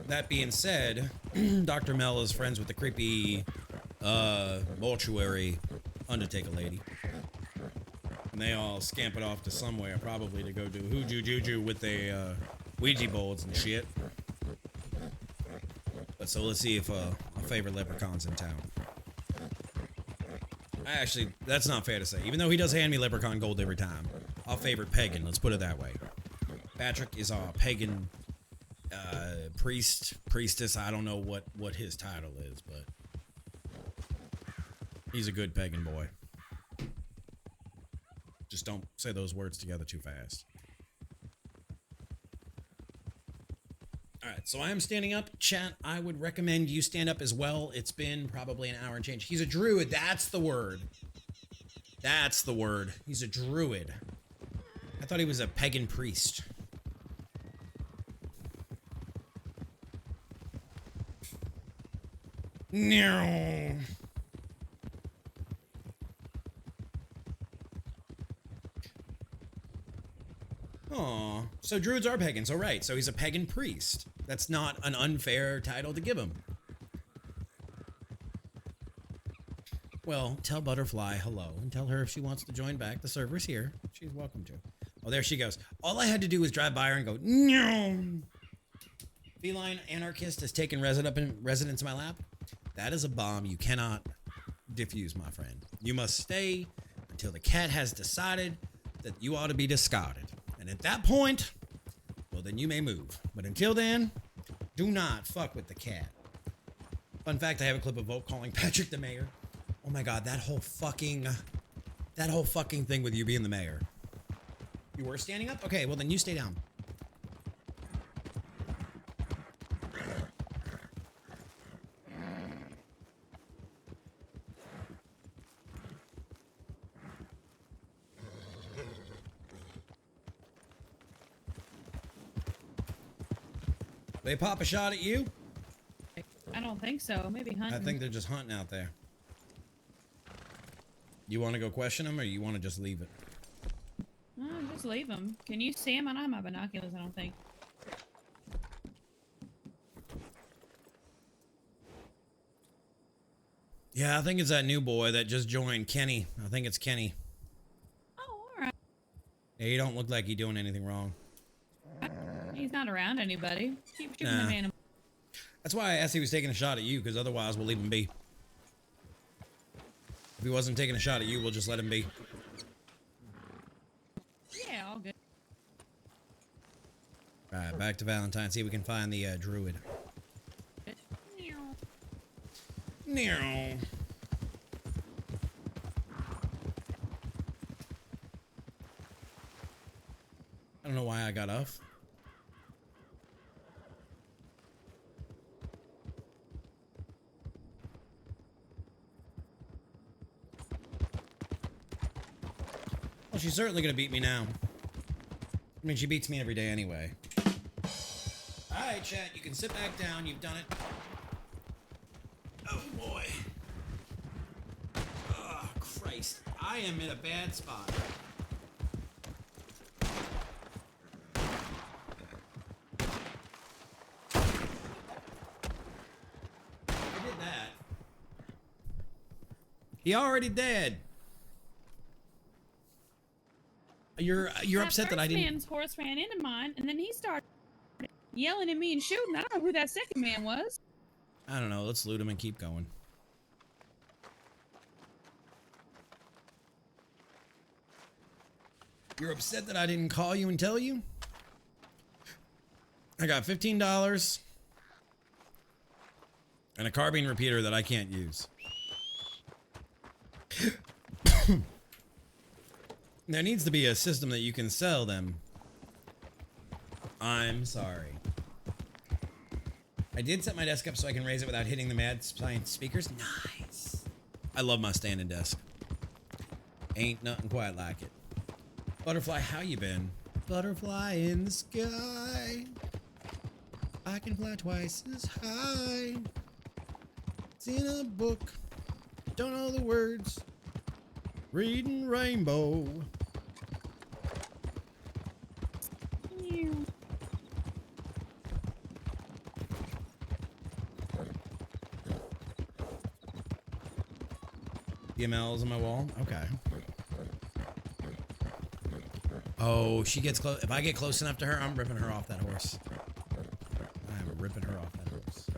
that being said, Dr. Mel is friends with the creepy mortuary undertaker lady. And they all scampered off to somewhere, probably to go do hoodoo juju with their Ouija boards and shit. But so let's see if our favorite leprechaun's in town. Actually, that's not fair to say. Even though he does hand me leprechaun gold every time, our favorite pagan, let's put it that way. Patrick is our pagan priestess. I don't know what his title is, but he's a good pagan boy. Just don't say those words together too fast. Alright, so I am standing up. Chat, I would recommend you stand up as well. It's been probably an hour and change. He's a druid. That's the word. That's the word. He's a druid. I thought he was a pagan priest. No. Aw, so druids are pagans, all right. So he's a pagan priest. That's not an unfair title to give him. Well, tell Butterfly hello and tell her if she wants to join back. The server's here. She's welcome to. Oh, there she goes. All I had to do was drive by her and go, no. Feline anarchist has taken residence in my lap. That is a bomb you cannot defuse, my friend. You must stay until the cat has decided that you ought to be discarded. And at that point, well, then you may move. But until then, do not fuck with the cat. Fun fact, I have a clip of Vote calling Patrick the mayor. Oh my god, that whole fucking thing with you being the mayor. You were standing up? Okay, well then you stay down. They pop a shot at you? I don't think so. Maybe hunting. I think they're just hunting out there. You want to go question them, or you want to just leave it? No, just leave them. Can you see them? I don't have my binoculars, I don't think. Yeah, I think it's that new boy that just joined, Kenny. I think it's Kenny. Oh, all right. Yeah, he don't look like he's doing anything wrong. He's not around anybody. Keep shooting Nah. them animals. That's why I asked if he was taking a shot at you, because otherwise we'll leave him be. If he wasn't taking a shot at you, we'll just let him be. Yeah, all good. Alright, back to Valentine. See if we can find the druid. Meow. I don't know why I got off. Well, she's certainly gonna beat me now. I mean, she beats me every day anyway. Alright, chat, you can sit back down. You've done it. Oh, boy. Oh, Christ. I am in a bad spot. I did that. He already dead. You're upset that I didn't. That first man's horse ran into mine, and then he started yelling at me and shooting. I don't know who that second man was. I don't know. Let's loot him and keep going. You're upset that I didn't call you and tell you? I got $15 and a carbine repeater that I can't use. There needs to be a system that you can sell them. I'm sorry. I did set my desk up so I can raise it without hitting the mad science speakers. Nice. I love my standing desk. Ain't nothing quite like it. Butterfly, how you been? Butterfly in the sky. I can fly twice as high. It's in a book. Don't know the words. Reading rainbow. EMLs on my wall. Okay. Oh, she gets close. If I get close enough to her, I'm ripping her off that horse. I'm ripping her off that horse.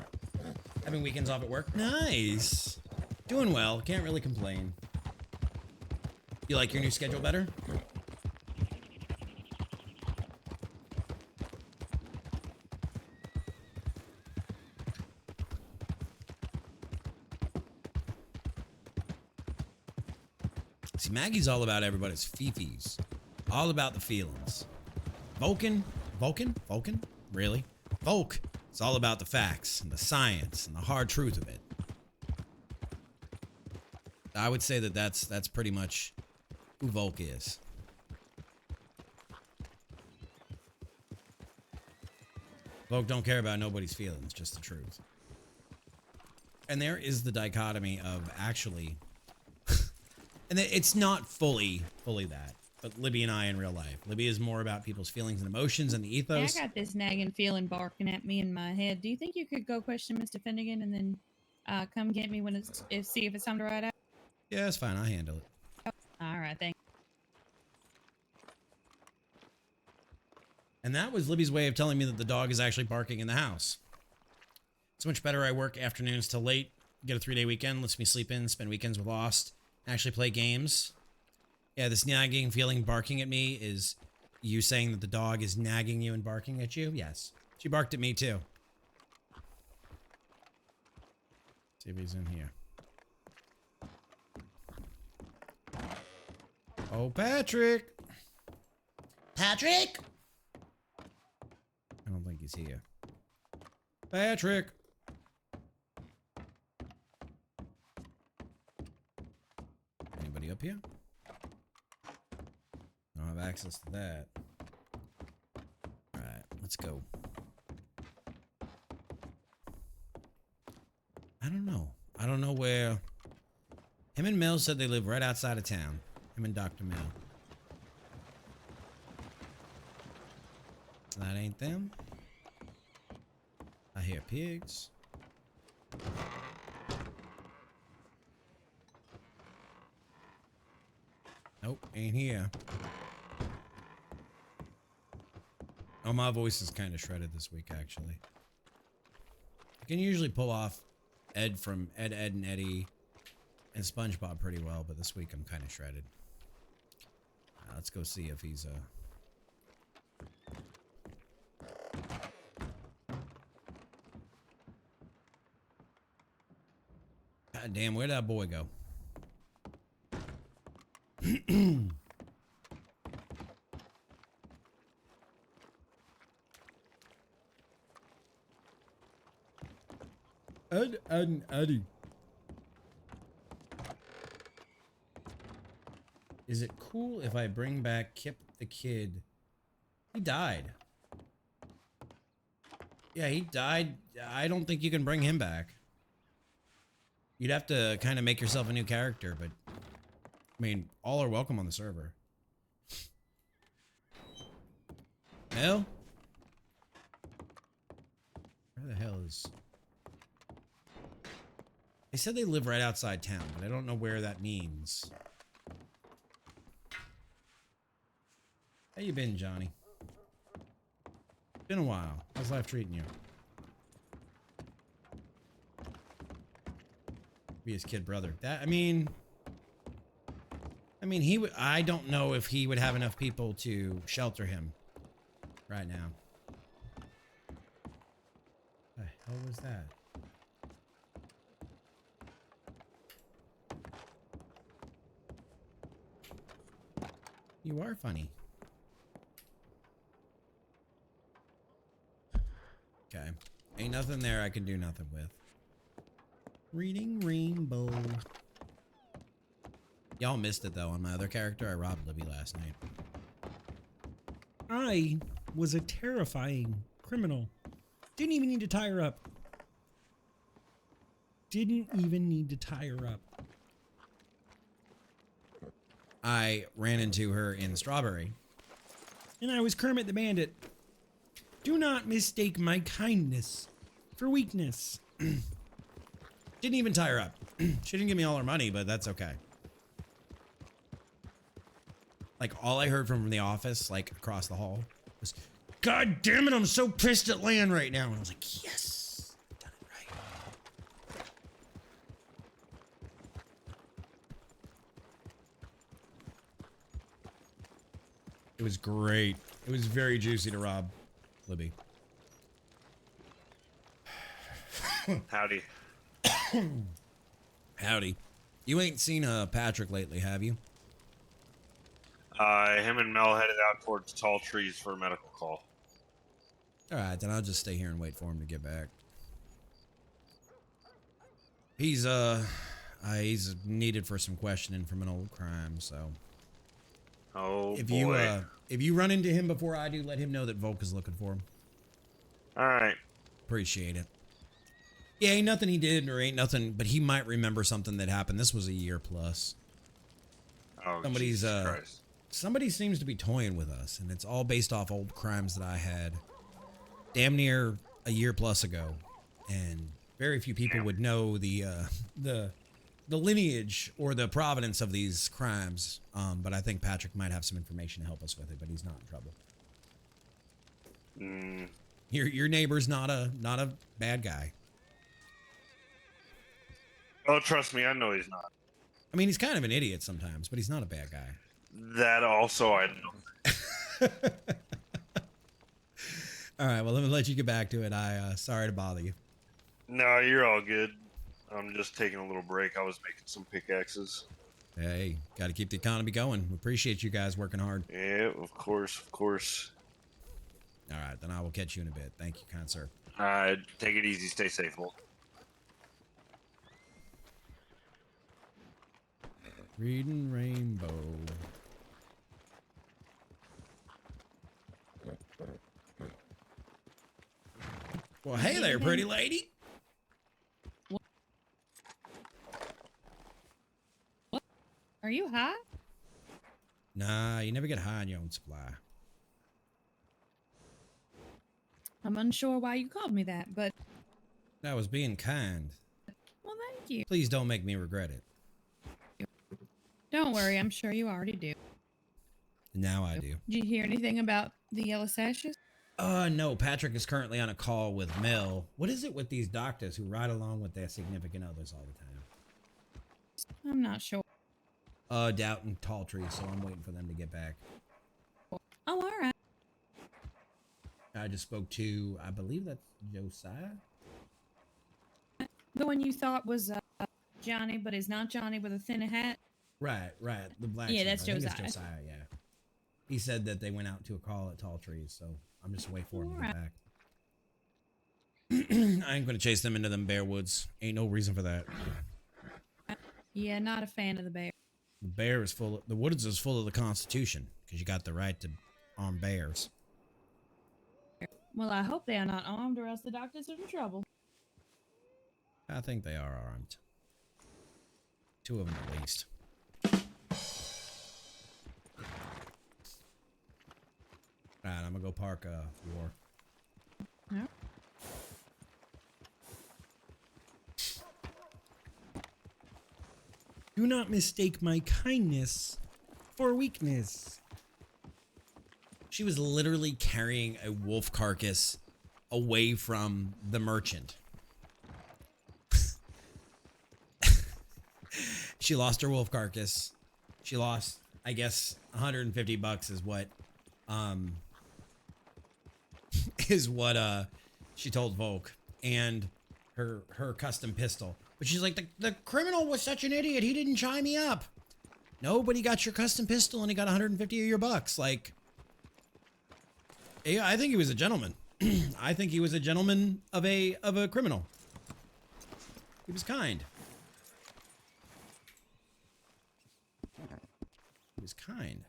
Having weekends off at work. Nice. Doing well. Can't really complain. You like your new schedule better? See, Maggie's all about everybody's fifis. All about the feelings. Vulcan? Really? Volk. It's all about the facts and the science and the hard truth of it. I would say that that's pretty much who Volk is. Volk don't care about nobody's feelings, just the truth. And there is the dichotomy of actually, and it's not fully that, but Libby and I in real life. Libby is more about people's feelings and emotions and the ethos. Hey, I got this nagging feeling barking at me in my head. Do you think you could go question Mr. Finnegan and then come get me when see if it's time to ride out? Yeah, it's fine. I'll handle it. All right, thanks. And that was Libby's way of telling me that the dog is actually barking in the house. It's much better. I work afternoons till late, get a 3-day weekend, lets me sleep in, spend weekends with Lost, actually play games. Yeah, this nagging feeling barking at me is you saying that the dog is nagging you and barking at you? Yes. She barked at me too. See if he's in here. Oh, Patrick! Patrick! I don't think he's here. Patrick! Anybody up here? I don't have access to that. Alright, let's go. I don't know. I don't know where... Him and Mel said they live right outside of town. Him and Dr. Mel. That ain't them. I hear pigs. Nope, ain't here. Oh, my voice is kind of shredded this week, actually. I can usually pull off Ed from Ed, Ed, and Eddie and SpongeBob pretty well, but this week I'm kind of shredded. Let's go see if he's, God damn, where'd that boy go? Ed, and Eddie. Is it cool if I bring back Kip the Kid? He died. Yeah, he died. I don't think you can bring him back. You'd have to kind of make yourself a new character, but I mean, all are welcome on the server. Hell? Where the hell is... They said they live right outside town, but I don't know where that means. How you been, Johnny? Been a while. How's life treating you? Be his kid brother. That, I mean, he would. I don't know if he would have enough people to shelter him right now. What the hell was that? You are funny. Okay. Ain't nothing there I can do nothing with. Reading Rainbow. Y'all missed it though on my other character. I robbed Libby last night. I was a terrifying criminal. Didn't even need to tie her up. Didn't even need to tie her up. I ran into her in Strawberry. And I was Kermit the Bandit. Do not mistake my kindness for weakness. Didn't even tie her up. She didn't give me all her money, but that's okay. Like, all I heard from the office, like, across the hall was, God damn it, I'm so pissed at Lan right now. And I was like, yes, I've done it right. It was great. It was very juicy to rob Libby. Howdy. Howdy. You ain't seen Patrick lately, have you? Him and Mel headed out towards Tall Trees for a medical call. Alright, then I'll just stay here and wait for him to get back. He's needed for some questioning from an old crime, so... Oh, if boy. If you run into him before I do, let him know that Volk is looking for him. Alright. Appreciate it. Yeah, ain't nothing he did or ain't nothing, but he might remember something that happened. This was a year plus. Oh, Somebody's, Jesus Christ. Somebody seems to be toying with us, and it's all based off old crimes that I had damn near a year plus ago. And very few people would know the lineage or the provenance of these crimes. But I think Patrick might have some information to help us with it, but he's not in trouble. Your neighbor's not a bad guy. Oh, trust me, I know he's not. I mean, he's kind of an idiot sometimes, but he's not a bad guy. That also I know. All right, well, let me let you get back to it. Sorry to bother you. No, you're all good. I'm just taking a little break. I was making some pickaxes. Hey, got to keep the economy going. We appreciate you guys working hard. Yeah, of course, of course. All right, then I will catch you in a bit. Thank you, kind sir. Take it easy. Stay safe, Wolf. Reading Rainbow. Well, hey there, pretty lady. What? Are you high? Nah, you never get high on your own supply. I'm unsure why you called me that, but... I was being kind. Well, thank you. Please don't make me regret it. Don't worry, I'm sure you already do. Now I do. Did you hear anything about the yellow sashes? No, Patrick is currently on a call with Mel. What is it with these doctors who ride along with their significant others all the time? I'm not sure. Doubt and tall trees, so I'm waiting for them to get back. Oh, all right. I just spoke to, I believe that's Josiah? The one you thought was Johnny, but is not Johnny with a thin hat? Right. The black Yeah, suit. that's I think Josiah. it's Josiah, yeah. He said that they went out to a call at Tall Trees, so I'm just waiting for him to get back. I ain't gonna chase them into them bear woods. Ain't no reason for that. Yeah, not a fan of the bear. The bear is full of, the woods is full of the Constitution, because you got the right to arm bears. Well, I hope they are not armed, or else the doctors are in trouble. I think they are armed. 2 of them at least. Alright, I'm gonna go park War. Yeah. Do not mistake my kindness for weakness. She was literally carrying a wolf carcass away from the merchant. She lost her wolf carcass. She lost, I guess, $150 is what she told Volk, and her custom pistol. But she's like, the criminal was such an idiot, he didn't chime me up. No, but he got your custom pistol and he got 150 of your bucks. Like, yeah, I think he was a gentleman. I think he was a gentleman of a criminal. He was kind. He was kind.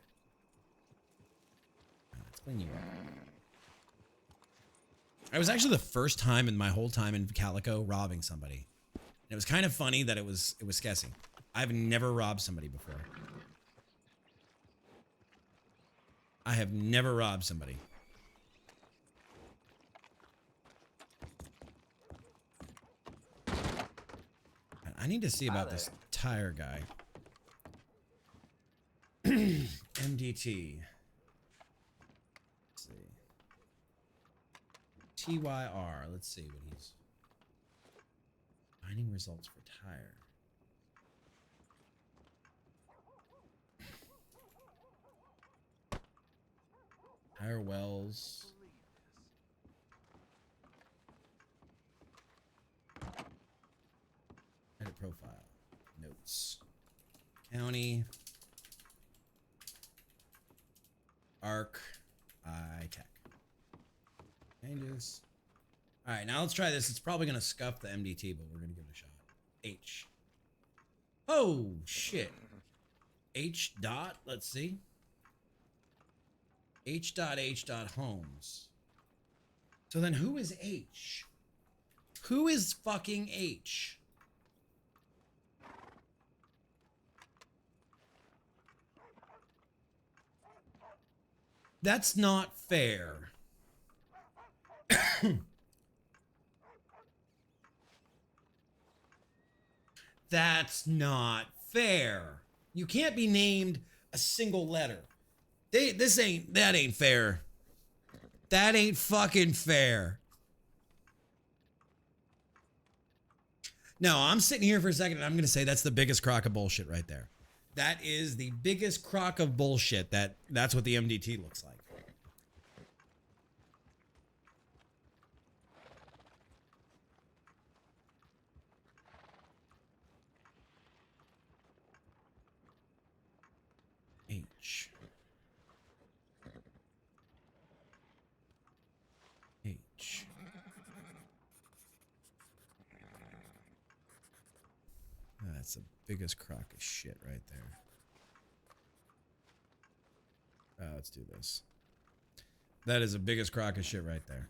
Let's clean you up. It was actually the first time in my whole time in Calico robbing somebody. And it was kind of funny that it was guessing. I've never robbed somebody before. I have never robbed somebody. I need to see about this tire guy. MDT. Let's see. TYR. Let's see what he's finding results for tire. Tire wells. Edit profile. Notes. County. Arc. Tech. Changes. All right, now let's try this. It's probably going to scuff the MDT, but we're going to give it a shot. H. Oh, shit. H dot. Let's see. H dot Holmes. So then who is H? Who is fucking H? That's not fair. That's not fair. You can't be named a single letter. That ain't fair. That ain't fucking fair. No, I'm sitting here for a second and I'm going to say that's the biggest crock of bullshit right there. That is the biggest crock of bullshit. That's what the MDT looks like. H. H. That's the biggest crock of shit right there. Let's do this. That is the biggest crock of shit right there.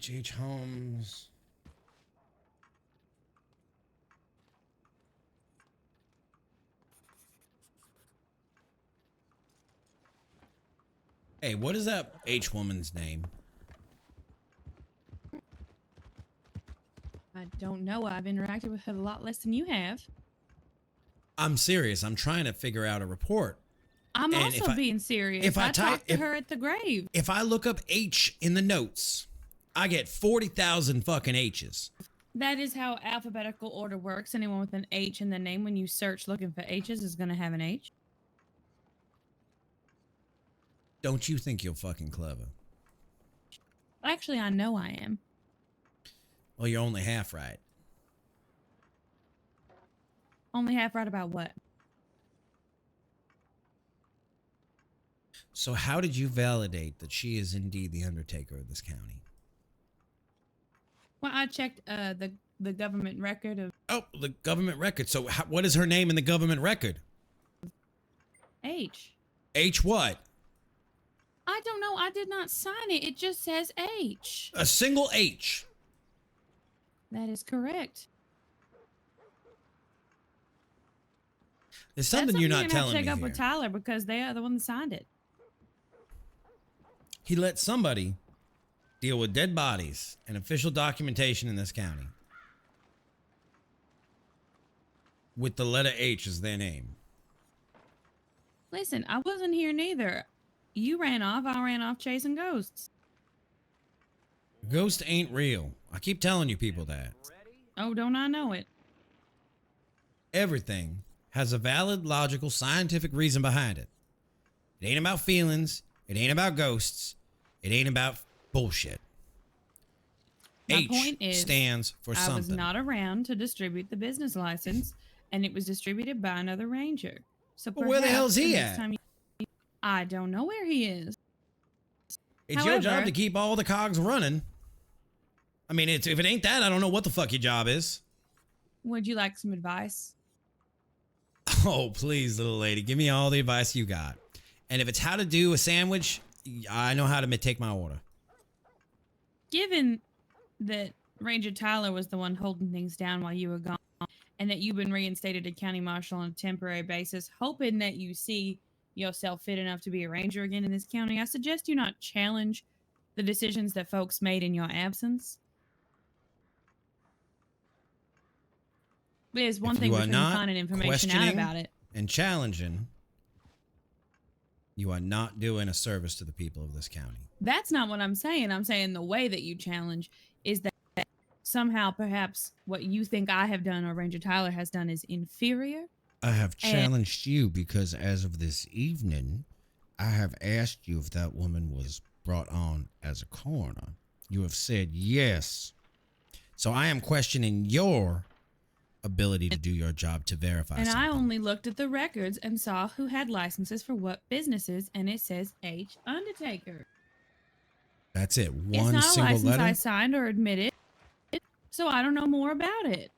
H.H. Holmes. Hey, what is that H woman's name? I don't know. I've interacted with her a lot less than you have. I'm serious. I'm trying to figure out a report. I'm And also being serious. if I talked to her at the grave. If I look up H in the notes, I get 40,000 fucking H's. That is how alphabetical order works. Anyone with an H in the name, when you search looking for H's, is going to have an H. Don't you think you're fucking clever? Actually, I know I am. Well, you're only half right. Only half right about what? So how did you validate that she is indeed the Undertaker of this county? Well, I checked the government record of Oh, the government record. So what is her name in the government record? H. H what? I don't know. I did not sign it. It just says H. A single H. That is correct. There's something you're not telling me check up here. with Tyler because they are the one that signed it. He let somebody deal with dead bodies and official documentation in this county with the letter H as their name. Listen, I wasn't here neither. You ran off. I ran off chasing ghosts. Ghost ain't real. I keep telling you people that. Oh, don't I know it? Everything has a valid, logical, scientific reason behind it. It ain't about feelings. It ain't about ghosts. It ain't about bullshit. My H point is, stands for something. I was not around to distribute the business license, and it was distributed by another ranger. So Well, where the hell's he next at? time I don't know where he is. It's your job However- to keep all the cogs running. I mean, if it ain't that, I don't know what the fuck your job is. Would you like some advice? Oh, please, little lady, give me all the advice you got. And if it's how to do a sandwich, I know how to take my order. Given that Ranger Tyler was the one holding things down while you were gone, and that you've been reinstated to county marshal on a temporary basis, hoping that you see yourself fit enough to be a ranger again in this county, I suggest you not challenge the decisions that folks made in your absence. There's one If thing you are between not finding information out questioning about it. and challenging, you are not doing a service to the people of this county. That's not what I'm saying. I'm saying the way that you challenge is that somehow perhaps what you think I have done or Ranger Tyler has done is inferior. I have challenged you because as of this evening, I have asked you if that woman was brought on as a coroner. You have said yes. So I am questioning your ability to do your job to verify And something. I only looked at the records and saw who had licenses for what businesses, and it says H. Undertaker. That's it. It's One not a single license letter. I signed or admitted, so I don't know more about it.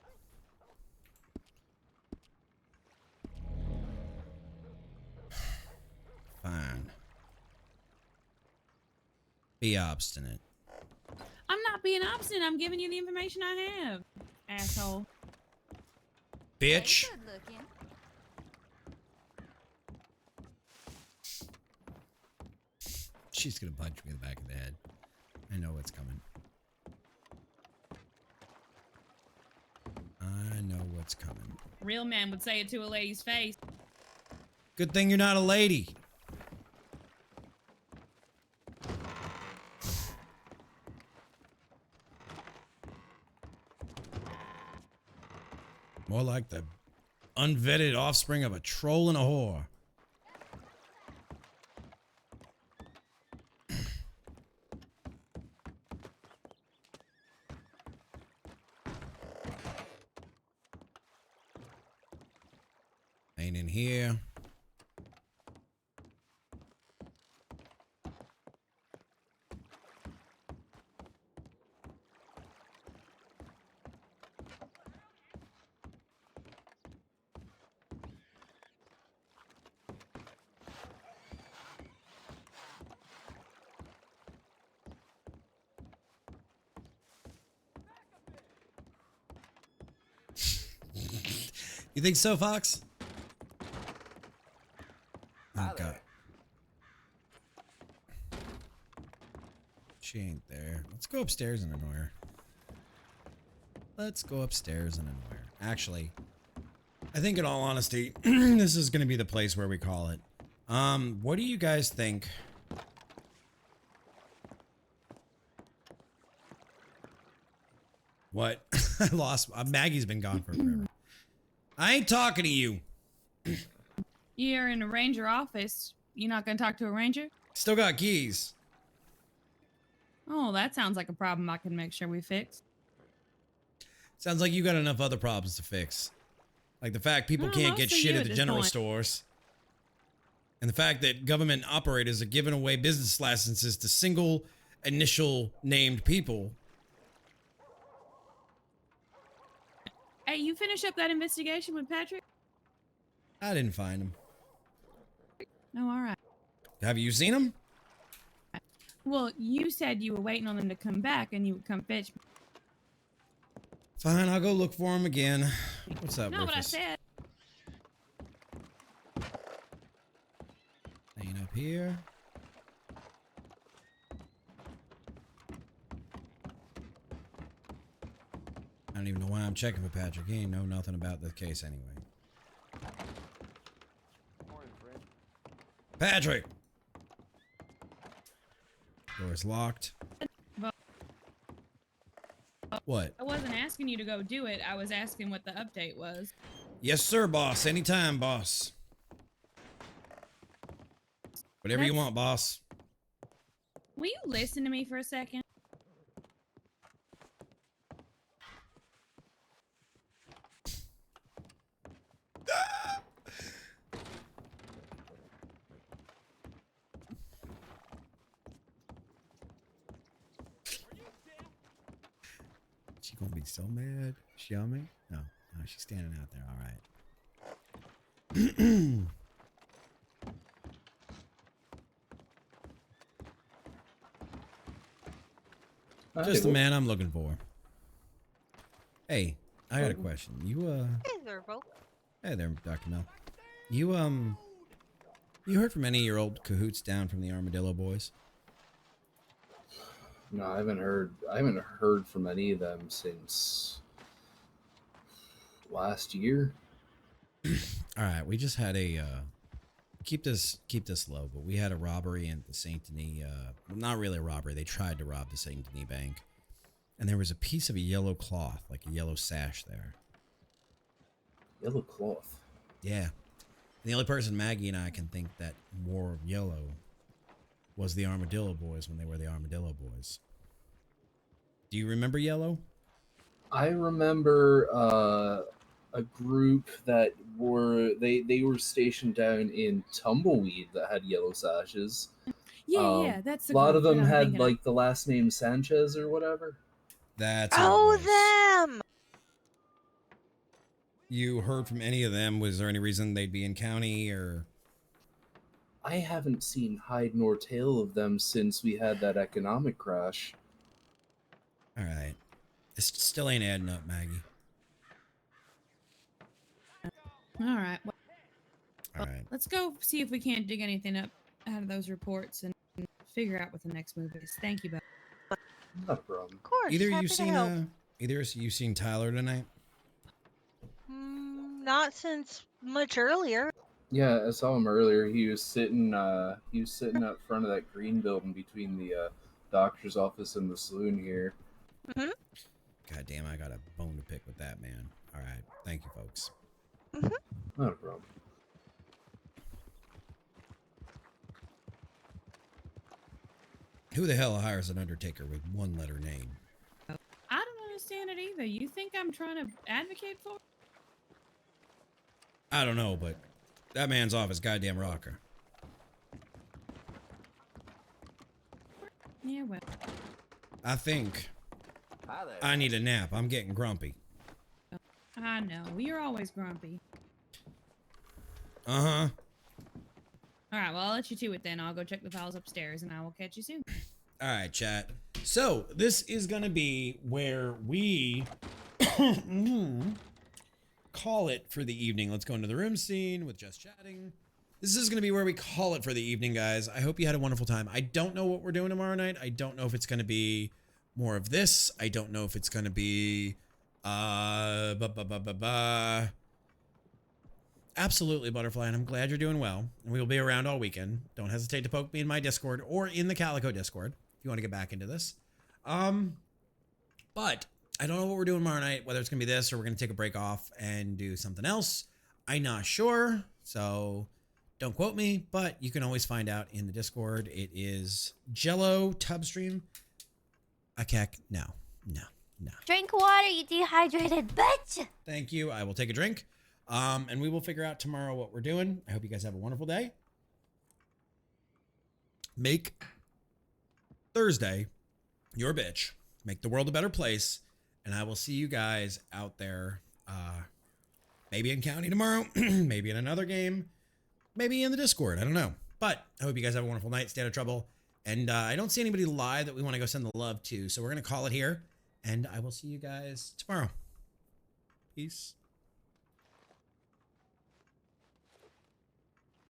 Fine. Be obstinate. I'm not being obstinate. I'm giving you the information I have, asshole. Bitch. She's gonna punch me in the back of the head. I know what's coming. I know what's coming. Real man would say it to a lady's face. Good thing you're not a lady. More like the unvetted offspring of a troll and a whore. Ain't in here. You think so, Fox? Hi Oh, God. there. She ain't there. Let's go upstairs and annoy her. Let's go upstairs and annoy her. Actually, I think in all honesty, this is going to be the place where we call it. What do you guys think? What? I lost. Maggie's been gone for forever. I ain't talking to you. You're in a ranger office. You're not gonna talk to a ranger? Still got keys. Oh, that sounds like a problem I can make sure we fix. Sounds like you got enough other problems to fix. Like the fact people No, can't get mostly shit you at at the this general point. stores. And the fact that government operators are giving away business licenses to single initial named people. Hey, you finish up that investigation with Patrick? I didn't find him. No, all right. Have you seen him? Well, you said you were waiting on them to come back and you would come fetch me. Fine, I'll go look for him again. What's up, Not what I Rufus? said. Ain't up here. I don't even know why I'm checking for Patrick. He ain't know nothing about the case anyway. Morning, friend. Patrick! Door's locked. What? I wasn't asking you to go do it. I was asking what the update was. Yes, sir, boss. Anytime, boss. Whatever you That's- want, boss. Will you listen to me for a second? She gonna be so mad. She on me? No, no, she's standing out there. All right. Just the man I'm looking for. Hey, I got a question. You Hey there, Bo. hey there, Dr. Mel. You you heard from any of your old cahoots down from the Armadillo Boys? No, I haven't heard from any of them since last year. All right, we just had a keep this low, but we had a robbery in the Saint Denis. Well, not really a robbery. They tried to rob the Saint Denis bank, and there was a piece of a yellow cloth, like a yellow sash there. Yellow cloth. Yeah, and the only person Maggie and I can think that wore yellow was the Armadillo Boys when they were the Armadillo Boys. Do you remember yellow? I remember a group that they were stationed down in Tumbleweed that had yellow sashes. Yeah, that's the a lot group of that them I'm had thinking of. like the last name Sanchez or whatever. That's who it Oh, was. them! You heard from any of them? Was there any reason they'd be in county or? I haven't seen hide nor tail of them since we had that economic crash. All right, this still ain't adding up, Maggie. All right. Well, All right. let's go see if we can't dig anything up out of those reports and figure out what the next move is. Thank you, Beth. Not a problem. Of course, Either happy you to seen help. either of you seen Tyler tonight? Not since much earlier. Yeah, I saw him earlier. He was sitting up front of that green building between the doctor's office and the saloon here. Mm-hmm. God damn, I got a bone to pick with that man. All right, thank you, folks. Mm-hmm. Not a problem. Who the hell hires an undertaker with one letter name? I don't understand it either. You think I'm trying to advocate for it? I don't know, but that man's off his goddamn rocker. Yeah, well. I think Hi there. I need a nap. I'm getting grumpy. I know. You're always grumpy. Uh-huh. All right, well, I'll let you to it then. I'll go check the files upstairs, and I will catch you soon. All right, chat. So this is going to be where we call it for the evening. Let's go into the room scene with just chatting. This is going to be where we call it for the evening, guys. I hope you had a wonderful time. I don't know what we're doing tomorrow night. I don't know if it's going to be more of this. I don't know if it's going to be absolutely, Butterfly, and I'm glad you're doing well. And we will be around all weekend. Don't hesitate to poke me in my Discord or in the Calico Discord if you want to get back into this. But I don't know what we're doing tomorrow night, whether it's going to be this or we're going to take a break off and do something else. I'm not sure, so don't quote me, but you can always find out in the Discord. It is Jello Tub Stream. No. Drink water, you dehydrated bitch. Thank you. I will take a drink. And we will figure out tomorrow what we're doing. I hope you guys have a wonderful day. Make Thursday your bitch. Make the world a better place. And I will see you guys out there. Maybe in County tomorrow. Maybe in another game. Maybe in the Discord. I don't know. But I hope you guys have a wonderful night. Stay out of trouble. And I don't see anybody live that we want to go send the love to. So we're going to call it here. And I will see you guys tomorrow. Peace.